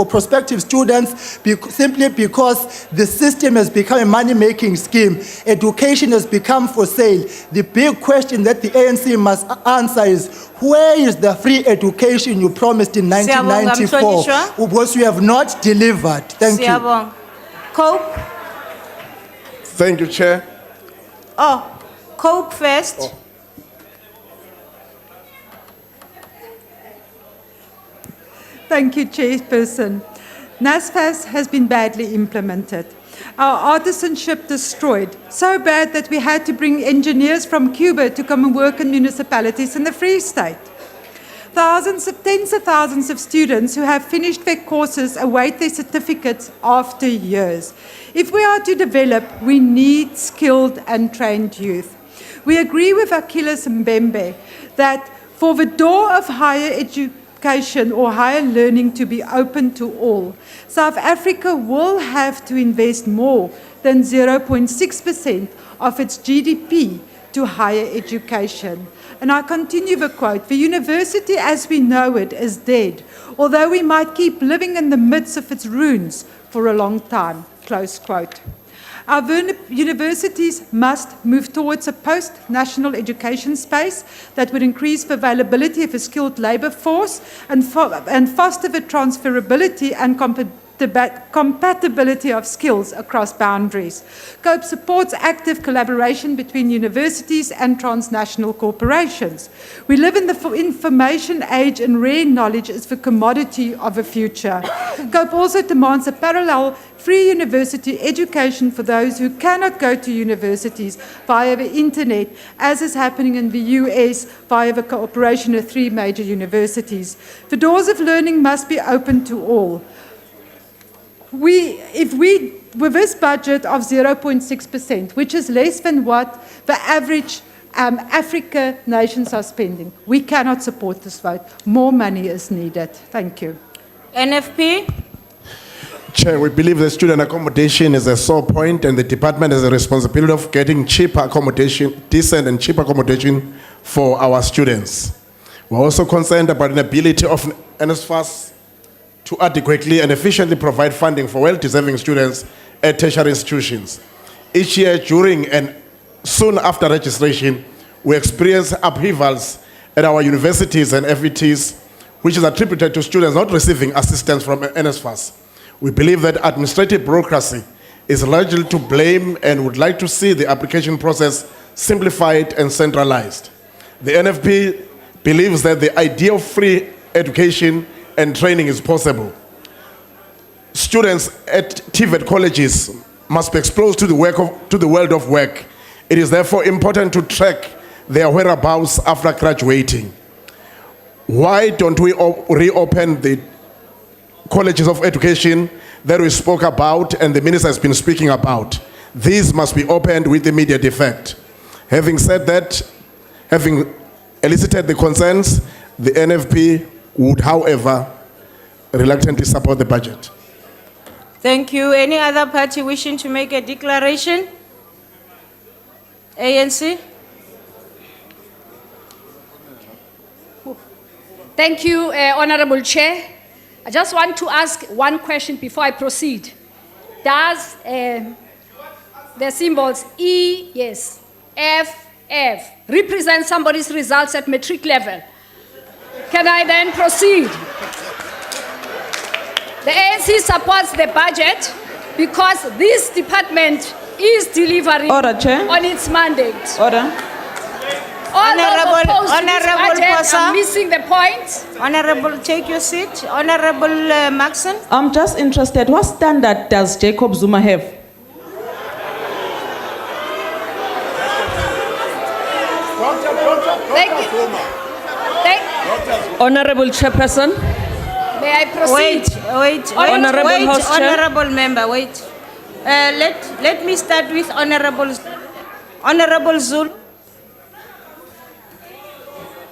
S13: prospective students simply because the system has become a money-making scheme. Education has become for sale. The big question that the ANC must answer is, where is the free education you promised in 1994? Because you have not delivered. Thank you.
S23: Cope.
S17: Thank you, Chair.
S23: Cope first.
S18: Thank you, Chairperson. NSFAS has been badly implemented. Our artisanship destroyed, so bad that we had to bring engineers from Cuba to come and work in municipalities in the Free State. Tens of thousands of students who have finished their courses await their certificates after years. If we are to develop, we need skilled and trained youth. We agree with Achilles Mbembe that for the door of higher education or higher learning to be open to all, South Africa will have to invest more than 0.6% of its GDP to higher education. And I continue the quote, "The university as we know it is dead, although we might keep living in the midst of its ruins for a long time." Close quote. Our universities must move towards a post-national education space that would increase the availability of a skilled labour force and foster the transferability and compatibility of skills across boundaries. COPE supports active collaboration between universities and transnational corporations. We live in the information age and rare knowledge is the commodity of the future. COPE also demands a parallel free university education for those who cannot go to universities via the internet, as is happening in the US via the cooperation of 3 major universities. The doors of learning must be open to all. With this budget of 0.6%, which is less than what the average Africa nations are spending, we cannot support this vote. More money is needed. Thank you.
S23: NFP.
S17: Chair, we believe that student accommodation is a sore point, and the department has a responsibility of getting cheaper accommodation, decent and cheap accommodation for our students. We're also concerned about the ability of NSFAS to adequately and efficiently provide funding for well-deserving students at tertiary institutions. Each year during and soon after registration, we experience upheavals at our universities and FETs, which is attributed to students not receiving assistance from NSFAS. We believe that administrative bureaucracy is largely to blame and would like to see the application process simplified and centralized. The NFP believes that the idea of free education and training is possible. Students at TVET colleges must be exposed to the world of work. It is therefore important to track their whereabouts after graduating. Why don't we reopen the colleges of education that we spoke about and the minister has been speaking about? These must be opened with immediate effect. Having said that, having elicited the concerns, the NFP would, however, reluctantly support the budget.
S23: Thank you. Any other party wishing to make a declaration? ANC?
S1: Thank you, Honorable Chair. I just want to ask one question before I proceed. Does the symbols E, yes, F, F, represent somebody's results at matric level? Can I then proceed? The ANC supports the budget because this department is delivering on its mandate.
S20: Order.
S23: Honorable Posa.
S1: I'm missing the point.
S23: Honorable, take your seat. Honorable Maxon.
S20: I'm just interested, what standard does Jacob Zuma have?
S1: Thank you.
S20: Honorable Chairperson.
S1: May I proceed?
S23: Wait.
S20: Honorable House Chair.
S23: Honorable member, wait. Let me start with Honorable Zul.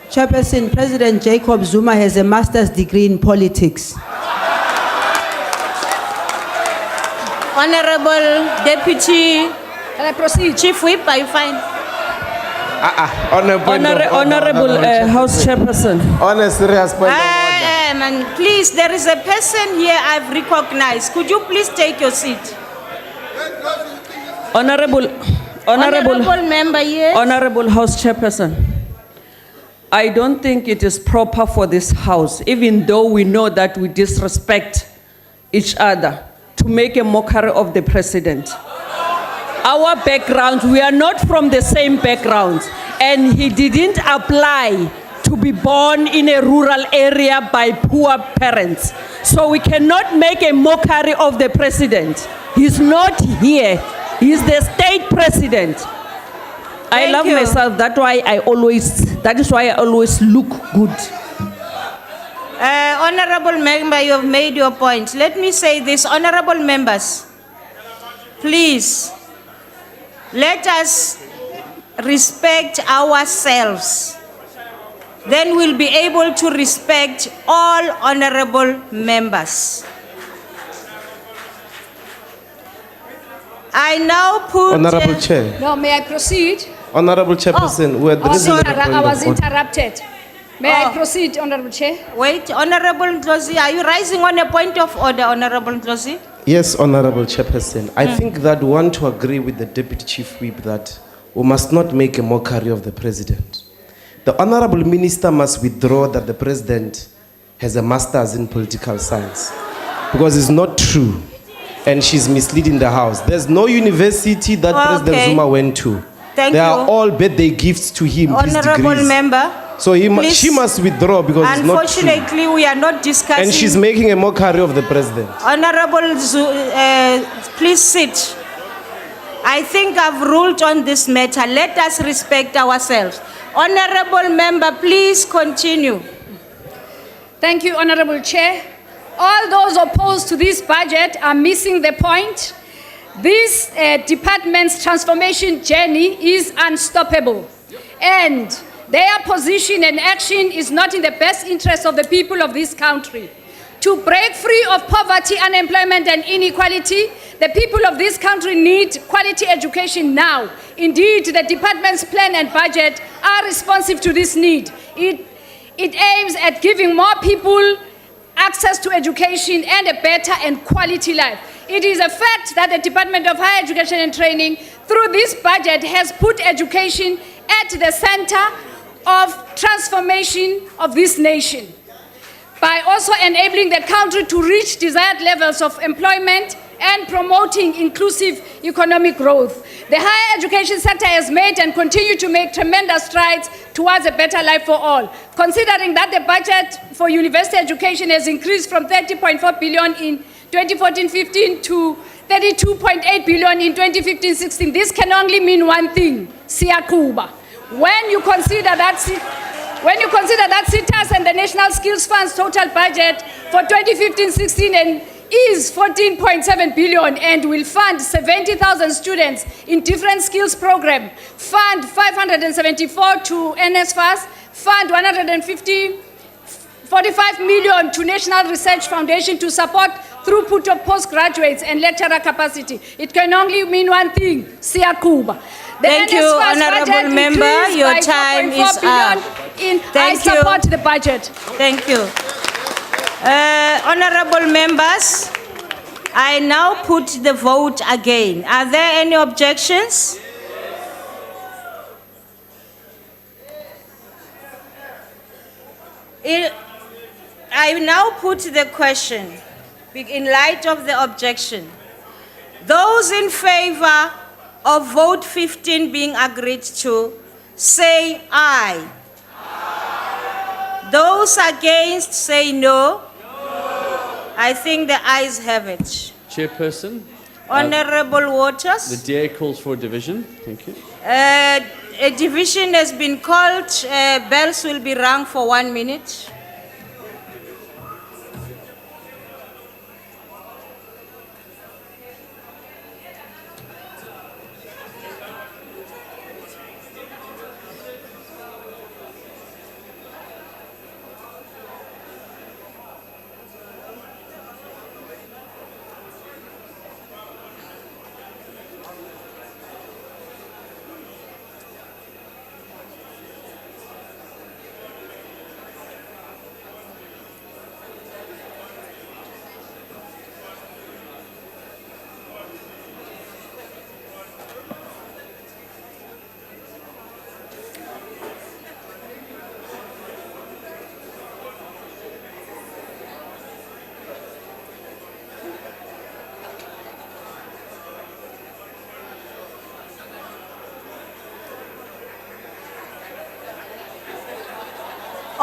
S2: Chairperson, President Jacob Zuma has a master's degree in politics.
S23: Honorable Deputy.
S1: Can I proceed?
S23: Chief Whip, are you fine?
S20: Honorable House Chairperson.
S16: On a serious point.
S23: Man, please, there is a person here I've recognized. Could you please take your seat?
S20: Honorable
S23: member, yes.
S20: Honorable House Chairperson. I don't think it is proper for this House, even though we know that we disrespect each other, to make a mockery of the President. Our background, we are not from the same background, and he didn't apply to be born in a rural area by poor parents. So we cannot make a mockery of the President. He's not here. He's the state president. I love myself. That is why I always look good.
S23: Honorable member, you have made your point. Let me say this, honorable members, please, let us respect ourselves. Then we'll be able to respect all honorable members. I now put...
S16: Honorable Chair.
S1: No, may I proceed?
S16: Honorable Chairperson, we are
S1: Sorry, I was interrupted. May I proceed, Honorable Chair?
S23: Wait, Honorable Ndlozi, are you rising on a point of order, Honorable Ndlozi?
S16: Yes, Honorable Chairperson. I think that we want to agree with the Deputy Chief Whip that we must not make a mockery of the President. The Honorable Minister must withdraw that the President has a master's in political science, because it's not true, and she's misleading the House. There's no university that President Zuma went to.
S23: Thank
S16: they
S23: you.
S16: are all birthday gifts to him.
S23: Honorable member.
S16: So she must withdraw because it's not true.
S23: Unfortunately, we are not discussing.
S16: And she's making a mockery of the President.
S23: Honorable, please sit. I think I've ruled on this matter. Let us respect ourselves. Honorable member, please continue.
S1: Thank you, Honorable Chair. All those opposed to this budget are missing the point. This department's transformation journey is unstoppable, and their position and action is not in the best interest of the people of this country. To break free of poverty, unemployment, and inequality, the people of this country need quality education now. Indeed, the department's plan and budget are responsive to this need. It aims at giving more people access to education and a better and quality life. it is a fact that the Department of Higher Education and Training, through this budget, has put education at the center of transformation of this nation, by also enabling the country to reach desired levels of employment and promoting inclusive economic growth. The higher education sector has made and continue to make tremendous strides towards a better life for all. Considering that the budget for university education has increased from 30.4 billion in 2014-15 to 32.8 billion in 2015-16, this can only mean one thing: siyakuba. When you consider that CITAS and the National Skills Fund's total budget for 2015-16 is 14.7 billion and will fund 70,000 students in different skills program, fund 574 to NSFAS, fund 45 million to National Research Foundation to support throughput of postgraduates and lecturer capacity. It can only mean one thing: siyakuba.
S23: Thank you, Honourable Member. Your time is up.
S1: I support the budget.
S23: Thank you. Honourable members, I now put the vote again. Are there any objections? I now put the question in light of the objection. Those in favor of vote 15 being agreed to, say aye. Those against, say no. I think the ayes have it.
S5: Chairperson.
S23: Honourable Waters.
S5: The DA calls for a division. Thank you.
S23: A division has been called. Bells will be rung for 1 minute.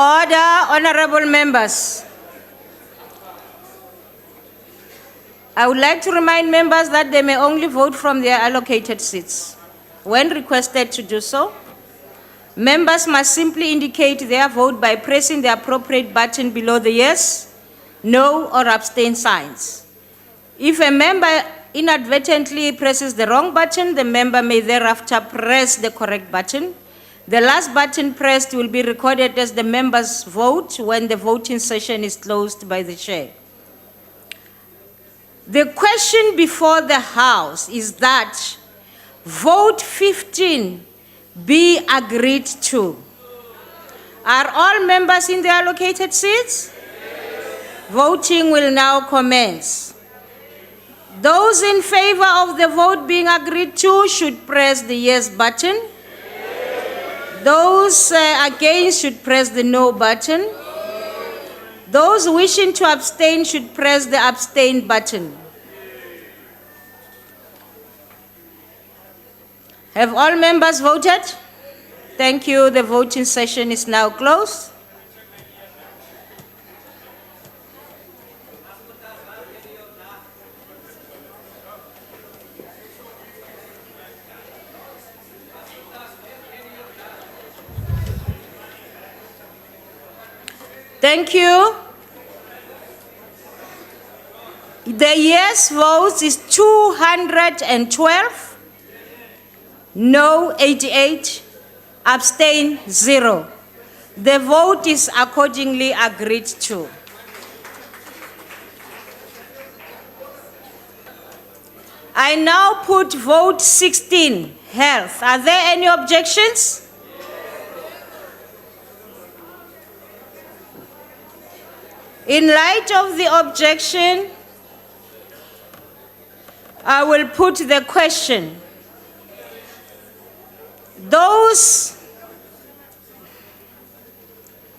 S23: Order, honourable members. I would like to remind members that they may only vote from their allocated seats. When requested to do so, members must simply indicate their vote by pressing the appropriate button below the yes, no, or abstain signs. If a member inadvertently presses the wrong button, the member may thereafter press the correct button. The last button pressed will be recorded as the member's vote when the voting session is closed by the chair. The question before the House is that vote 15 be agreed to. Are all members in their allocated seats? Voting will now commence. Those in favor of the vote being agreed to should press the yes button. Those against should press the no button. Those wishing to abstain should press the abstain button. Have all members voted? Thank you. The voting session is now closed. Thank you. The yes votes is 212, no 88, abstain 0. The vote is accordingly agreed to. I now put vote 16, health. Are there any objections? In light of the objection, I will put the question. Those,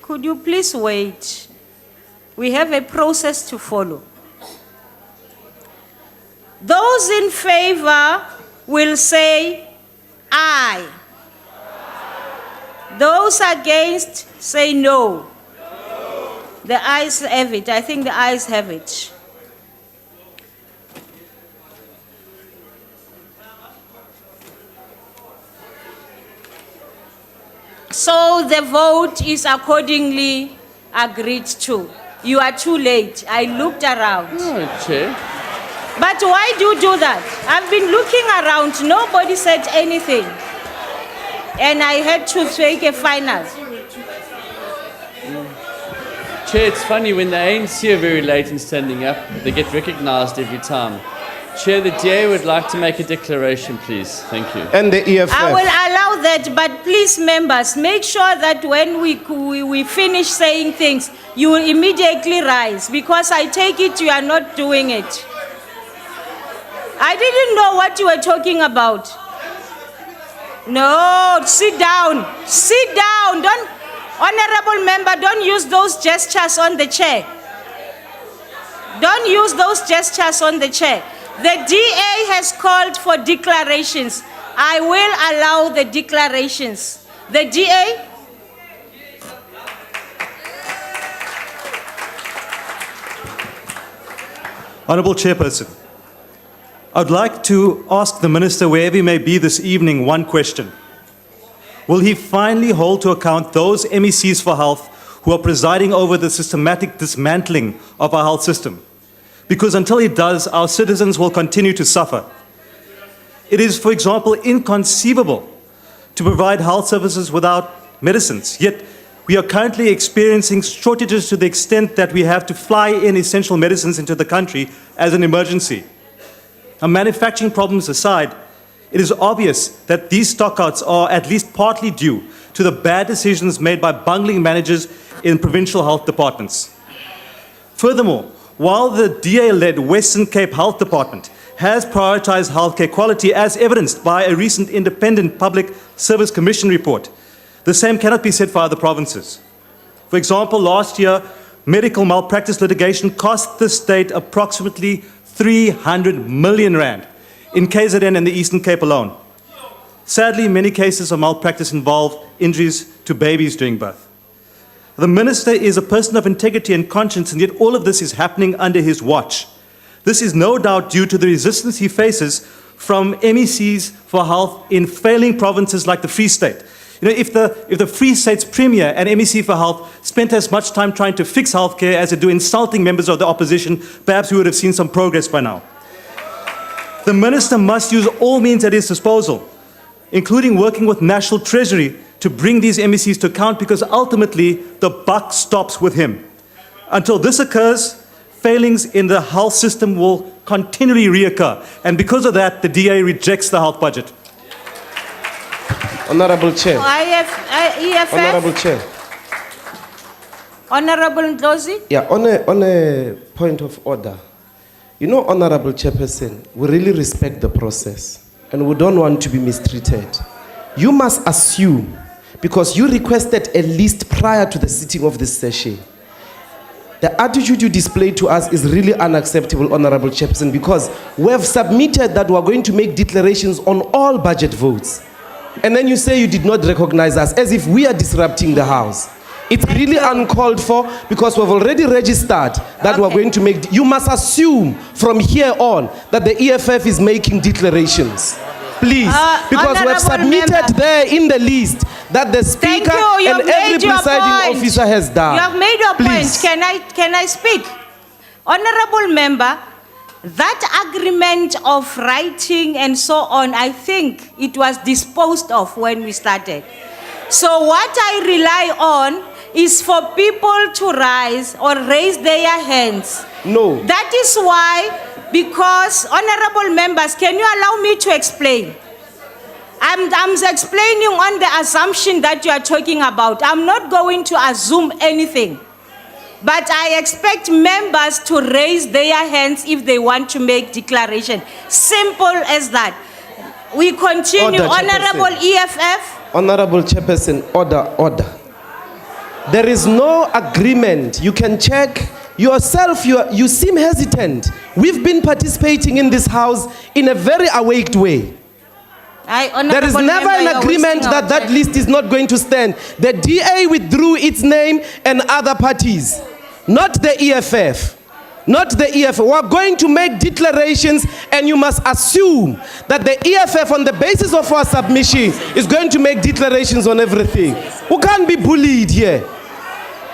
S23: could you please wait? We have a process to follow. Those in favor will say aye. Those against say no. The ayes have it. I think the ayes have it. So the vote is accordingly agreed to. You are too late. I looked around.
S5: No, Chair.
S23: But why do you do that? I've been looking around. Nobody said anything. And I had to take a final.
S5: Chair, it's funny, when the ANC are very late in standing up, they get recognized every time. Chair, the DA would like to make a declaration, please. Thank you.
S16: And the EFF.
S23: I will allow that, but please, members, make sure that when we finish saying things, you will immediately rise, because I take it you are not doing it. I didn't know what you were talking about. No, sit down. Sit down. Don't, honorable member, don't use those gestures on the chair. Don't use those gestures on the chair. The DA has called for declarations. I will allow the declarations. The DA?
S4: Honourable Chairperson, I would like to ask the Minister, wherever he may be this evening, one question. Will he finally hold to account those MECs for health who are presiding over the systematic dismantling of our health system? Because until he does, our citizens will continue to suffer. It is, for example, inconceivable to provide health services without medicines, yet we are currently experiencing shortages to the extent that we have to fly in essential medicines into the country as an emergency. Now, manufacturing problems aside, it is obvious that these stockouts are at least partly due to the bad decisions made by bungling managers in provincial health departments. Furthermore, while the DA-led Western Cape Health Department has prioritized healthcare quality as evidenced by a recent independent Public Service Commission report, the same cannot be said for other provinces. For example, last year, medical malpractice litigation cost the state approximately 300 million rand in KZN and the Eastern Cape alone. Sadly, many cases of malpractice involve injuries to babies during birth. The Minister is a person of integrity and conscience, and yet all of this is happening under his watch. This is no doubt due to the resistance he faces from MECs for health in failing provinces like the Free State. You know, if the Free State's Premier and MEC for Health spent as much time trying to fix healthcare as they do insulting members of the opposition, perhaps we would have seen some progress by now. The Minister must use all means at his disposal, including working with National Treasury to bring these MECs to account, because ultimately the buck stops with him. Until this occurs, failings in the health system will continually reoccur. And because of that, the DA rejects the health budget.
S16: Honourable Chair.
S23: EFF?
S16: Honourable Chair.
S23: Honourable Ndlozi?
S16: Yeah, on a point of order. You know, Honourable Chairperson, we really respect the process and we don't want to be mistreated. You must assume, because you requested a list prior to the sitting of this session, the attitude you displayed to us is really unacceptable, Honourable Chairperson, because we have submitted that we are going to make declarations on all budget votes. And then you say you did not recognize us, as if we are disrupting the House. It's really uncalled for, because we've already registered that we're going to make... You must assume from here on that the EFF is making declarations. Please, because we have submitted there in the list that the Speaker and every presiding officer has done.
S23: You have made your
S16: Please.
S23: point. Can I speak? Honourable member, that agreement of writing and so on, I think it was disposed of when we started. So what I rely on is for people to rise or raise their hands.
S16: No.
S23: That is why, because, honourable members, can you allow me to explain? I'm explaining on the assumption that you are talking about. I'm not going to assume anything. But I expect members to raise their hands if they want to make declaration. Simple as that. We continue.
S16: Order,
S23: Honorable EFF.
S16: Honorable Chairperson, order. There is no agreement. You can check yourself. You seem hesitant. We've been participating in this house in a very awake way. There is never an agreement that that list is not going to stand. The DA withdrew its name and other parties, not the EFF. Not the EFF. We're going to make declarations, and you must assume that the EFF, on the basis of our submission, is going to make declarations on everything. We can't be bullied here.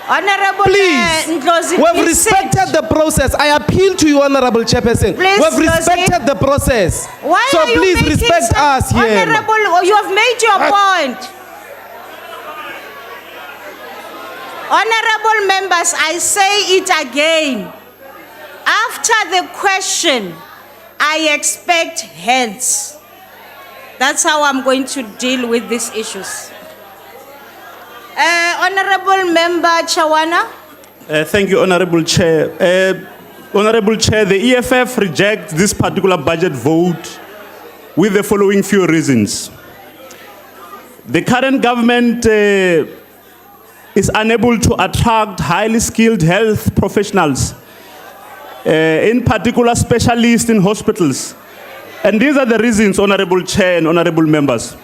S23: Honorable
S16: Please,
S23: Ndlozi,
S16: we've
S23: please
S16: respected the process. I appeal to you, Honorable Chairperson.
S23: Please,
S16: We've respected the process.
S23: Why
S16: so
S23: are you
S16: please
S23: making
S16: respect us here.
S23: Honorable, you have made your point. Honorable members, I say it again. After the question, I expect hands. That's how I'm going to deal with these issues. Honorable Member Chawana.
S8: Thank you, Honorable Chair. Honorable Chair, the EFF rejects this particular budget vote with the following few reasons. The current government is unable to attract highly skilled health professionals, in particular specialists in hospitals. And these are the reasons, Honorable Chair and Honorable Members.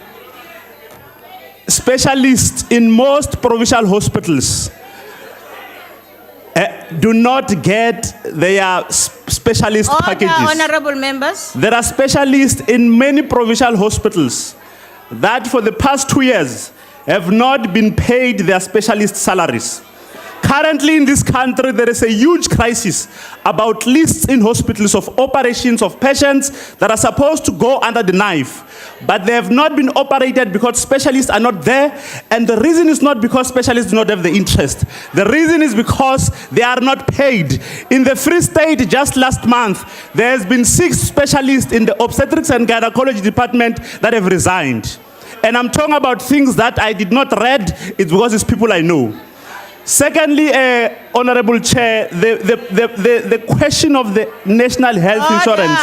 S8: Specialists in most provincial hospitals do not get their specialist packages.
S23: Honorable members.
S8: There are specialists in many provincial hospitals that for the past 2 years have not been paid their specialist salaries. Currently in this country, there is a huge crisis about lists in hospitals of operations of patients that are supposed to go under the knife, but they have not been operated because specialists are not there. And the reason is not because specialists do not have the interest. The reason is because they are not paid. In the Free State, just last month, there has been 6 specialists in the obstetrics and gynecology department that have resigned. And I'm talking about things that I did not read. It's because it's people I know. Secondly, Honorable Chair, the question of the national health insurance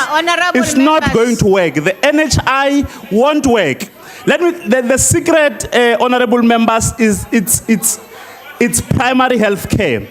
S8: is not going to work. The NHI won't work. The secret, Honorable Members, is it's primary health care.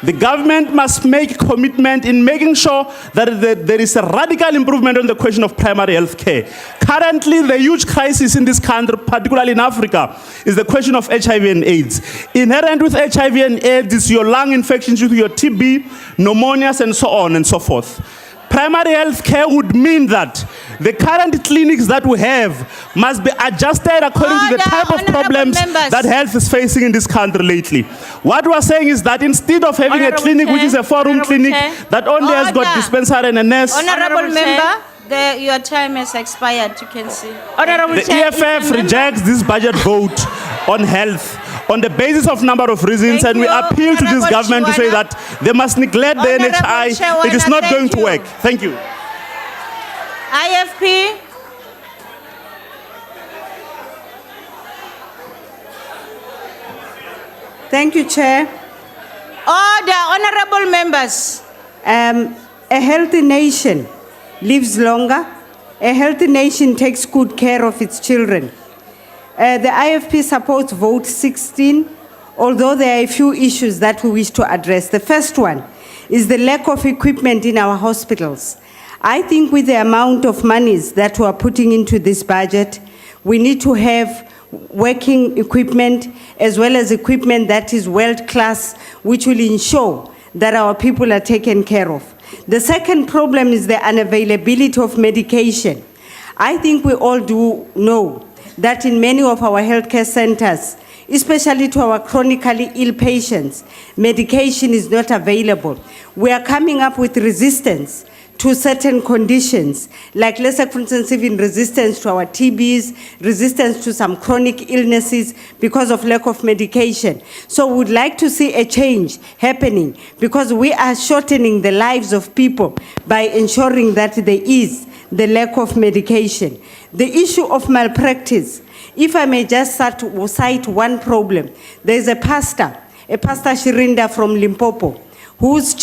S8: The government must make commitment in making sure that there is a radical improvement on the question of primary health care. Currently, the huge crisis in this country, particularly in Africa, is the question of HIV and AIDS. Inherent with HIV and AIDS is your lung infections, with your TB, pneumonias, and so on and so forth. Primary health care would mean that the current clinics that we have must be adjusted according to the type of problems that health is facing in this country lately. What we're saying is that instead of having a clinic which is a 4-room clinic that only has got dispensary and a nurse.
S23: Honorable member, your time has expired, you can see.
S8: The EFF rejects this budget vote on health on the basis of number of reasons, and we appeal to this government to say that they must neglect the NHI. It is not going to work. Thank you.
S23: IFP.
S2: Thank you, Chair.
S23: Order, honorable members.
S2: A healthy nation lives longer. A healthy nation takes good care of its children. The IFP supports vote 16, although there are a few issues that we wish to address. The first one is the lack of equipment in our hospitals. I think with the amount of monies that we are putting into this budget, we need to have working equipment as well as equipment that is world-class, which will ensure that our people are taken care of. The second problem is the unavailability of medication. I think we all do know that in many of our healthcare centers, especially to our chronically ill patients, medication is not available. We are coming up with resistance to certain conditions, like let's say, for instance, even resistance to our TBs, resistance to some chronic illnesses because of lack of medication. So we would like to see a change happening because we are shortening the lives of people by ensuring that there is the lack of medication. The issue of malpractice, if I may just cite one problem, there is a pastor Pastor Shirinda from Limpopo, whose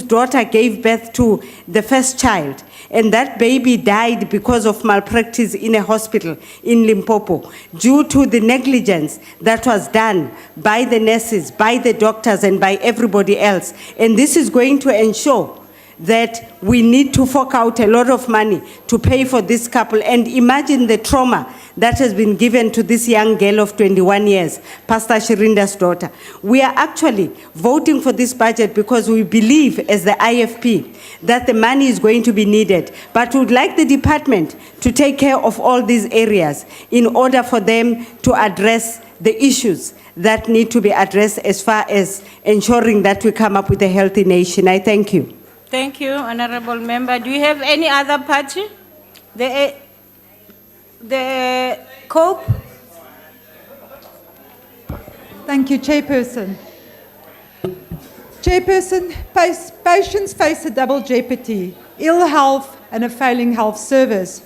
S2: daughter gave birth to the first child, and that baby died because of malpractice in a hospital in Limpopo due to the negligence that was done by the nurses, by the doctors, and by everybody else. And this is going to ensure that we need to fork out a lot of money to pay for this couple. And imagine the trauma that has been given to this young girl of 21 years, Pastor Shirinda's daughter. We are actually voting for this budget because we believe, as the IFP, that the money is going to be needed. But we would like the department to take care of all these areas in order for them to address the issues that need to be addressed as far as ensuring that we come up with a healthy nation. I thank you.
S23: Thank you, Honorable Member. Do you have any other party? The COPE?
S18: Thank you, Chairperson. Chairperson, patients face a double jeopardy, ill health and a failing health service.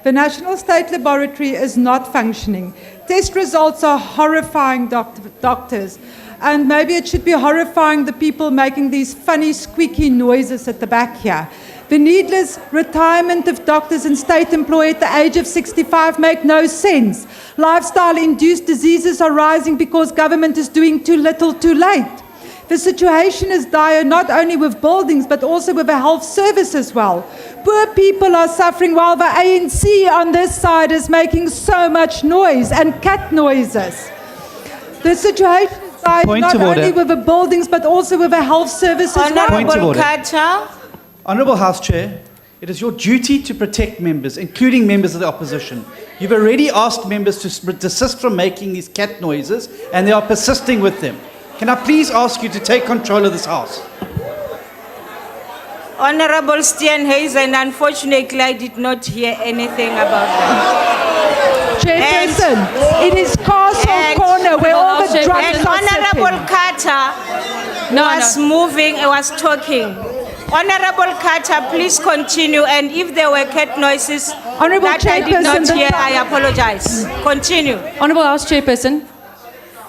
S18: The National State Laboratory is not functioning. Test results are horrifying doctors. And maybe it should be horrifying the people making these funny squeaky noises at the back here. The needless retirement of doctors and state employee at the age of 65 make no sense. Lifestyle-induced diseases are rising because government is doing too little too late. The situation is dire not only with buildings but also with the health service as well. Poor people are suffering while the ANC on this side is making so much noise and cat noises. The situation is dire not only with the buildings but also with the health service as well.
S23: Honorable Carter.
S7: Honourable House Chair, it is your duty to protect members, including members of the opposition. You've already asked members to desist from making these cat noises, and they are persisting with them. Can I please ask you to take control of this House?
S23: Honorable Steenhuisen, unfortunately, I did not hear anything about that.
S18: Chairperson, it is Castle Corner where all the drugs are
S23: Honorable Carter was talking. Honorable Carter, please continue. And if there were cat noises that I did not hear, I apologize. Continue.
S9: Honorable House Chairperson,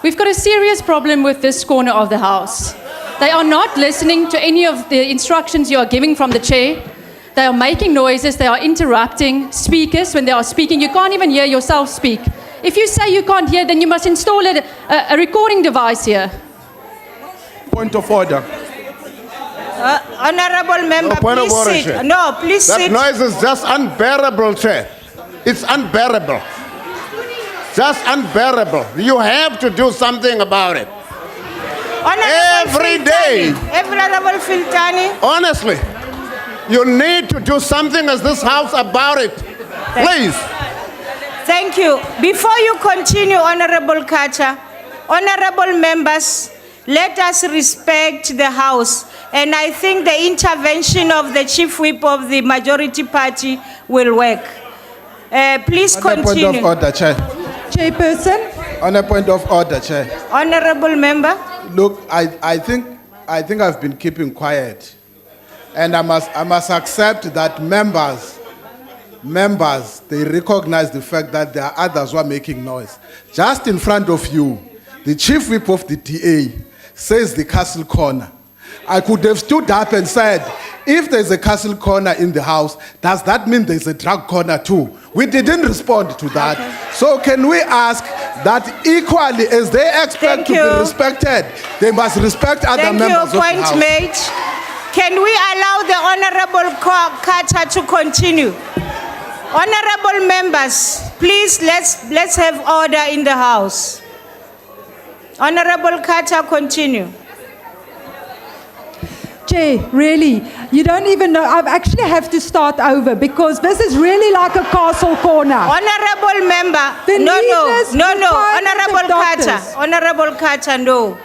S9: we've got a serious problem with this corner of the House. They are not listening to any of the instructions you are giving from the chair. They are making noises. They are interrupting speakers when they are speaking. You can't even hear yourself speak. If you say you can't hear, then you must install a recording device here.
S17: Point of order.
S23: Honorable Member,
S12: point
S23: please
S12: of order,
S23: sit.
S12: Chair.
S23: No, please sit.
S12: That noise is just unbearable, Chair. It's unbearable. Just unbearable. You have to do something about it. Every day.
S23: Honorable Filtani.
S12: Honestly, you need to do something as this House about it. Please.
S23: Thank you. Before you continue, Honorable Carter, honorable members, let us respect the House. And I think the intervention of the Chief Whip of the majority party will work. Please continue.
S12: On a point of order, Chair.
S18: Chairperson.
S12: On a point of order, Chair.
S23: Honorable member.
S12: Look, I think I've been keeping quiet. And I must accept that members, they recognize the fact that there are others who are making noise. Just in front of you, the Chief Whip of the DA says the Castle Corner. I could have stood up and said, if there's a Castle Corner in the House, does that mean there's a drug corner too? We didn't respond to that. Okay. So can we ask that equally as they expect to be respected, they must respect other members of the House.
S23: Point made. Can we allow the Honorable Carter to continue? Honorable members, please let's have order in the House. Honorable Carter, continue.
S18: Chair, really, you don't even know. I actually have to start over because this is really like a castle corner.
S23: Honorable member, Honorable Carter, no.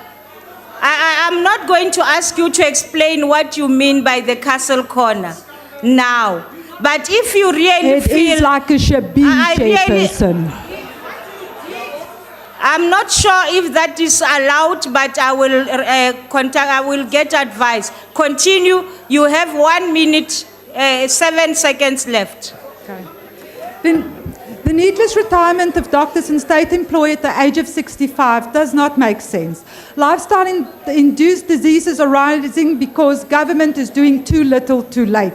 S23: I'm not going to ask you to explain what you mean by the castle corner now. But if you really feel...
S18: It is like a shabby, Chairperson.
S23: I'm not sure if that is allowed, but I will get advice. Continue. You have 1 minute, 7 seconds left.
S18: Okay. The needless retirement of doctors in state employ at the age of 65 does not make sense. Lifestyle-induced diseases are rising because government is doing too little too late.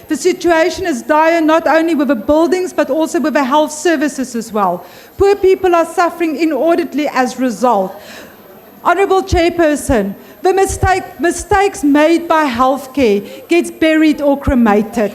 S18: The situation is dire not only with the buildings but also with the health services as well. Poor people are suffering inordinately as a result. Honourable Chairperson, the mistakes made by healthcare gets buried or cremated.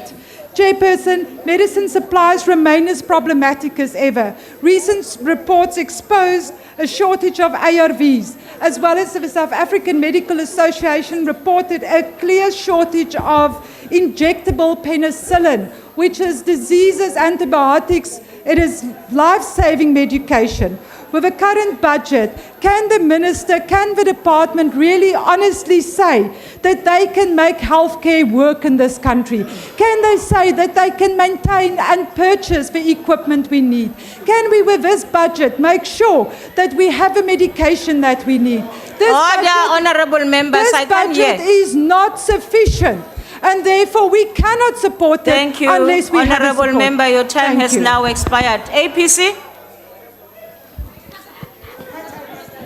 S18: Chairperson, medicine supplies remain as problematic as ever. Recent reports exposed a shortage of ARVs, as well as the South African Medical Association reported a clear shortage of injectable penicillin, which is diseases, antibiotics. It is life-saving medication. With the current budget, can the minister, can the department really honestly say that they can make healthcare work in this country? Can they say that they can maintain and purchase the equipment we need? Can we, with this budget, make sure that we have the medication that we need?
S23: Honourable members, I can't hear.
S18: This budget is not sufficient, and therefore we cannot support it unless we have the
S23: Honourable
S18: support.
S23: member, your time has now expired. APC?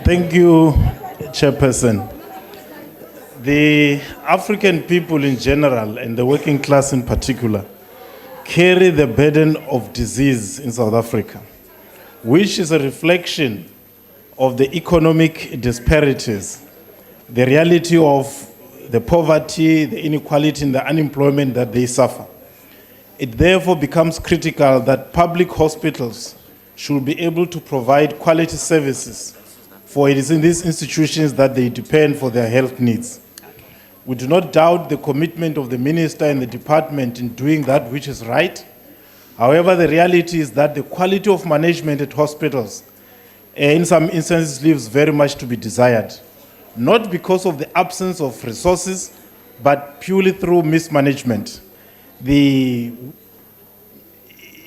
S6: Thank you, Chairperson. The African people in general and the working class in particular carry the burden of disease in South Africa, which is a reflection of the economic disparities, the reality of the poverty, the inequality, and the unemployment that they suffer. It therefore becomes critical that public hospitals should be able to provide quality services, for it is in these institutions that they depend for their health needs. We do not doubt the commitment of the minister and the department in doing that which is right. However, the reality is that the quality of management at hospitals in some instances leaves very much to be desired, not because of the absence of resources, but purely through mismanagement. The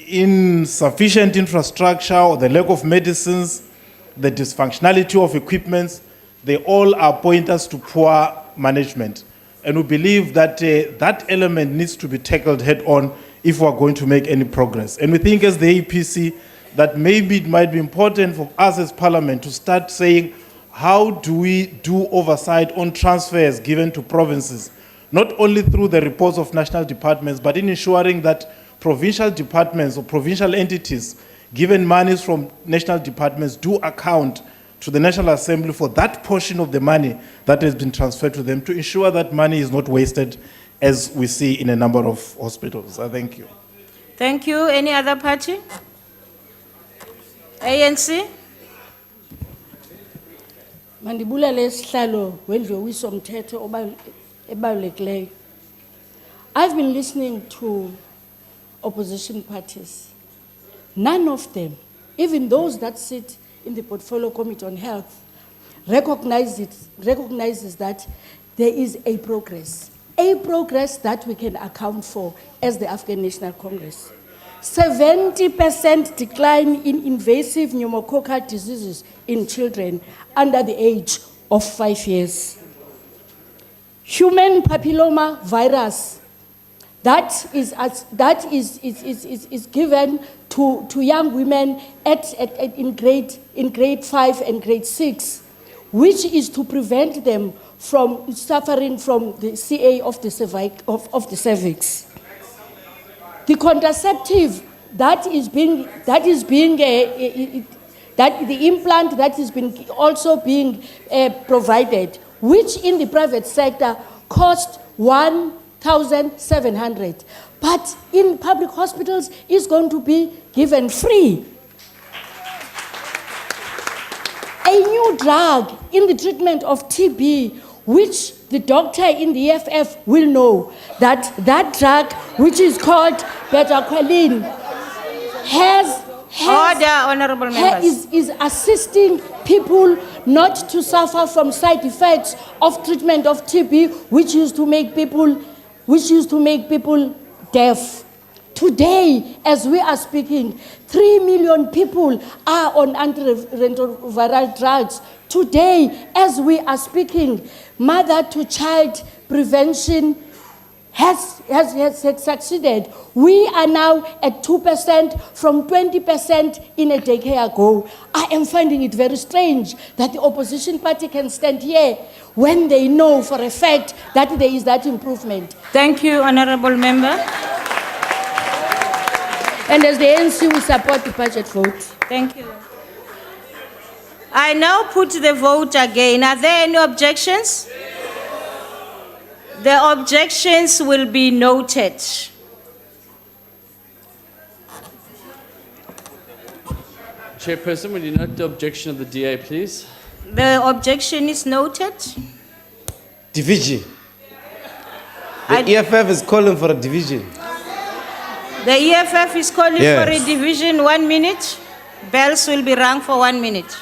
S6: insufficient infrastructure or the lack of medicines, the dysfunctionality of equipments, they all are pointers to poor management. And we believe that that element needs to be tackled head on if we're going to make any progress. And we think as the APC that maybe it might be important for us as Parliament to start saying, how do we do oversight on transfers given to provinces, not only through the reports of national departments, but in ensuring that provincial departments or provincial entities given monies from national departments do account to the National Assembly for that portion of the money that has been transferred to them to ensure that money is not wasted as we see in a number of hospitals. Thank you.
S23: Thank you. Any other party? ANC?
S19: Mandibulele isihlalo wendlowiso umthetho ebalulekileyo. I've been listening to opposition parties. None of them, even those that sit in the Portfolio Committee on Health, recognizes that there is a progress that we can account for as the African National Congress. 70% decline in invasive pneumococcal diseases in children under the age of 5 years. Human papilloma virus that is given to young women in grade 5 and grade 6, which is to prevent them from suffering from the CA of the cervix. The contraceptive that the implant that is also being provided, which in the private sector cost 1,700, but in public hospitals is going to be given free. A new drug in the treatment of TB, which the doctor in the EFF will know that that drug, which is called betaqualine, is assisting people not to suffer from side effects of treatment of TB, which used to make people deaf. Today, as we are speaking, 3 million people are on antiretroviral drugs. Today, as we are speaking, mother-to-child prevention has succeeded. We are now at 2% from 20% in a decade ago. I am finding it very strange that the opposition party can stand here when they know for a fact that there is that improvement.
S23: Thank you, Honourable Member.
S19: And as the ANC, we support the budget vote.
S23: Thank you. I now put the vote again. Are there any objections? The objections will be noted.
S5: Chairperson, will you note the objection of the DA, please?
S23: The objection is noted.
S16: Division. The EFF is calling for a division.
S23: The EFF is calling
S16: Yes.
S23: for a division. 1 minute. Bells will be rung for 1 minute.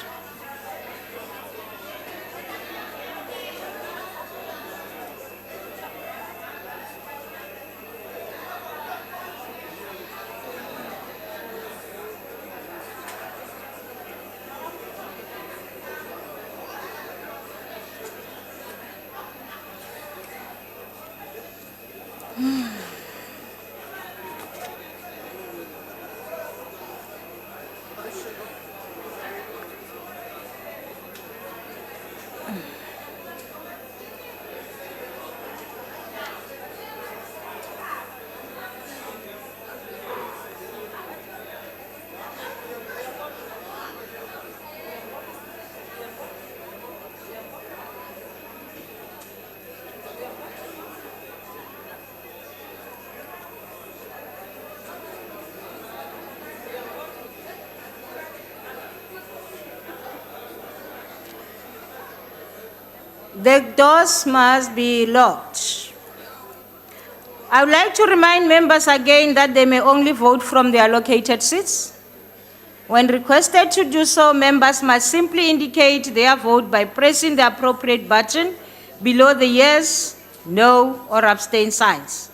S23: The doors must be locked. I would like to remind members again that they may only vote from the allocated seats. When requested to do so, members must simply indicate their vote by pressing the appropriate button below the yes, no, or abstain signs.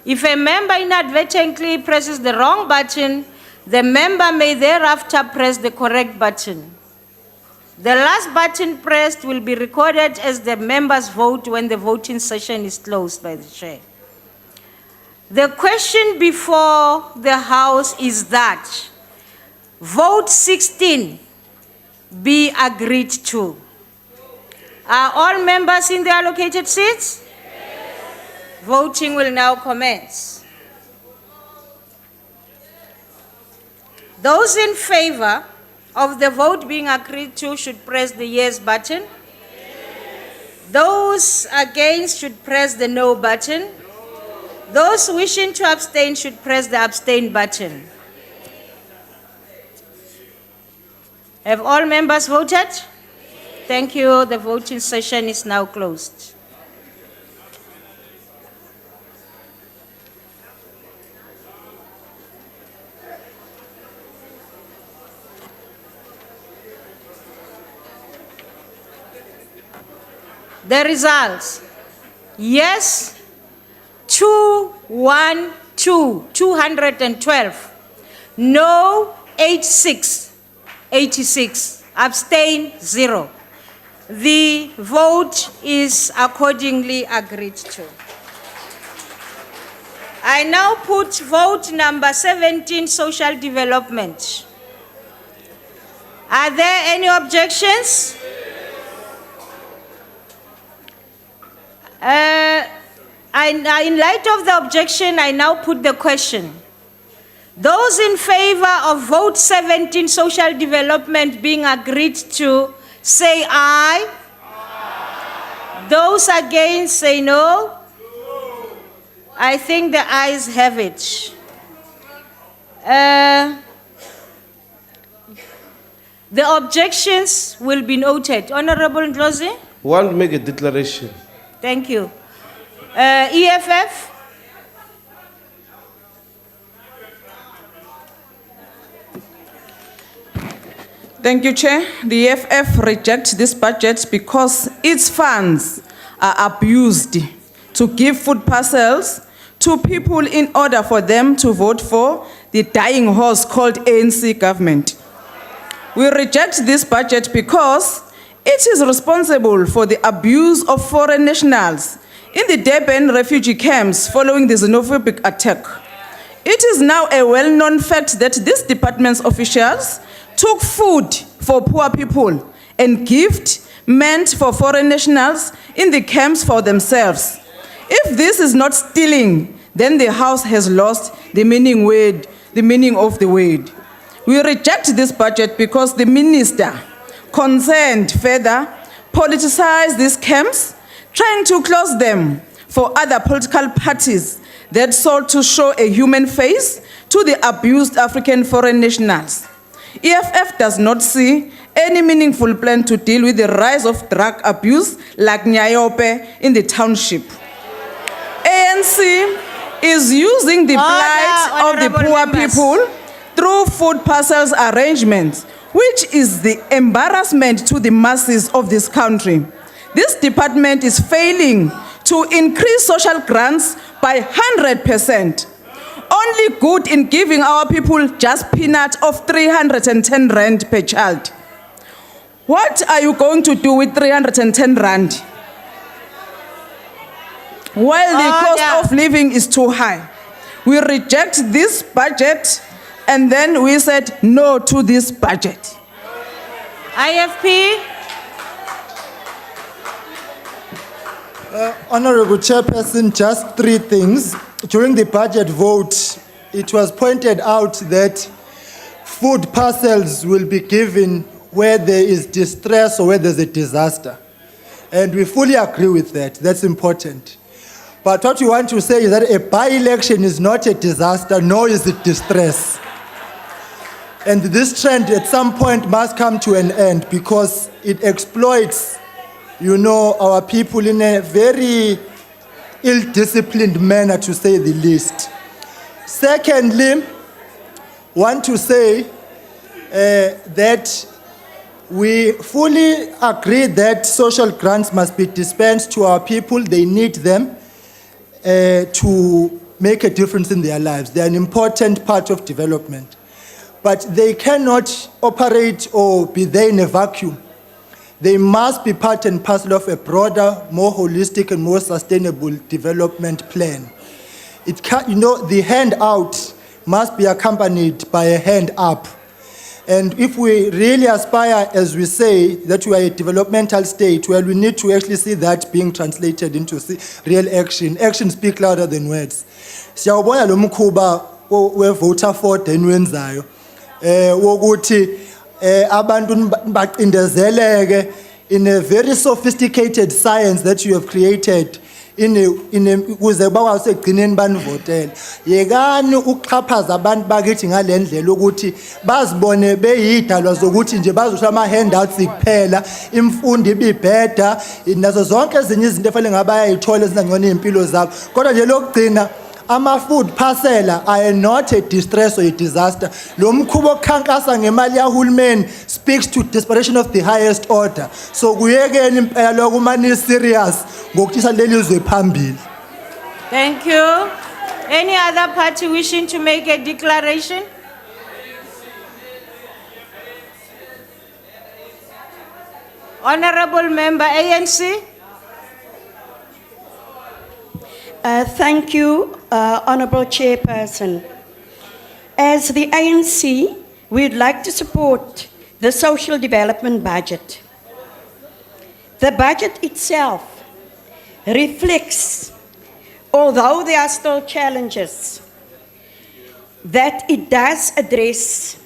S23: If a member inadvertently presses the wrong button, the member may thereafter press the correct button. The last button pressed will be recorded as the member's vote when the voting session is closed by the chair. The question before the House is that vote 16 be agreed to. Are all members in the allocated seats? Yes. Voting will now commence. Those in favor of the vote being agreed to should press the yes button. Yes. Those against should press the no button. No. Those wishing to abstain should press the abstain button. Have all members voted? Yes. Thank you. The voting session is now closed. The results, yes, 212, no, 86, abstain, 0. The vote is accordingly agreed to. I now put vote number 17, social development. Are there any objections? In light of the objection, I now put the question. Those in favor of vote 17, social development being agreed to, say aye. Aye. Those against, say no. I think the ayes have it. The objections will be noted. Honorable Ndlozi?
S16: Want to make a declaration.
S23: Thank you. EFF?
S3: Thank you, Chair. The EFF rejects this budget because its funds are abused to give food parcels to people in order for them to vote for the dying horse called ANC government. We reject this budget because it is responsible for the abuse of foreign nationals
S11: in the Durban refugee camps following the xenophobic attack. It is now a well-known fact that these department's officials took food for poor people and gift meant for foreign nationals in the camps for themselves. If this is not stealing, then the House has lost the meaning of the word. We reject this budget because the minister concerned further politicized these camps, trying to close them for other political parties that sought to show a human face to the abused African foreign nationals. EFF does not see any meaningful plan to deal with the rise of drug abuse like Nyayope in the township. ANC is using the plight of the poor people through food parcels arrangements, which is the embarrassment to the masses of this country. This department is failing to increase social grants by 100%. Only good in giving our people just peanuts of 310 rand per child. What are you going to do with 310 rand? While the cost of living is too high. We reject this budget and then we said no to this budget.
S23: IFP.
S13: Honorable Chairperson, just 3 things. During the budget vote, it was pointed out that food parcels will be given where there is distress or where there's a disaster. And we fully agree with that. That's important. But what we want to say is that a by-election is not a disaster, nor is it distress. And this trend at some point must come to an end because it exploits, our people in a very ill-disciplined manner, to say the least. Secondly, want to say that we fully agree that social grants must be dispensed to our people. They need them to make a difference in their lives. They are an important part of development. But they cannot operate or be there in a vacuum. They must be part and parcel of a broader, more holistic and more sustainable development plan. It can, the hand out must be accompanied by a hand up. And if we really aspire, as we say, that we are a developmental state, well, we need to actually see that being translated into real action. Actions speak louder than words. Siyawubona lo mkhuba we-voter for enwenzayo wokuthi abantu bacindezeleke in a very sophisticated science that you have created ukuze bakwazi ekugcineni banivotele. Yekani ukuxhaphaza abantu bakithi ngale ndlela ukuthi bazibone beyidalwa zokuthi nje bazosho ama-handouts kuphela, imfundo ibibheda, nazo zonke ezinye izinto efanele ngabe bayayithola ezingangcono iy'mpilo zabo. Kodwa nje lokugcina, ama-food parcela are not a distress or a disaster. Lo mkhubo okukhankasa ngemali yahulumeni speaks to desperation of the highest order. So kuyekeni impela lokho umani serious ngokuthisa leli zwe phambili.
S23: Thank you. Any other party wishing to make a declaration? Honorable Member, ANC.
S14: Thank you, Honourable Chairperson. As the ANC, we'd like to support the social development budget. The budget itself reflects, although there are still challenges, that it does address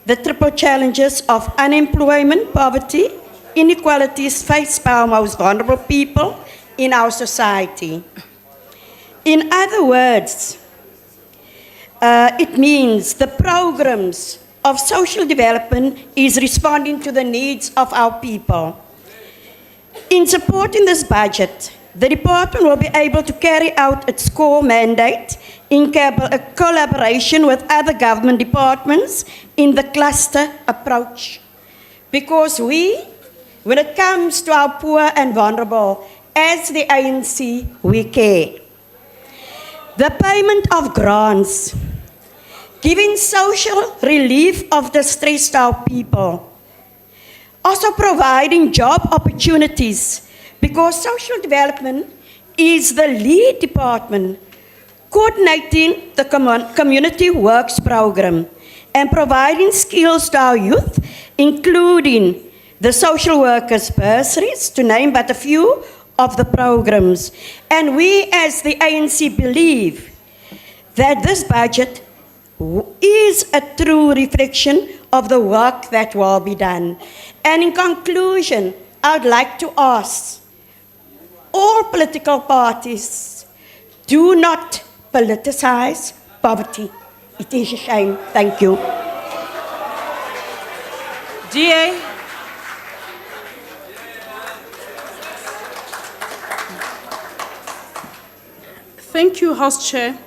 S14: the triple challenges of unemployment, poverty, inequalities faced by our most vulnerable people in our society. In other words, it means the programs of social development is responding to the needs of our people. In supporting this budget, the department will be able to carry out its core mandate in collaboration with other government departments in the cluster approach. Because when it comes to our poor and vulnerable, as the ANC, we care. The payment of grants, giving social relief of distress to our people, also providing job opportunities, because social development is the lead department coordinating the community works program and providing skills to our youth, including the social workers bursaries, to name but a few of the programs. And we as the ANC believe that this budget is a true reflection of the work that will be done. And in conclusion, I would like to ask all political parties, do not politicize poverty. It is a shame. Thank you.
S23: GA.
S10: Thank you, House Chair.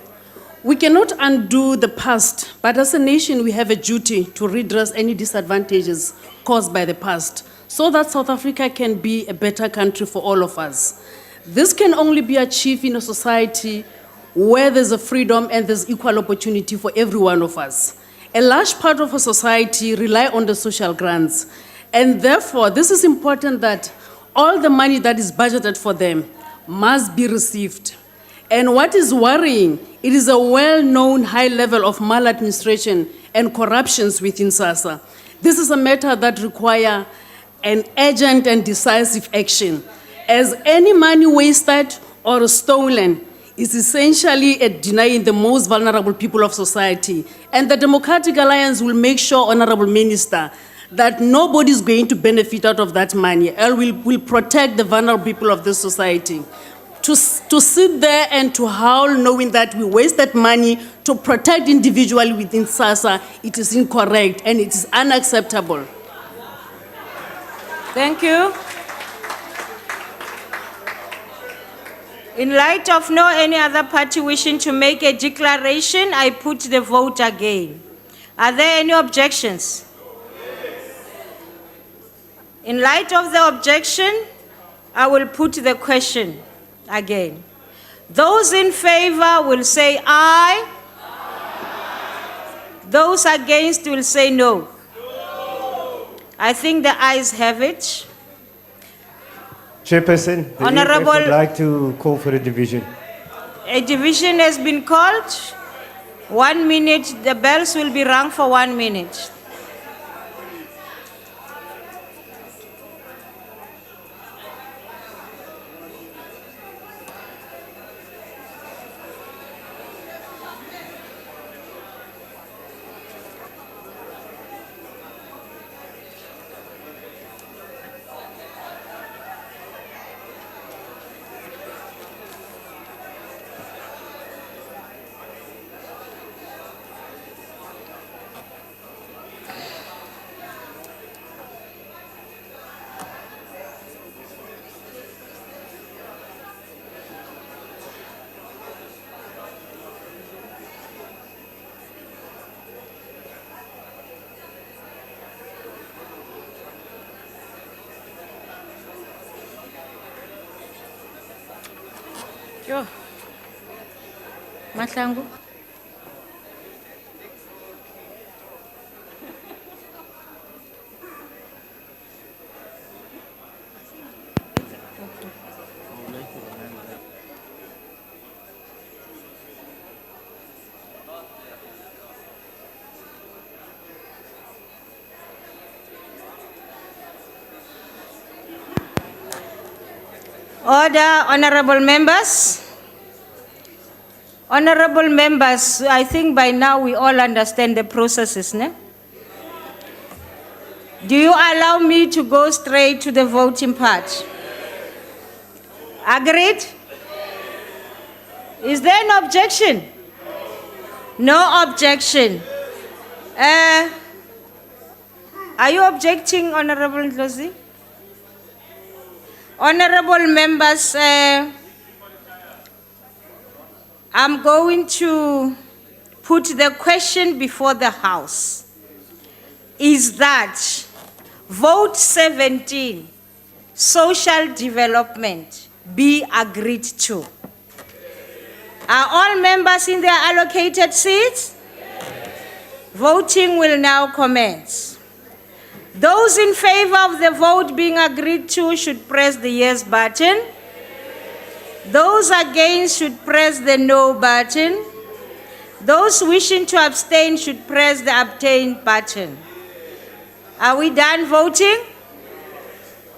S10: We cannot undo the past, but as a nation, we have a duty to redress any disadvantages caused by the past so that South Africa can be a better country for all of us. This can only be achieved in a society where there's a freedom and there's equal opportunity for every one of us. A large part of our society rely on the social grants, and therefore, this is important that all the money that is budgeted for them must be received. And what is worrying, it is a well-known high level of maladministration and corruptions within SASSA. This is a matter that requires an urgent and decisive action, as any money wasted or stolen is essentially a denying the most vulnerable people of society. And the Democratic Alliance will make sure, Honorable Minister, that nobody is going to benefit out of that money, and will protect the vulnerable people of this society. To sit there and to howl knowing that we wasted money to protect individually within SASSA, it is incorrect and it is unacceptable.
S23: Thank you. In light of no any other party wishing to make a declaration, I put the vote again. Are there any objections? In light of the objection, I will put the question again. Those in favor will say aye. Those against will say no. I think the ayes have it.
S15: Chairperson, the
S23: Honorable-
S15: EFF would like to call for a division.
S23: A division has been called. 1 minute, the bells will be rung for 1 minute. Yo. Mahlangu. Order, honorable members. Honorable members, I think by now we all understand the processes, ne? Do you allow me to go straight to the voting part? Agreed? Is there an objection? No objection. Are you objecting, Honorable Ndlozi? Honorable members, I'm going to put the question before the House. Is that vote 17, social development, be agreed to? Are all members in their allocated seats? Voting will now commence. Those in favor of the vote being agreed to should press the yes button. Those against should press the no button. Those wishing to abstain should press the abstain button. Are we done voting?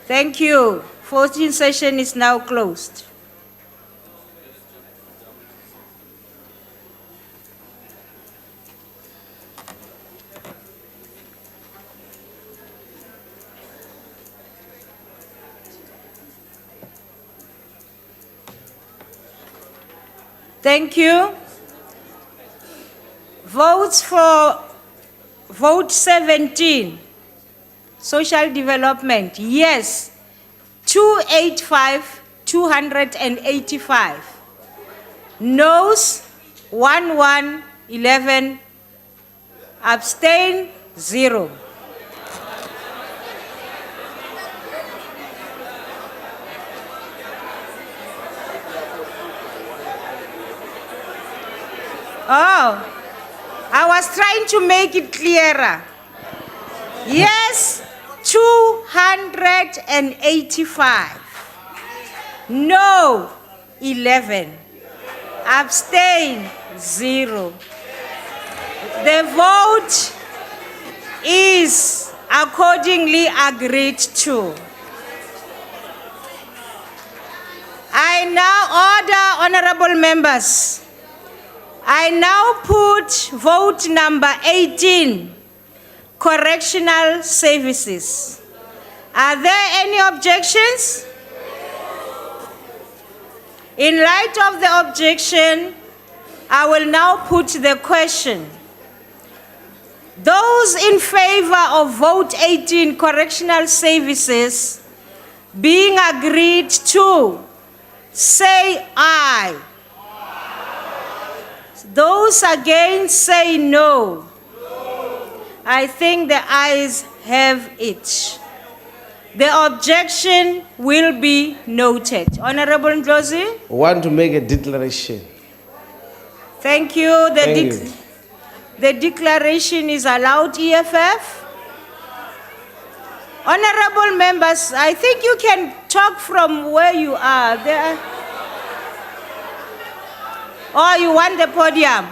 S23: Thank you. Voting session is now closed. Thank you. Votes for vote 17, social development, yes, 285. Noes, 11. Abstain, 0. Oh, I was trying to make it clearer. Yes, 285. No, 11. Abstain, 0. The vote is accordingly agreed to. I now order, honorable members, I now put vote number 18, Correctional Services. Are there any objections? In light of the objection, I will now put the question. Those in favor of vote 18, Correctional Services, being agreed to, say aye. Those against say no. I think the ayes have it. The objection will be noted. Honorable Ndlozi?
S16: I want to make a declaration.
S23: Thank you. The declaration is allowed, EFF. Honorable members, I think you can talk from where you are. Oh, you want the podium?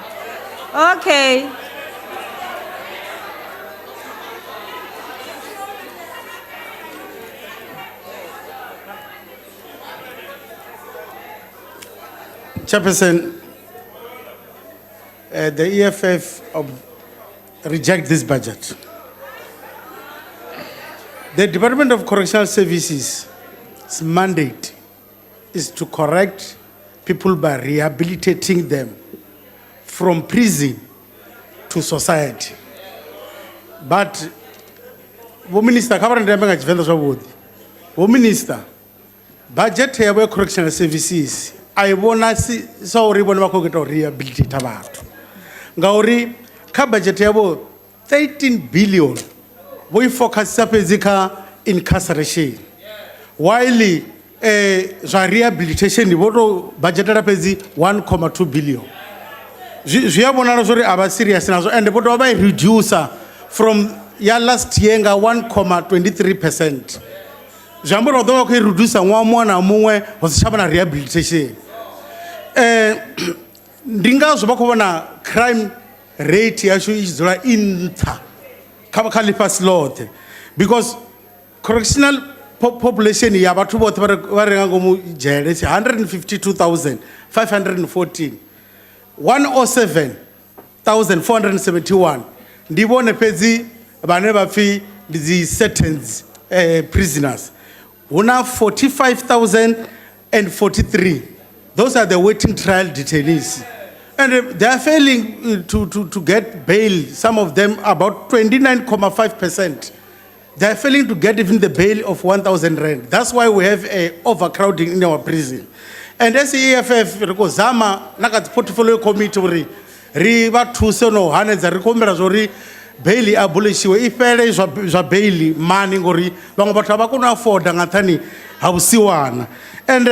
S23: Okay.
S15: Chairperson, the EFF reject this budget. The Department of Correctional Services' mandate is to correct people by rehabilitating them from prison to society. But, Minister, Minister, budget here where correctional services, I want to see, sorry, when we go to rehabilitate abantu. Ngauri, ka budget here 13 billion, we focus on incarceration. While rehabilitation, budget is 1.2 billion. We are serious now, and the reduce from last year 1.23%. Jambo do ke reduce one amwe hosishaba rehabilitation. Ndinga zoba kubona crime rate yasho izula inta kama khalifa slot because correctional population ya batho bote ba renga go mu jele 152,514 107,471 ndibone pezi bane ba fi the sentence prisoners. Una 45,043. Those are the waiting trial detainees. And they are failing to get bail. Some of them, about 29.5%. They are failing to get even the bail of 1,000 rand. That's why we have overcrowding in our prison. And as the EFF, Zama, Nakat Portfolio Committee, Riva Tusono, Hanez, Recombra Zori, Bailey abolishiwe ifele zwa Bailey mani ngori bango batho abakuna afford ngathani hausiwana. And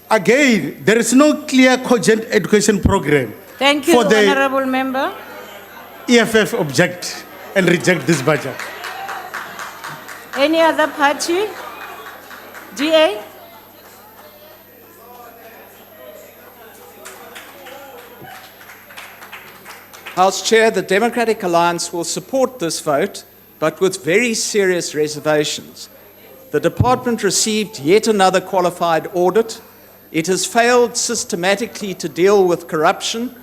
S15: again, there is no clear cogent education program.
S23: Thank you, honorable member.
S15: EFF object and reject this budget.
S23: Any other party? DA?
S20: House Chair, the Democratic Alliance will support this vote, but with very serious reservations. The department received yet another qualified audit. It has failed systematically to deal with corruption,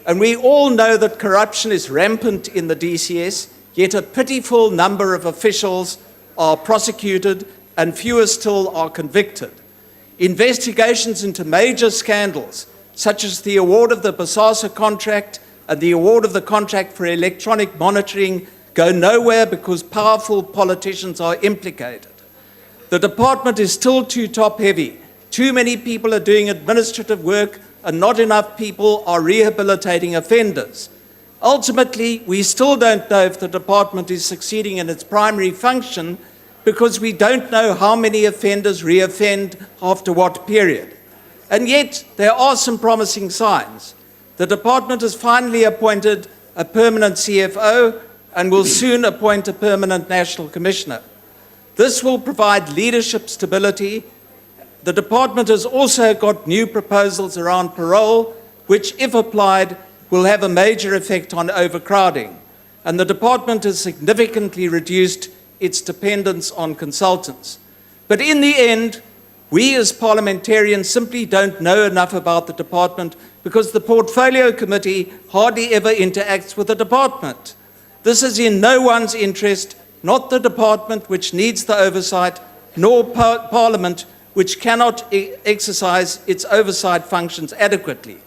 S20: and we all know that corruption is rampant in the DCS, yet a pitiful number of officials are prosecuted and fewer still are convicted. Investigations into major scandals, such as the award of the Bosasa contract and the award of the contract for electronic monitoring, go nowhere because powerful politicians are implicated. The department is still too top-heavy. Too many people are doing administrative work and not enough people are rehabilitating offenders. Ultimately, we still don't know if the department is succeeding in its primary function because we don't know how many offenders reoffend after what period. And yet, there are some promising signs. The department has finally appointed a permanent CFO and will soon appoint a permanent national commissioner. This will provide leadership stability. The department has also got new proposals around parole, which, if applied, will have a major effect on overcrowding. And the department has significantly reduced its dependence on consultants. But in the end, we as parliamentarians simply don't know enough about the department because the Portfolio Committee hardly ever interacts with the department. This is in no one's interest, not the department which needs the oversight, nor Parliament which cannot exercise its oversight functions adequately.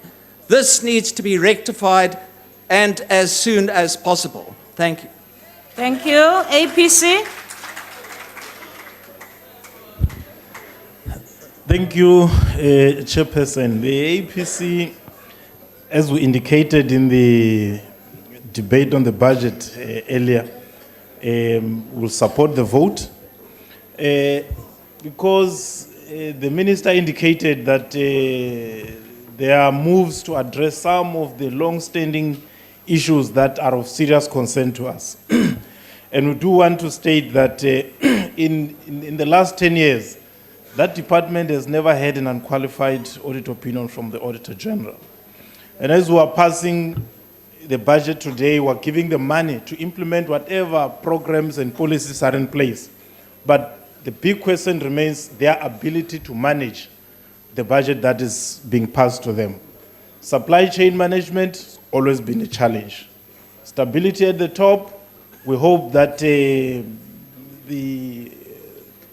S20: This needs to be rectified and as soon as possible. Thank you.
S23: Thank you. APC.
S6: Thank you, Chairperson. The APC, as we indicated in the debate on the budget earlier, will support the vote because the Minister indicated that there are moves to address some of the long-standing issues that are of serious concern to us. And we do want to state that in the last 10 years, that department has never had an unqualified audit opinion from the Auditor General. And as we are passing the budget today, we're giving the money to implement whatever programs and policies are in place. But the big question remains their ability to manage the budget that is being passed to them. Supply chain management has always been a challenge. Stability at the top, we hope that the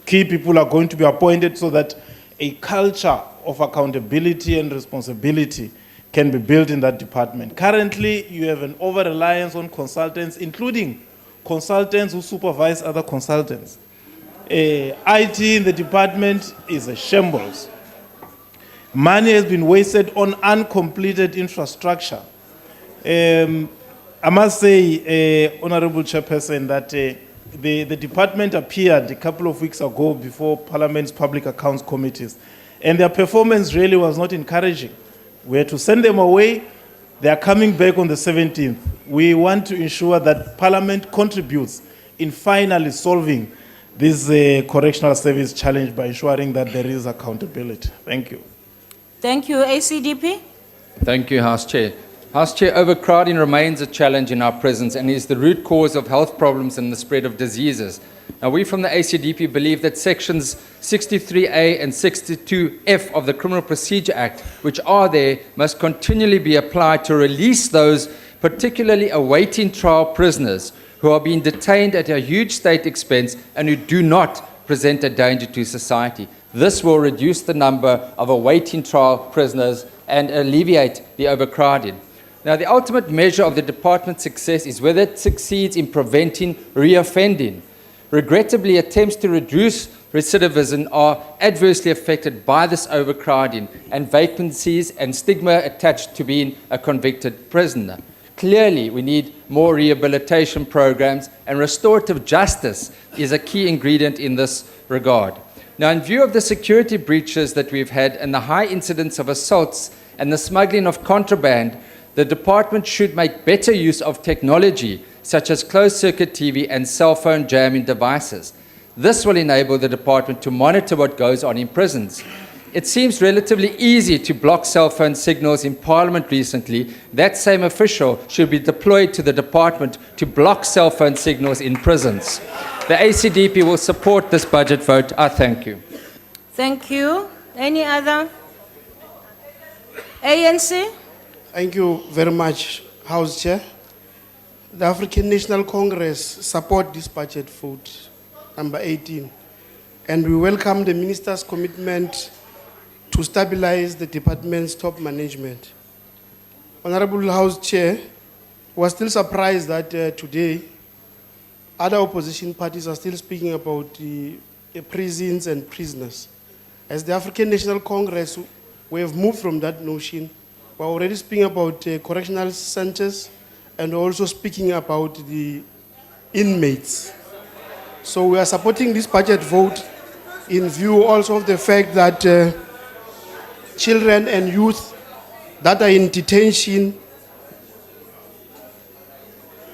S6: key people are going to be appointed so that a culture of accountability and responsibility can be built in that department. Currently, you have an over-reliance on consultants, including consultants who supervise other consultants. IT in the department is a shambles. Money has been wasted on uncompleted infrastructure. I must say, Honorable Chairperson, that the department appeared a couple of weeks ago before Parliament's Public Accounts Committees, and their performance really was not encouraging. We had to send them away. They are coming back on the 17th. We want to ensure that Parliament contributes in finally solving this correctional service challenge by ensuring that there is accountability. Thank you.
S23: Thank you. ACDP.
S21: Thank you, House Chair. House Chair, overcrowding remains a challenge in our prisons and is the root cause of health problems and the spread of diseases. Now, we from the ACDP believe that sections 63A and 62F of the Criminal Procedure Act, which are there, must continually be applied to release those particularly awaiting trial prisoners who are being detained at a huge state expense and who do not present a danger to society. This will reduce the number of awaiting trial prisoners and alleviate the overcrowding. Now, the ultimate measure of the department's success is whether it succeeds in preventing reoffending. Regrettably, attempts to reduce recidivism are adversely affected by this overcrowding and vacancies and stigma attached to being a convicted prisoner. Clearly, we need more rehabilitation programs, and restorative justice is a key ingredient in this regard. Now, in view of the security breaches that we've had and the high incidence of assaults and the smuggling of contraband, the department should make better use of technology, such as closed-circuit TV and cell phone jamming devices. This will enable the department to monitor what goes on in prisons. it seems relatively easy to block cell phone signals in Parliament recently. That same official should be deployed to the department to block cell phone signals in prisons. The ACDP will support this budget vote. I thank you.
S23: Thank you. Any other? ANC?
S1: Thank you very much, House Chair. The African National Congress support this budget vote, number 18, and we welcome the Minister's commitment to stabilize the department's top management. Honorable House Chair, we are still surprised that today other opposition parties are still speaking about the prisons and prisoners. As the African National Congress, we have moved from that notion. We're already speaking about correctional centers and also speaking about the inmates. So we are supporting this budget vote in view also of the fact that children and youth that are in detention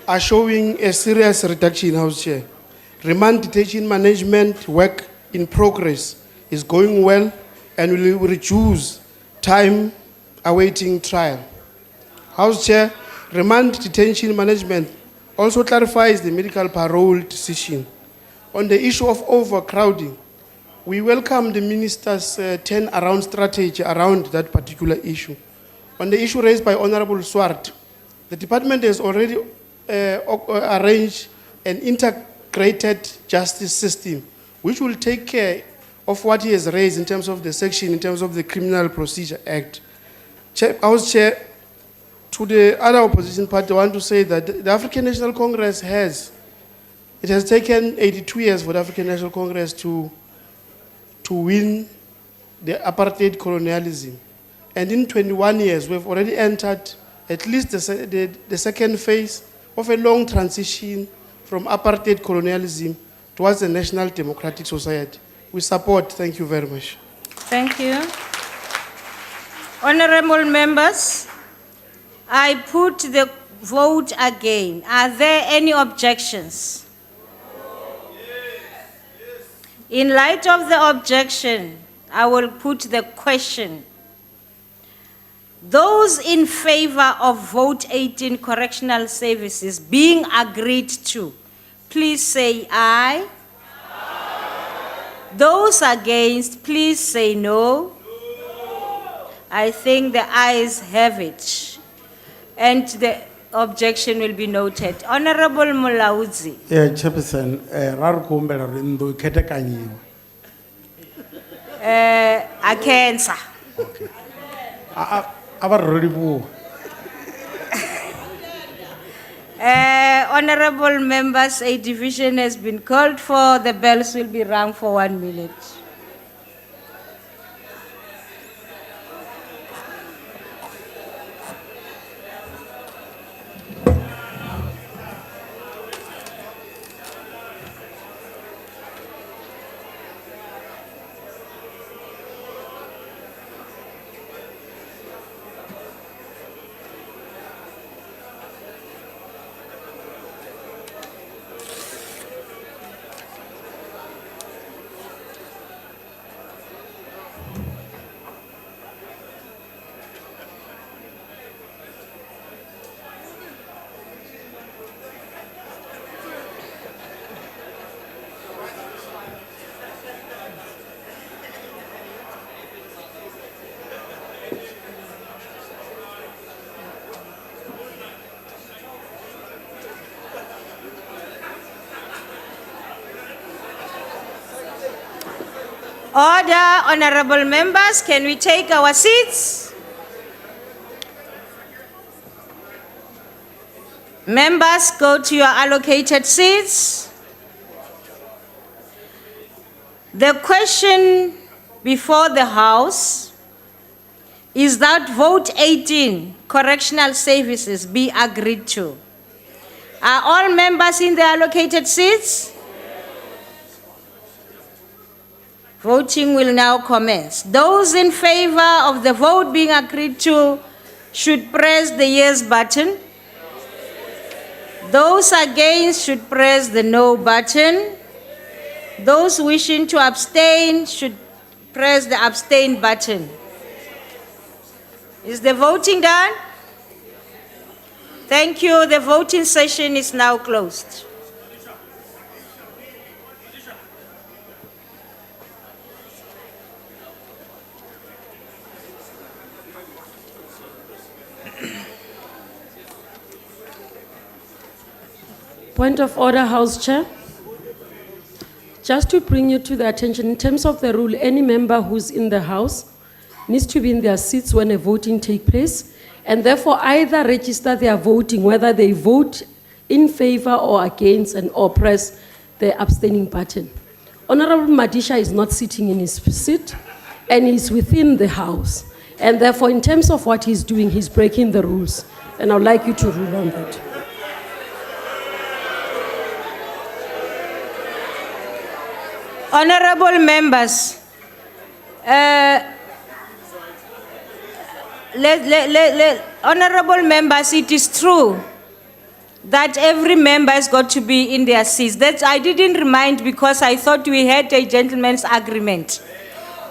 S1: are showing a serious reduction, House Chair. Remand detention management work in progress is going well and will reduce time awaiting trial. House Chair, remand detention management also clarifies the medical parole decision. On the issue of overcrowding, we welcome the Minister's turn-around strategy around that particular issue. On the issue raised by Honorable Swart, the department has already arranged an integrated justice system which will take care of what he has raised in terms of the section, in terms of the Criminal Procedure Act. House Chair, to the other opposition party, I want to say that the African National Congress has taken 82 years for the African National Congress to win the apartheid colonialism. And in 21 years, we've already entered at least the second phase of a long transition from apartheid colonialism towards a national democratic society. We support. Thank you very much.
S23: Thank you. Honorable members, I put the vote again. Are there any objections? In light of the objection, I will put the question. Those in favor of vote 18 correctional services being agreed to, please say aye. Those against, please say no. I think the ayes have it. And the objection will be noted. Honorable Mulaudzi.
S15: Chairperson, Rarukumbela Rindo Ketekanyiwa.
S23: Akensa.
S15: Abaroribu.
S23: Honorable members, a division has been called for. The bells will be rung for 1 minute. Order, honorable members, can we take our seats? Members, go to your allocated seats. The question before the House is that vote 18, correctional services, be agreed to. Are all members in the allocated seats? Voting will now commence. Those in favor of the vote being agreed to should press the yes button. Those against should press the no button. Those wishing to abstain should press the abstain button. Is the voting done? Thank you. The voting session is now closed.
S10: Point of order, House Chair. Just to bring you to the attention, in terms of the rule, any member who's in the House needs to be in their seats when a voting takes place, and therefore either register their voting, whether they vote in favor or against, and or press the abstaining button. Honorable Madisha is not sitting in his seat, and he's within the House. And therefore, in terms of what he's doing, he's breaking the rules. And I'd like you to rule on that.
S23: Honorable members, honorable members, it is true that every member has got to be in their seats. That I didn't remind because I thought we had a gentleman's agreement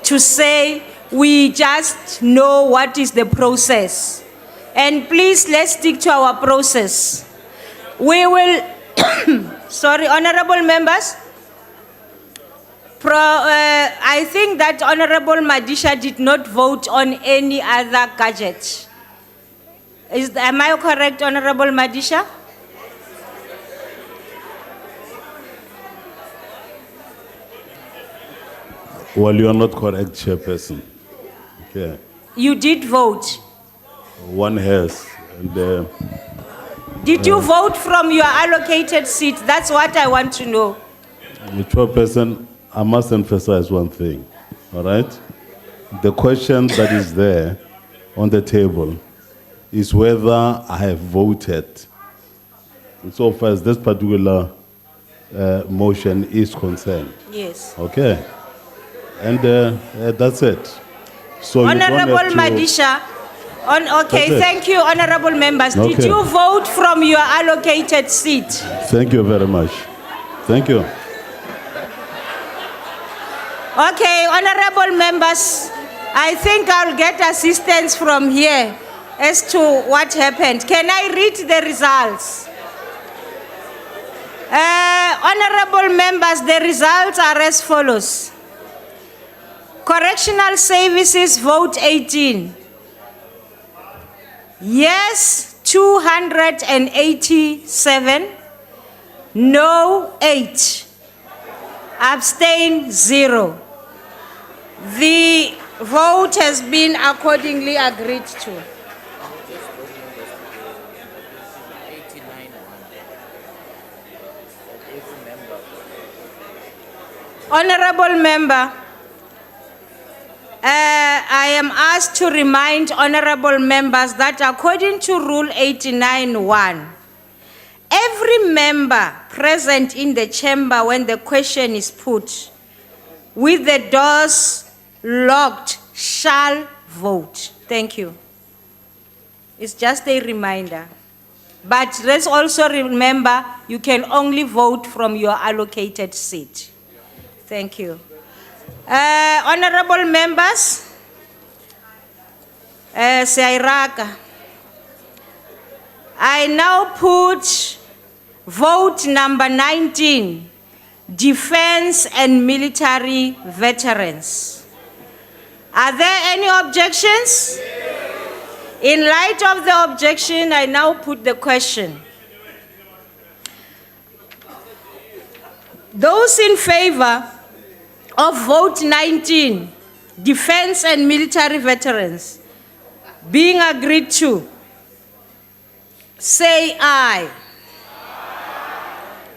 S23: to say we just know what is the process. And please, let's stick to our process. We will, sorry, honorable members, I think that Honorable Madisha did not vote on any other gadget. Am I correct, Honorable Madisha?
S6: Well, you are not correct, Chairperson. Okay.
S23: You did vote.
S6: One has. And,
S23: did you vote from your allocated seat? That's what I want to know.
S6: Chairperson, I must emphasize one thing, all right? The question that is there on the table is whether I have voted so far as this particular motion is concerned.
S23: Yes.
S6: Okay. And that's it. So
S23: Honorable Madisha, okay, thank you, honorable members. Okay. Did you vote from your allocated seat?
S6: Thank you very much. Thank you.
S23: Okay, honorable members, I think I'll get assistance from here as to what happened. Can I read the results? Honorable members, the results are as follows. Correctional Services vote 18. Yes, 287. No, 8. Abstain, 0. The vote has been accordingly agreed to. Honorable member, I am asked to remind honorable members that according to Rule 89(1), every member present in the chamber when the question is put, with the doors locked, shall vote. Thank you. It's just a reminder. But let's also remember, you can only vote from your allocated seat. Thank you. Honorable members, Sairaka, I now put vote number 19, Defense and Military Veterans. Are there any objections? In light of the objection, I now put the question. Those in favor of vote 19, Defense and Military Veterans, being agreed to, say aye.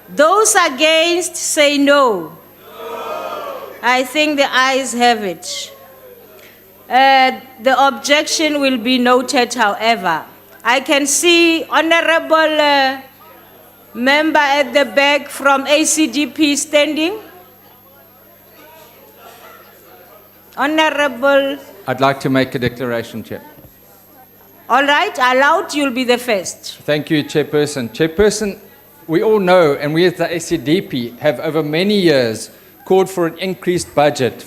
S23: Those against, say no. I think the ayes have it. The objection will be noted, however. I can see honorable member at the back from ACDP standing. Honorable.
S21: I'd like to make a declaration, Chair.
S23: All right, allowed, you'll be the first.
S21: Thank you, Chairperson. Chairperson, we all know, and we as the ACDP have over many years called for an increased budget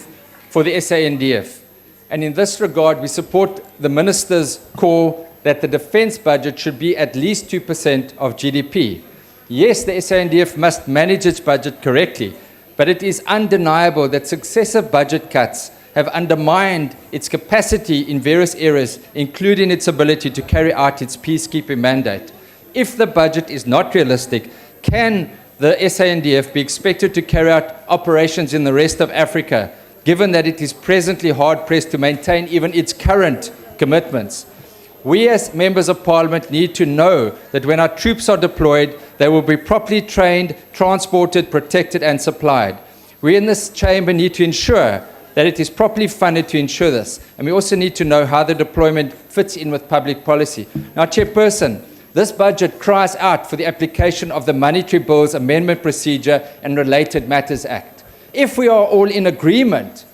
S21: for the SANDF. And in this regard, we support the Minister's call that the defence budget should be at least 2% of GDP. Yes, the SANDF must manage its budget correctly, but it is undeniable that successive budget cuts have undermined its capacity in various areas, including its ability to carry out its peacekeeping mandate. If the budget is not realistic, can the SANDF be expected to carry out operations in the rest of Africa, given that it is presently hard-pressed to maintain even its current commitments? We as members of parliament need to know that when our troops are deployed, they will be properly trained, transported, protected and supplied. We in this chamber need to ensure that it is properly funded to ensure this. And we also need to know how the deployment fits in with public policy. Now, Chairperson, this budget cries out for the application of the Monetary Bills Amendment Procedure and Related Matters Act. If we are all in agreement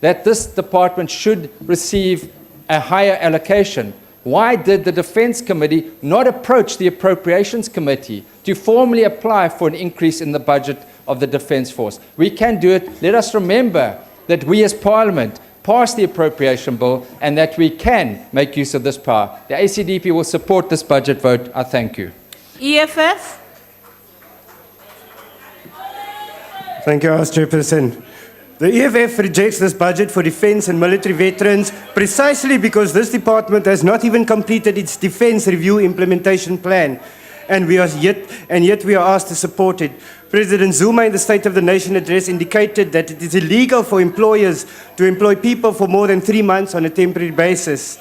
S21: that this department should receive a higher allocation, why did the Defence Committee not approach the Appropriations Committee to formally apply for an increase in the budget of the Defence Force? We can do it. Let us remember that we as Parliament passed the Appropriation Bill and that we can make use of this power. The ACDP will support this budget vote. I thank you.
S23: EFF.
S4: Thank you, House Chairperson. The EFF rejects this budget for defence and military veterans precisely because this department has not even completed its defence review implementation plan, and yet we are asked to support it. President Zuma in the State of the Nation address indicated that it is illegal for employers to employ people for more than 3 months on a temporary basis.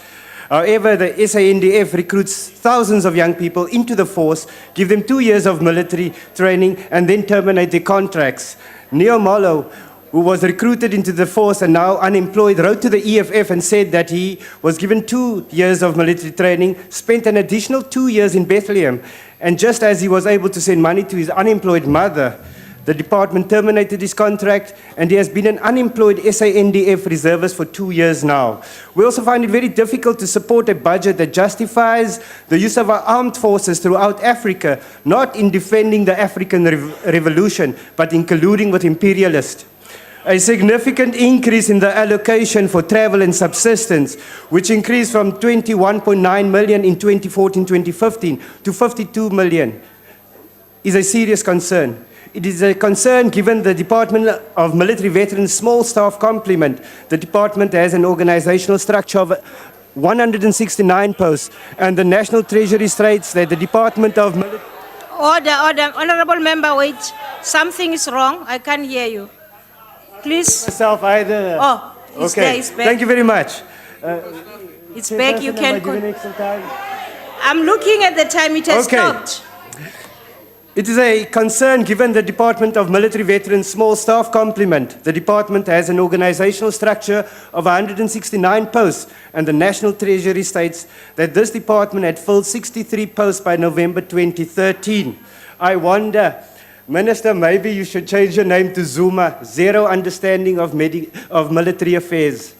S4: However, the SANDF recruits thousands of young people into the force, give them 2 years of military training, and then terminate their contracts. Neo Molo, who was recruited into the force and now unemployed, wrote to the EFF and said that he was given 2 years of military training, spent an additional 2 years in Bethlehem, and just as he was able to send money to his unemployed mother, the department terminated his contract, and he has been an unemployed SANDF reservist for 2 years now. We also find it very difficult to support a budget that justifies the use of our armed forces throughout Africa, not in defending the African Revolution, but in colluding with imperialists. A significant increase in the allocation for travel and subsistence, which increased from 21.9 million in 2014-2015 to 52 million, is a serious concern. It is a concern given the Department of Military Veterans' small staff complement. The department has an organizational structure of 169 posts, and the National Treasury states that the Department of Military...
S23: Order. Honorable member, wait. Something is wrong. I can't hear you. Please.
S4: Myself either.
S23: Oh, it's
S4: okay.
S23: there, it's back.
S4: Thank you very much.
S23: It's back. You can.
S4: Time?
S23: I'm looking at the time. It has stopped.
S4: It is a concern given the Department of Military Veterans' small staff complement. The department has an organizational structure of 169 posts, and the National Treasury states that this department had filled 63 posts by November 2013. I wonder, Minister, maybe you should change your name to Zuma, zero understanding of military affairs.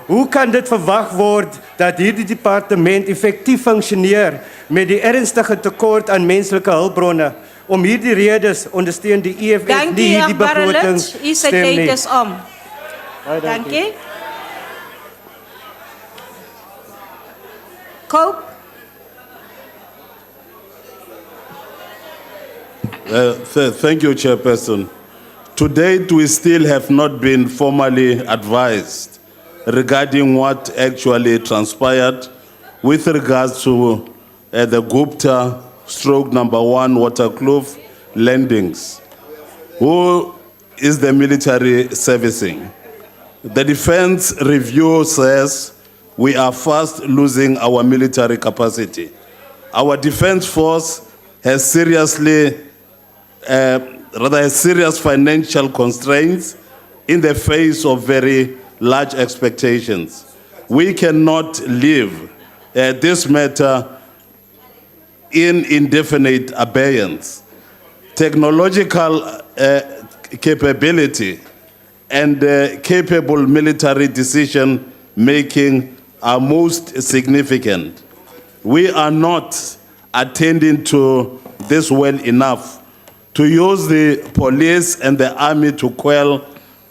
S4: Hoe kan dit verwag word dat hierdie departement effektief funksioneer met die ernstige tekort aan menslike hulpbronne? Om hierdie redes ondersteun die EFF nie hierdie begroting stem nie.
S23: Dankie. Cope.
S8: Thank you, Chairperson. To date, we still have not been formally advised regarding what actually transpired with regards to the Gupta /1 Waterkloof landings. Who is the military servicing? The defense review says we are fast losing our military capacity. Our defense force has serious financial constraints in the face of very large expectations. We cannot leave this matter in indefinite abeyance. Technological capability and capable military decision making are most significant. We are not attending to this well enough to use the police and the army to quell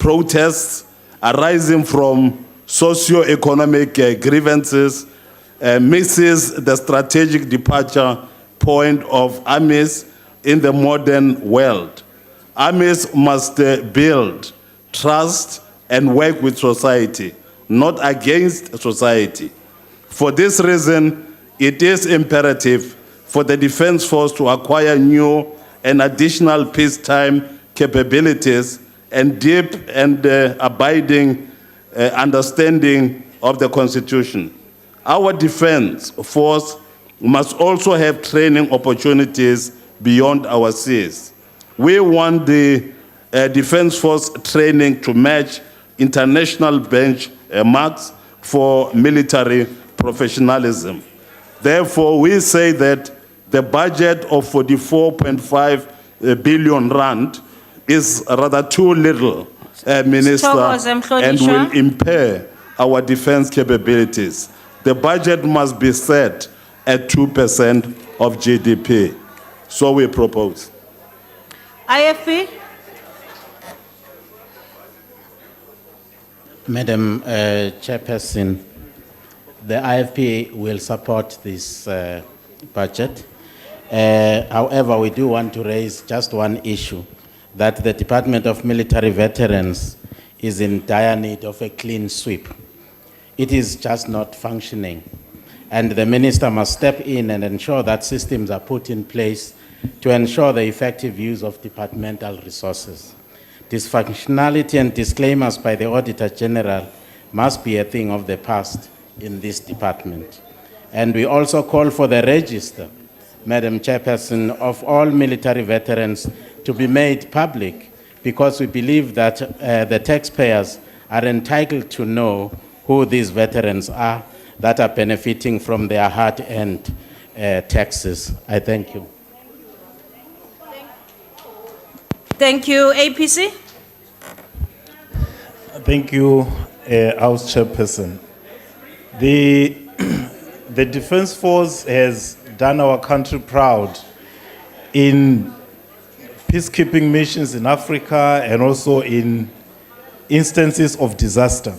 S8: protests arising from socio-economic grievances misses the strategic departure point of armies in the modern world. Armies must build trust and work with society, not against society. For this reason, it is imperative for the Defense Force to acquire new and additional peacetime capabilities and deep and abiding understanding of the Constitution. Our Defense Force must also have training opportunities beyond our seas. We want the Defense Force training to match international benchmarks for military professionalism. Therefore, we say that the budget of 44.5 billion rand is rather too little, Minister, and will impair our defense capabilities. The budget must be set at 2% of GDP. So we propose.
S23: IFP?
S2: Madam Chairperson, the IFP will support this budget. However, we do want to raise just one issue, that the Department of Military Veterans is in dire need of a clean sweep. It is just not functioning. And the minister must step in and ensure that systems are put in place to ensure the effective use of departmental resources. Dysfunctionality and disclaimers by the Auditor General must be a thing of the past in this department. And we also call for the register, Madam Chairperson, of all military veterans to be made public, because we believe that the taxpayers are entitled to know who these veterans are that are benefiting from their hard-earned taxes. I thank you.
S23: Thank you. APC?
S6: Thank you, House Chairperson. The Defense Force has done our country proud in peacekeeping missions in Africa and also in instances of disaster.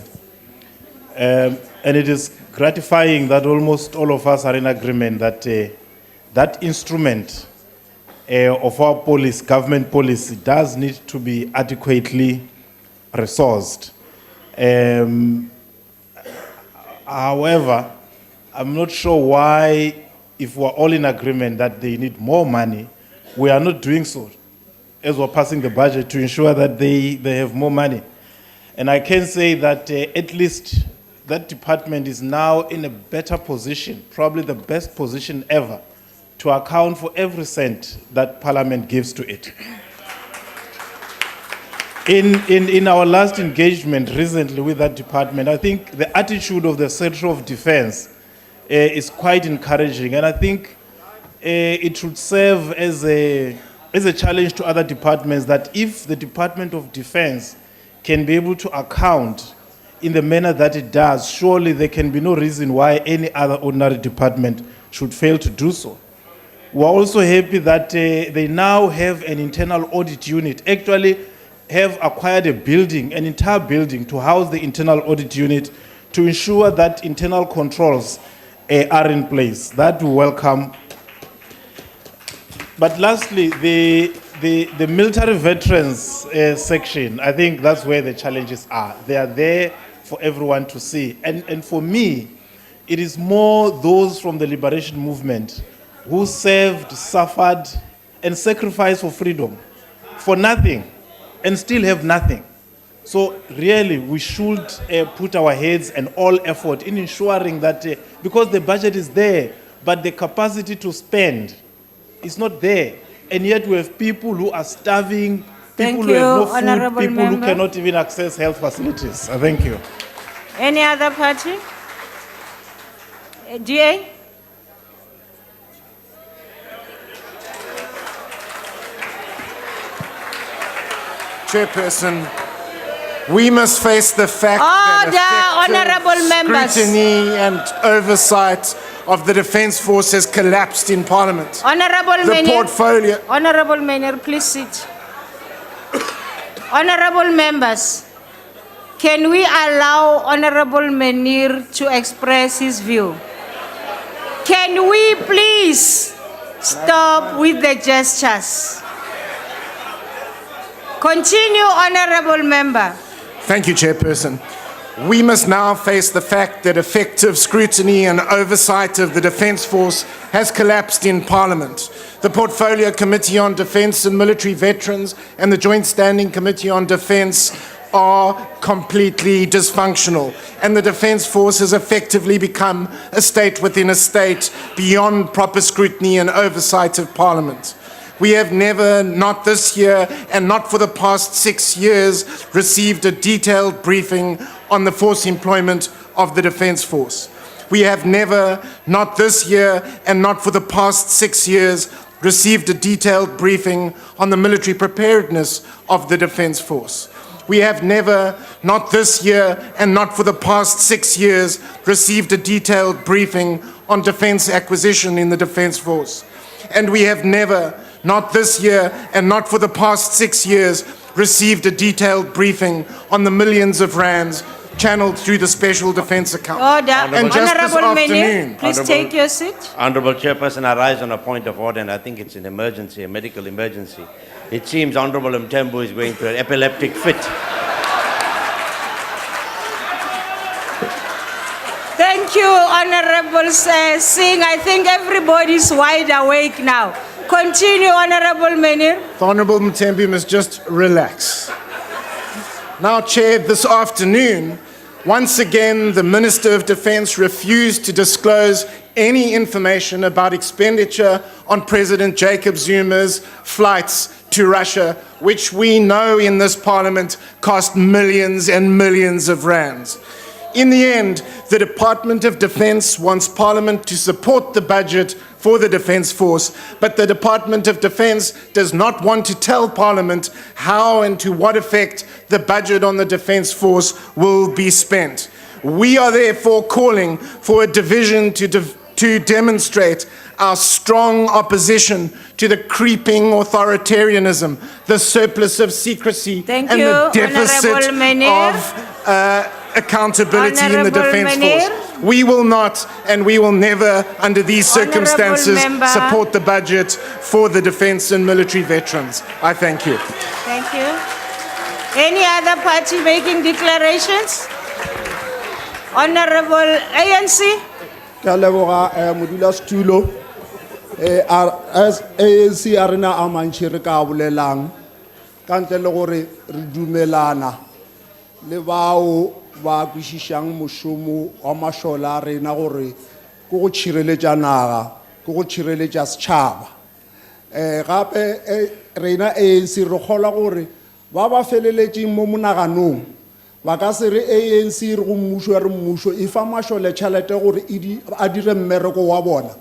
S6: And it is gratifying that almost all of us are in agreement that that instrument of our policy, government policy, does need to be adequately resourced. However, I'm not sure why, if we're all in agreement that they need more money, we are not doing so as we're passing the budget to ensure that they have more money. And I can say that at least that department is now in a better position, probably the best position ever, to account for every cent that Parliament gives to it. In our last engagement recently with that department, I think the attitude of the Secretary of Defense is quite encouraging, and I think it should serve as a challenge to other departments that if the Department of Defense can be able to account in the manner that it does, surely there can be no reason why any other ordinary department should fail to do so. We're also happy that they now have an internal audit unit, actually have acquired a building, an entire building, to house the internal audit unit to ensure that internal controls are in place. That we welcome. But lastly, the military veterans section, I think that's where the challenges are. They are there for everyone to see. And for me, it is more those from the liberation movement who served, suffered, and sacrificed for freedom, for nothing, and still have nothing. So really, we should put our heads and all effort in ensuring that, because the budget is there, but the capacity to spend is not there. And yet we have people who are starving, people who have no food, people who cannot even access health facilities. Thank you.
S23: Any other party? GA?
S7: Chairperson, we must face the fact that
S23: honourable members,
S7: scrutiny and oversight of the Defence Force has collapsed in Parliament.
S23: Honourable Mayor, please sit. Honourable members, Can we allow Honorable Menir to express his view? Can we please stop with the gestures? Continue, Honorable Member.
S7: Thank you, Chairperson. We must now face the fact that effective scrutiny and oversight of the Defence Force has collapsed in Parliament. The Portfolio Committee on Defence and Military Veterans and the Joint Standing Committee on Defence are completely dysfunctional, and the Defence Force has effectively become a state within a state beyond proper scrutiny and oversight of Parliament. We have never, not this year and not for the past 6 years, received a detailed briefing on the force employment of the Defence Force. We have never, not this year and not for the past 6 years, received a detailed briefing on the military preparedness of the Defence Force. We have never, not this year and not for the past 6 years, received a detailed briefing on defence acquisition in the Defence Force. And we have never, not this year and not for the past 6 years, received a detailed briefing on the millions of rands channeled through the Special Defence Account.
S23: Order.
S7: And just this
S23: Honorable Menir,
S7: afternoon,
S23: please take your seat.
S9: Honourable Chairperson, I rise on a point of order, and I think it's an emergency, a medical emergency. It seems Honourable Mtembu is going through an epileptic fit.
S23: Thank you, Honorable Singh. I think everybody's wide awake now. Continue, Honorable Menir.
S7: the Honourable Mtembu must just relax. Now, Chair, this afternoon, once again, the Minister of Defence refused to disclose any information about expenditure on President Jacob Zuma's flights to Russia, which we know in this Parliament cost millions and millions of rands. In the end, the Department of Defence wants Parliament to support the budget for the Defence Force, but the Department of Defence does not want to tell Parliament how and to what effect the budget on the Defence Force will be spent. We are therefore calling for a division to demonstrate our strong opposition to the creeping authoritarianism, the surplus of secrecy, and the deficit of accountability in the Defence Force. We will not and we will never, under these circumstances, support the budget for the defence and military veterans. I thank you.
S23: Thank you. Any other party making declarations? Honorable ANC.
S17: As ANC arena amantshi re ka bolelang ka ntle le gore re dumelana le bao ba kwisishang moshomo wa mashola rena gore go go tshireletša naga go go tshireletša setšhaba gape rena ANC re kgola gore ba ba feleletšeng mo monaganong ba ka se re ANC re go mmušo re mmušo e fa mashole tšhelete gore a dire mmereko wa bona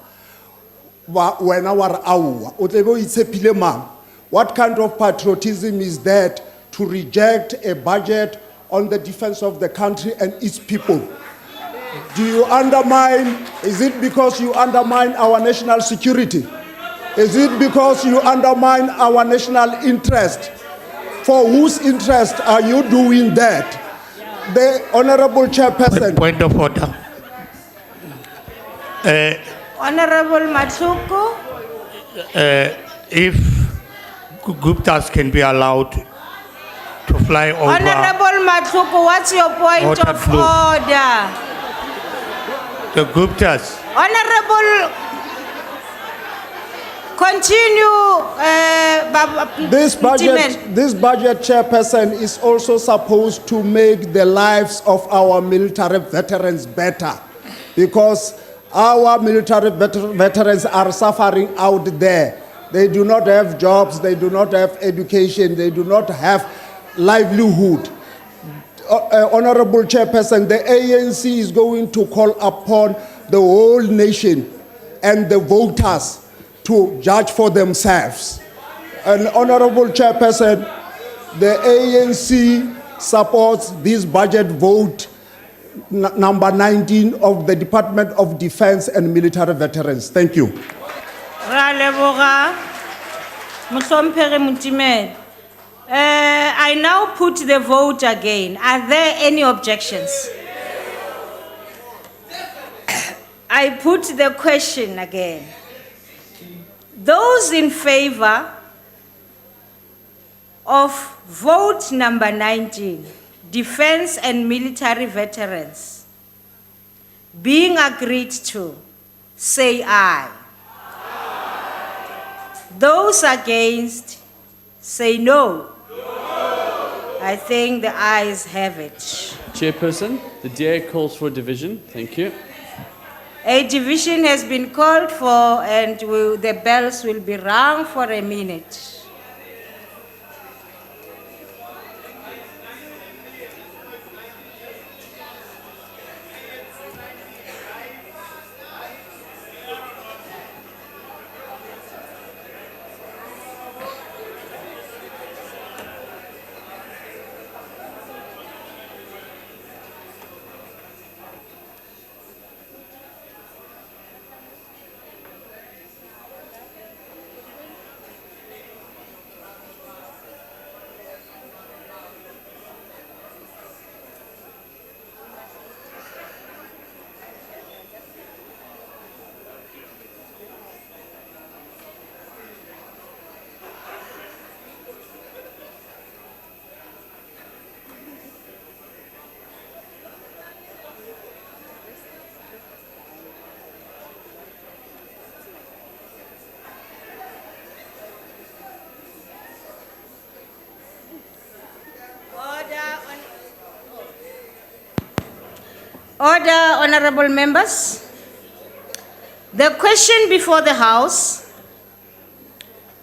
S17: wena wa re aowa o tlebe o itshepile mang. What kind of patriotism is that to reject a budget on the defense of the country and its people? Do you undermine, is it because you undermine our national security? Is it because you undermine our national interest? For whose interest are you doing that? The Honorable Chairperson.
S22: Point of order.
S23: Honorable Matsuko.
S22: If Guptas can be allowed to fly over.
S23: Honorable Matsuko, what's your point of order?
S22: The Guptas.
S23: Honorable, continue.
S17: This budget, Chairperson, is also supposed to make the lives of our military veterans better, because our military veterans are suffering out there. They do not have jobs, they do not have education, they do not have livelihood. Honorable Chairperson, the ANC is going to call upon the whole nation and the voters to judge for themselves. And Honorable Chairperson, the ANC supports this budget vote number 19 of the Department of Defense and Military Veterans. Thank you.
S23: I now put the vote again. Are there any objections? I put the question again. Those in favor of vote number 19, defense and military veterans, being agreed to, say aye. Those against, say no. I think the ayes have it.
S5: Chairperson, the DA calls for a division. Thank you.
S23: A division has been called for, and the bells will be rung for a minute. Order, honorable members. The question before the House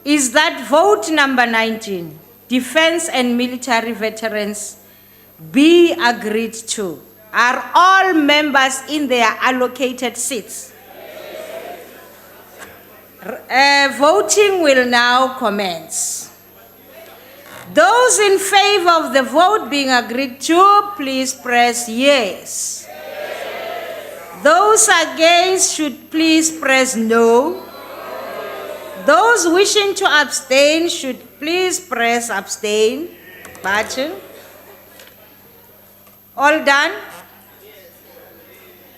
S23: is that vote number 19, defense and military veterans, be agreed to. Are all members in their allocated seats? Voting will now commence. Those in favor of the vote being agreed to, please press yes. Those against should please press no. Those wishing to abstain should please press abstain button. All done?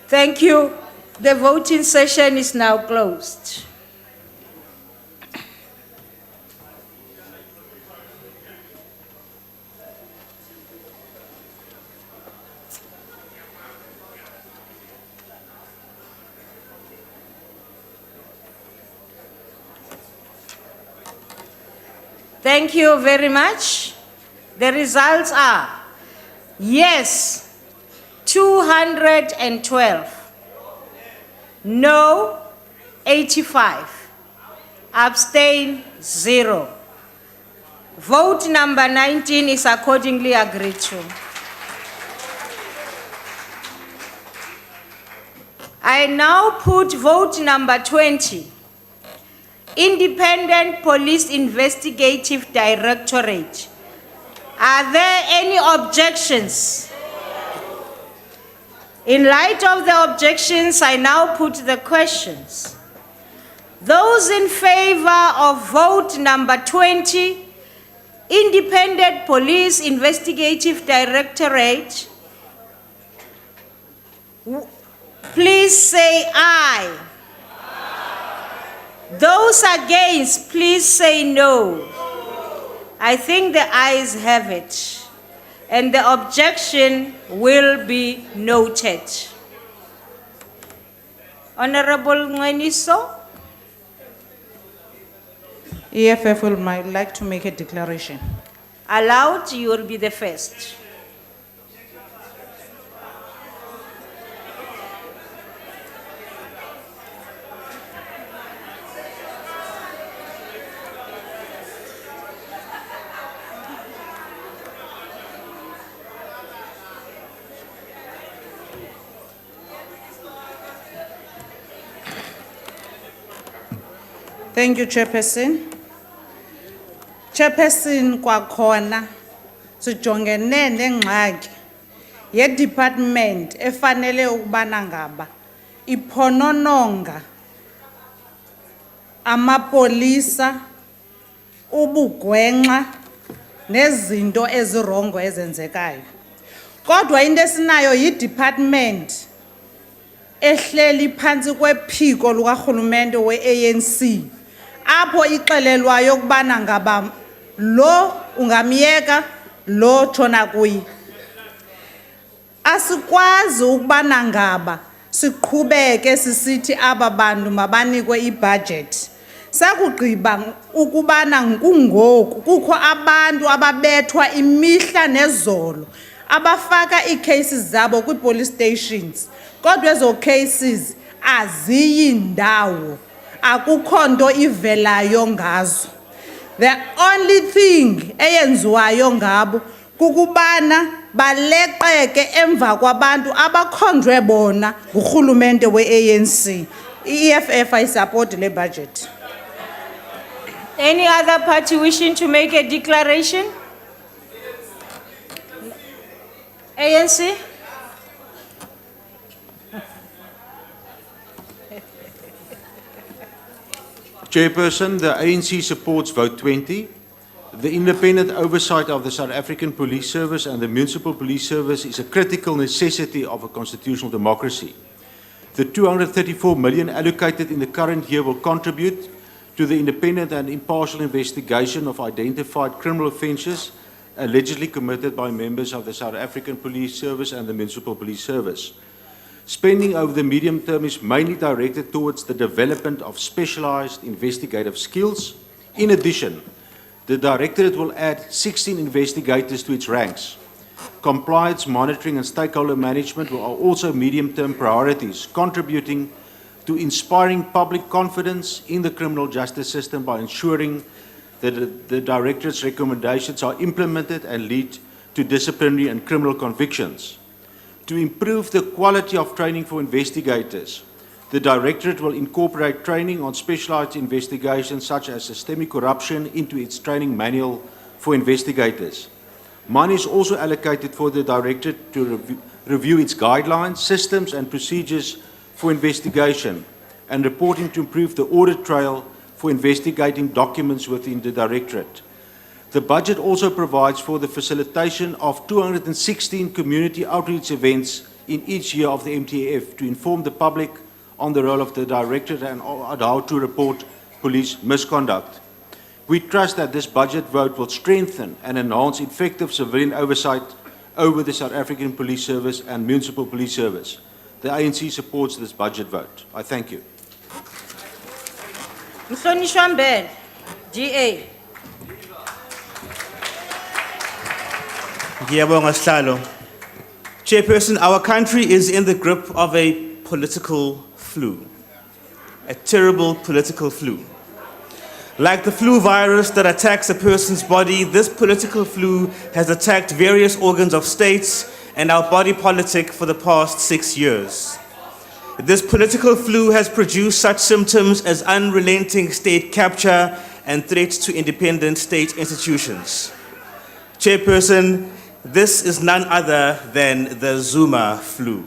S23: Thank you. The voting session is now closed. Thank you very much. The results are yes, 212, no, 85, abstain, 0. Vote number 19 is accordingly agreed to. I now put vote number 20. Independent Police Investigative Directorate. Are there any objections? In light of the objections, I now put the questions. Those in favor of vote number 20, Independent Police Investigative Directorate, please say aye. Those against, please say no. I think the ayes have it, and the objection will be noted. Honorable Ngweniso?
S11: EFF would like to make a declaration.
S23: Allowed, you will be the first.
S11: Thank you, Chairperson. Chairperson kwakhona sijongene nengxaki ye department efanele ukubana ngaba iphonononga amapolisa ubugwenxa nezinto ezirongo ezenzekayo. Kodwa into esinayo yi-department ehleli phansi kwephiko lukarhulumente we-ANC apho ixelelwayo ukubana ngaba lo ungamyeka lo tshona kuye. Asikwazi ukubana ngaba siqhubeke sisithi aba bantu mabanikwe ibudget. Sakugqiba ukubana kungoku kukho abantu ababethwa imihla nezolo abafaka ii-cases zabo kwi-police stations. Kodwa ezo cases aziyi ndawo, akukho nto ivelayo ngazo. The only thing eyenziwayo ngabo kukubana baleqeke emva kwabantu abakhonjwe bona ngurhulumente we-ANC. I-EFF ayisupport le budget.
S23: Any other party wishing to make a declaration? ANC?
S12: Chairperson, the ANC supports vote 20. The independent oversight of the South African Police Service and the Municipal Police Service is a critical necessity of a constitutional democracy. The 234 million allocated in the current year will contribute to the independent and impartial investigation of identified criminal offences allegedly committed by members of the South African Police Service and the Municipal Police Service. Spending over the medium term is mainly directed towards the development of specialized investigative skills. In addition, the Directorate will add 16 investigators to its ranks. Compliance, monitoring and stakeholder management are also medium-term priorities, contributing to inspiring public confidence in the criminal justice system by ensuring that the Directorate's recommendations are implemented and lead to disciplinary and criminal convictions. To improve the quality of training for investigators, the Directorate will incorporate training on specialized investigations such as systemic corruption into its training manual for investigators. Money is also allocated for the Directorate to review its guidelines, systems and procedures for investigation and reporting to improve the audit trail for investigating documents within the Directorate. The budget also provides for the facilitation of 216 community outreach events in each year of the MTF to inform the public on the role of the Directorate and on how to report police misconduct. We trust that this budget vote will strengthen and enhance effective civilian oversight over the South African Police Service and Municipal Police Service. The ANC supports this budget vote. I thank you.
S23: Mhlonishwa Mbele, GA.
S18: Ngiyabonga Sihlalo. Chairperson, our country is in the grip of a political flu, a terrible political flu. Like the flu virus that attacks a person's body, this political flu has attacked various organs of states and our body politic for the past 6 years. This political flu has produced such symptoms as unrelenting state capture and threats to independent state institutions. Chairperson, this is none other than the Zuma flu.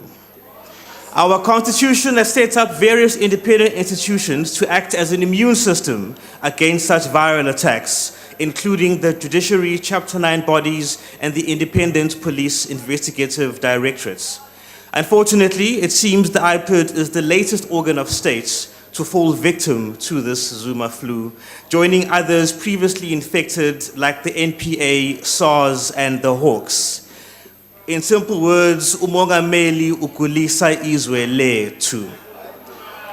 S18: Our Constitution has set up various independent institutions to act as an immune system against such viral attacks, including the Judiciary, Chapter 9 bodies, and the Independent Police Investigative Directorates. Unfortunately, it seems the IPID is the latest organ of states to fall victim to this Zuma flu, joining others previously infected like the NPA, SARS, and the Hawks. In simple words, umongameli ukulisa izwe lethu.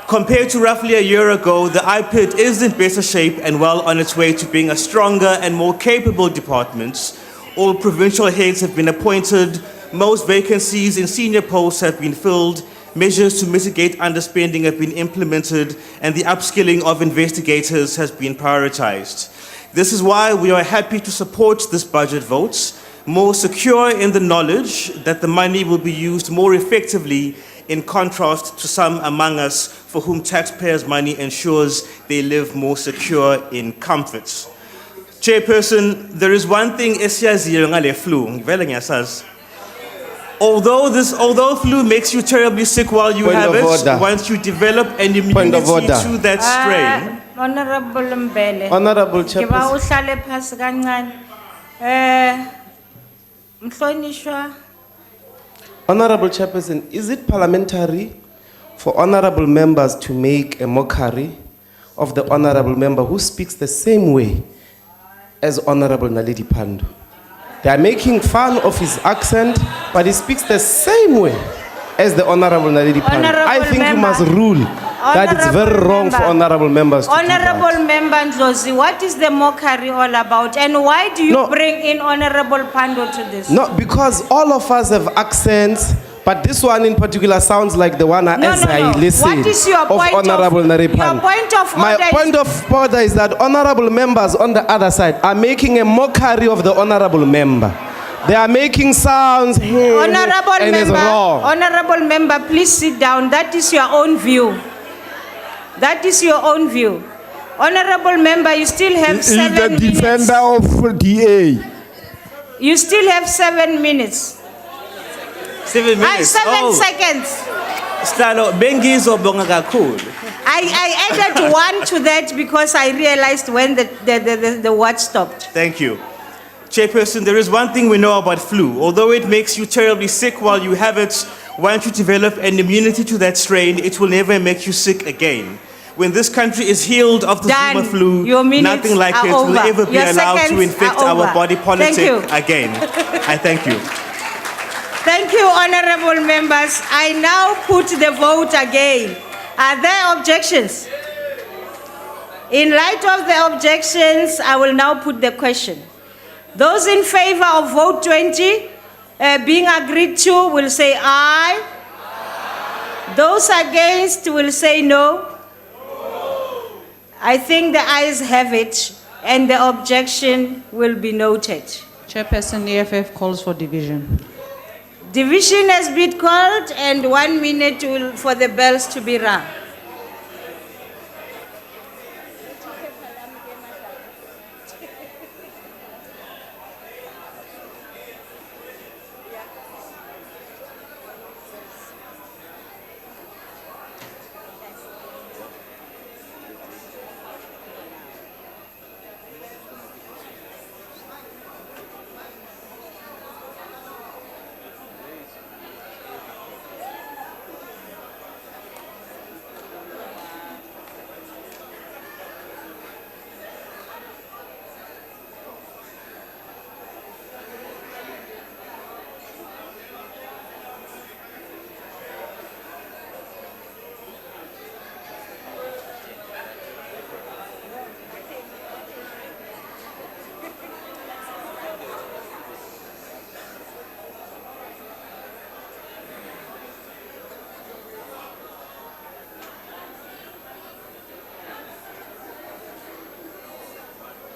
S18: Compared to roughly a year ago, the IPID is in better shape and well on its way to being a stronger and more capable department. All provincial heads have been appointed, most vacancies in senior posts have been filled, measures to mitigate underspending have been implemented, and the upskilling of investigators has been prioritized. This is why we are happy to support this budget vote, more secure in the knowledge that the money will be used more effectively, in contrast to some among us for whom taxpayers' money ensures they live more secure in comfort. Chairperson, there is one thing esiyaziyo ngale flu, ngivele ngiyasazi. Although flu makes you terribly sick while you have it, once you develop an immunity to that strain.
S23: Honorable Mbele.
S16: Honorable
S23: Ngiba uhlale phasi kancane. Mhlonishwa.
S16: Honorable Chairperson, is it parliamentary for honorable members to make a mockery of the honorable member who speaks the same way as Honorable Naledi Pandor? They are making fun of his accent, but he speaks the same way as the Honorable Naledi Pandor. I think you must rule that it's very wrong for honorable members to do that.
S23: Honorable Member Ndlozi, what is the mockery all about? And why do you bring in Honorable Pandor to this?
S16: No, because all of us have accents, but this one in particular sounds like the one as I listen
S23: What is your
S16: of
S23: point
S16: Honorable Naledi
S23: Your
S16: Pandor.
S23: point of
S16: My
S23: order
S16: point of order is that honorable members on the other side are making a mockery of the honorable member. They are making sounds
S23: Honorable
S16: and it's
S23: Member,
S16: wrong.
S23: Honorable Member, please sit down. That is your own view. That is your own view. Honorable Member, you still have 7 minutes.
S17: Is the defender of DA.
S23: You still have 7 minutes.
S18: 7 minutes.
S23: 7 seconds.
S18: Stalo, bengizo bonga kakhulu.
S23: I added 1 to that because I realized when the watch stopped.
S18: Thank you. Chairperson, there is one thing we know about flu. Although it makes you terribly sick while you have it, once you develop an immunity to that strain, it will never make you sick again. When this country is healed of the Zuma flu, nothing like it will ever be allowed to infect our body politic again. I thank you.
S23: Thank you, honorable members. I now put the vote again. Are there objections? In light of the objections, I will now put the question. Those in favor of vote 20 being agreed to will say aye. Those against will say no. I think the ayes have it and the objection will be noted.
S3: Chairperson, EFF calls for division.
S23: Division has been called and 1 minute for the bells to be rung.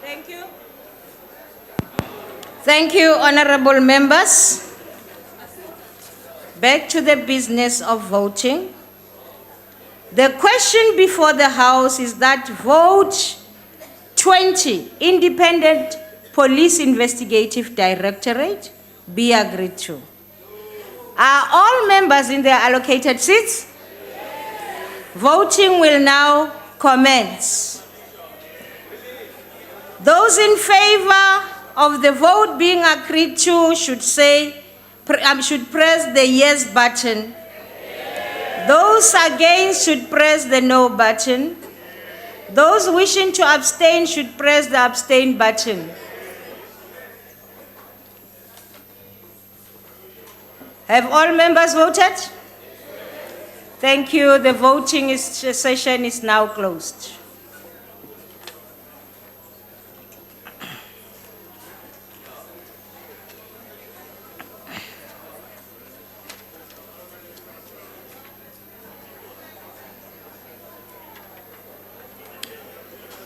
S23: Thank you. Thank you, honorable members. Back to the business of voting. The question before the House is that vote 20, Independent Police Investigative Directorate, be agreed to. Are all members in their allocated seats? Voting will now commence. Those in favor of the vote being agreed to should press the yes button. Those against should press the no button. Those wishing to abstain should press the abstain button. Have all members voted? Thank you. The voting session is now closed.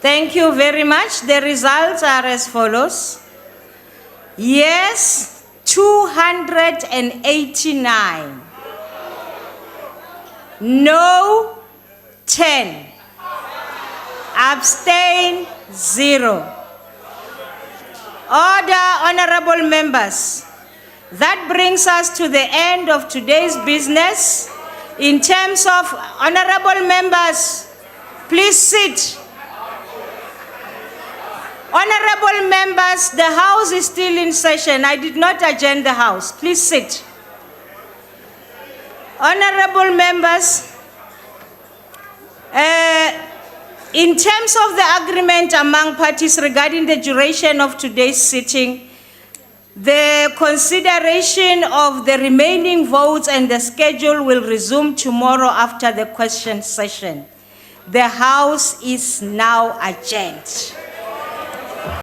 S23: Thank you very much. The results are as follows. Yes, 289. No, 10. Abstain, 0. Order, honorable members. That brings us to the end of today's business. In terms of honorable members, please sit. Honorable members, the House is still in session. I did not adjourn the House. Please sit. Honorable members, in terms of the agreement among parties regarding the duration of today's sitting, the consideration of the remaining votes and the schedule will resume tomorrow after the question session. The House is now adjourned.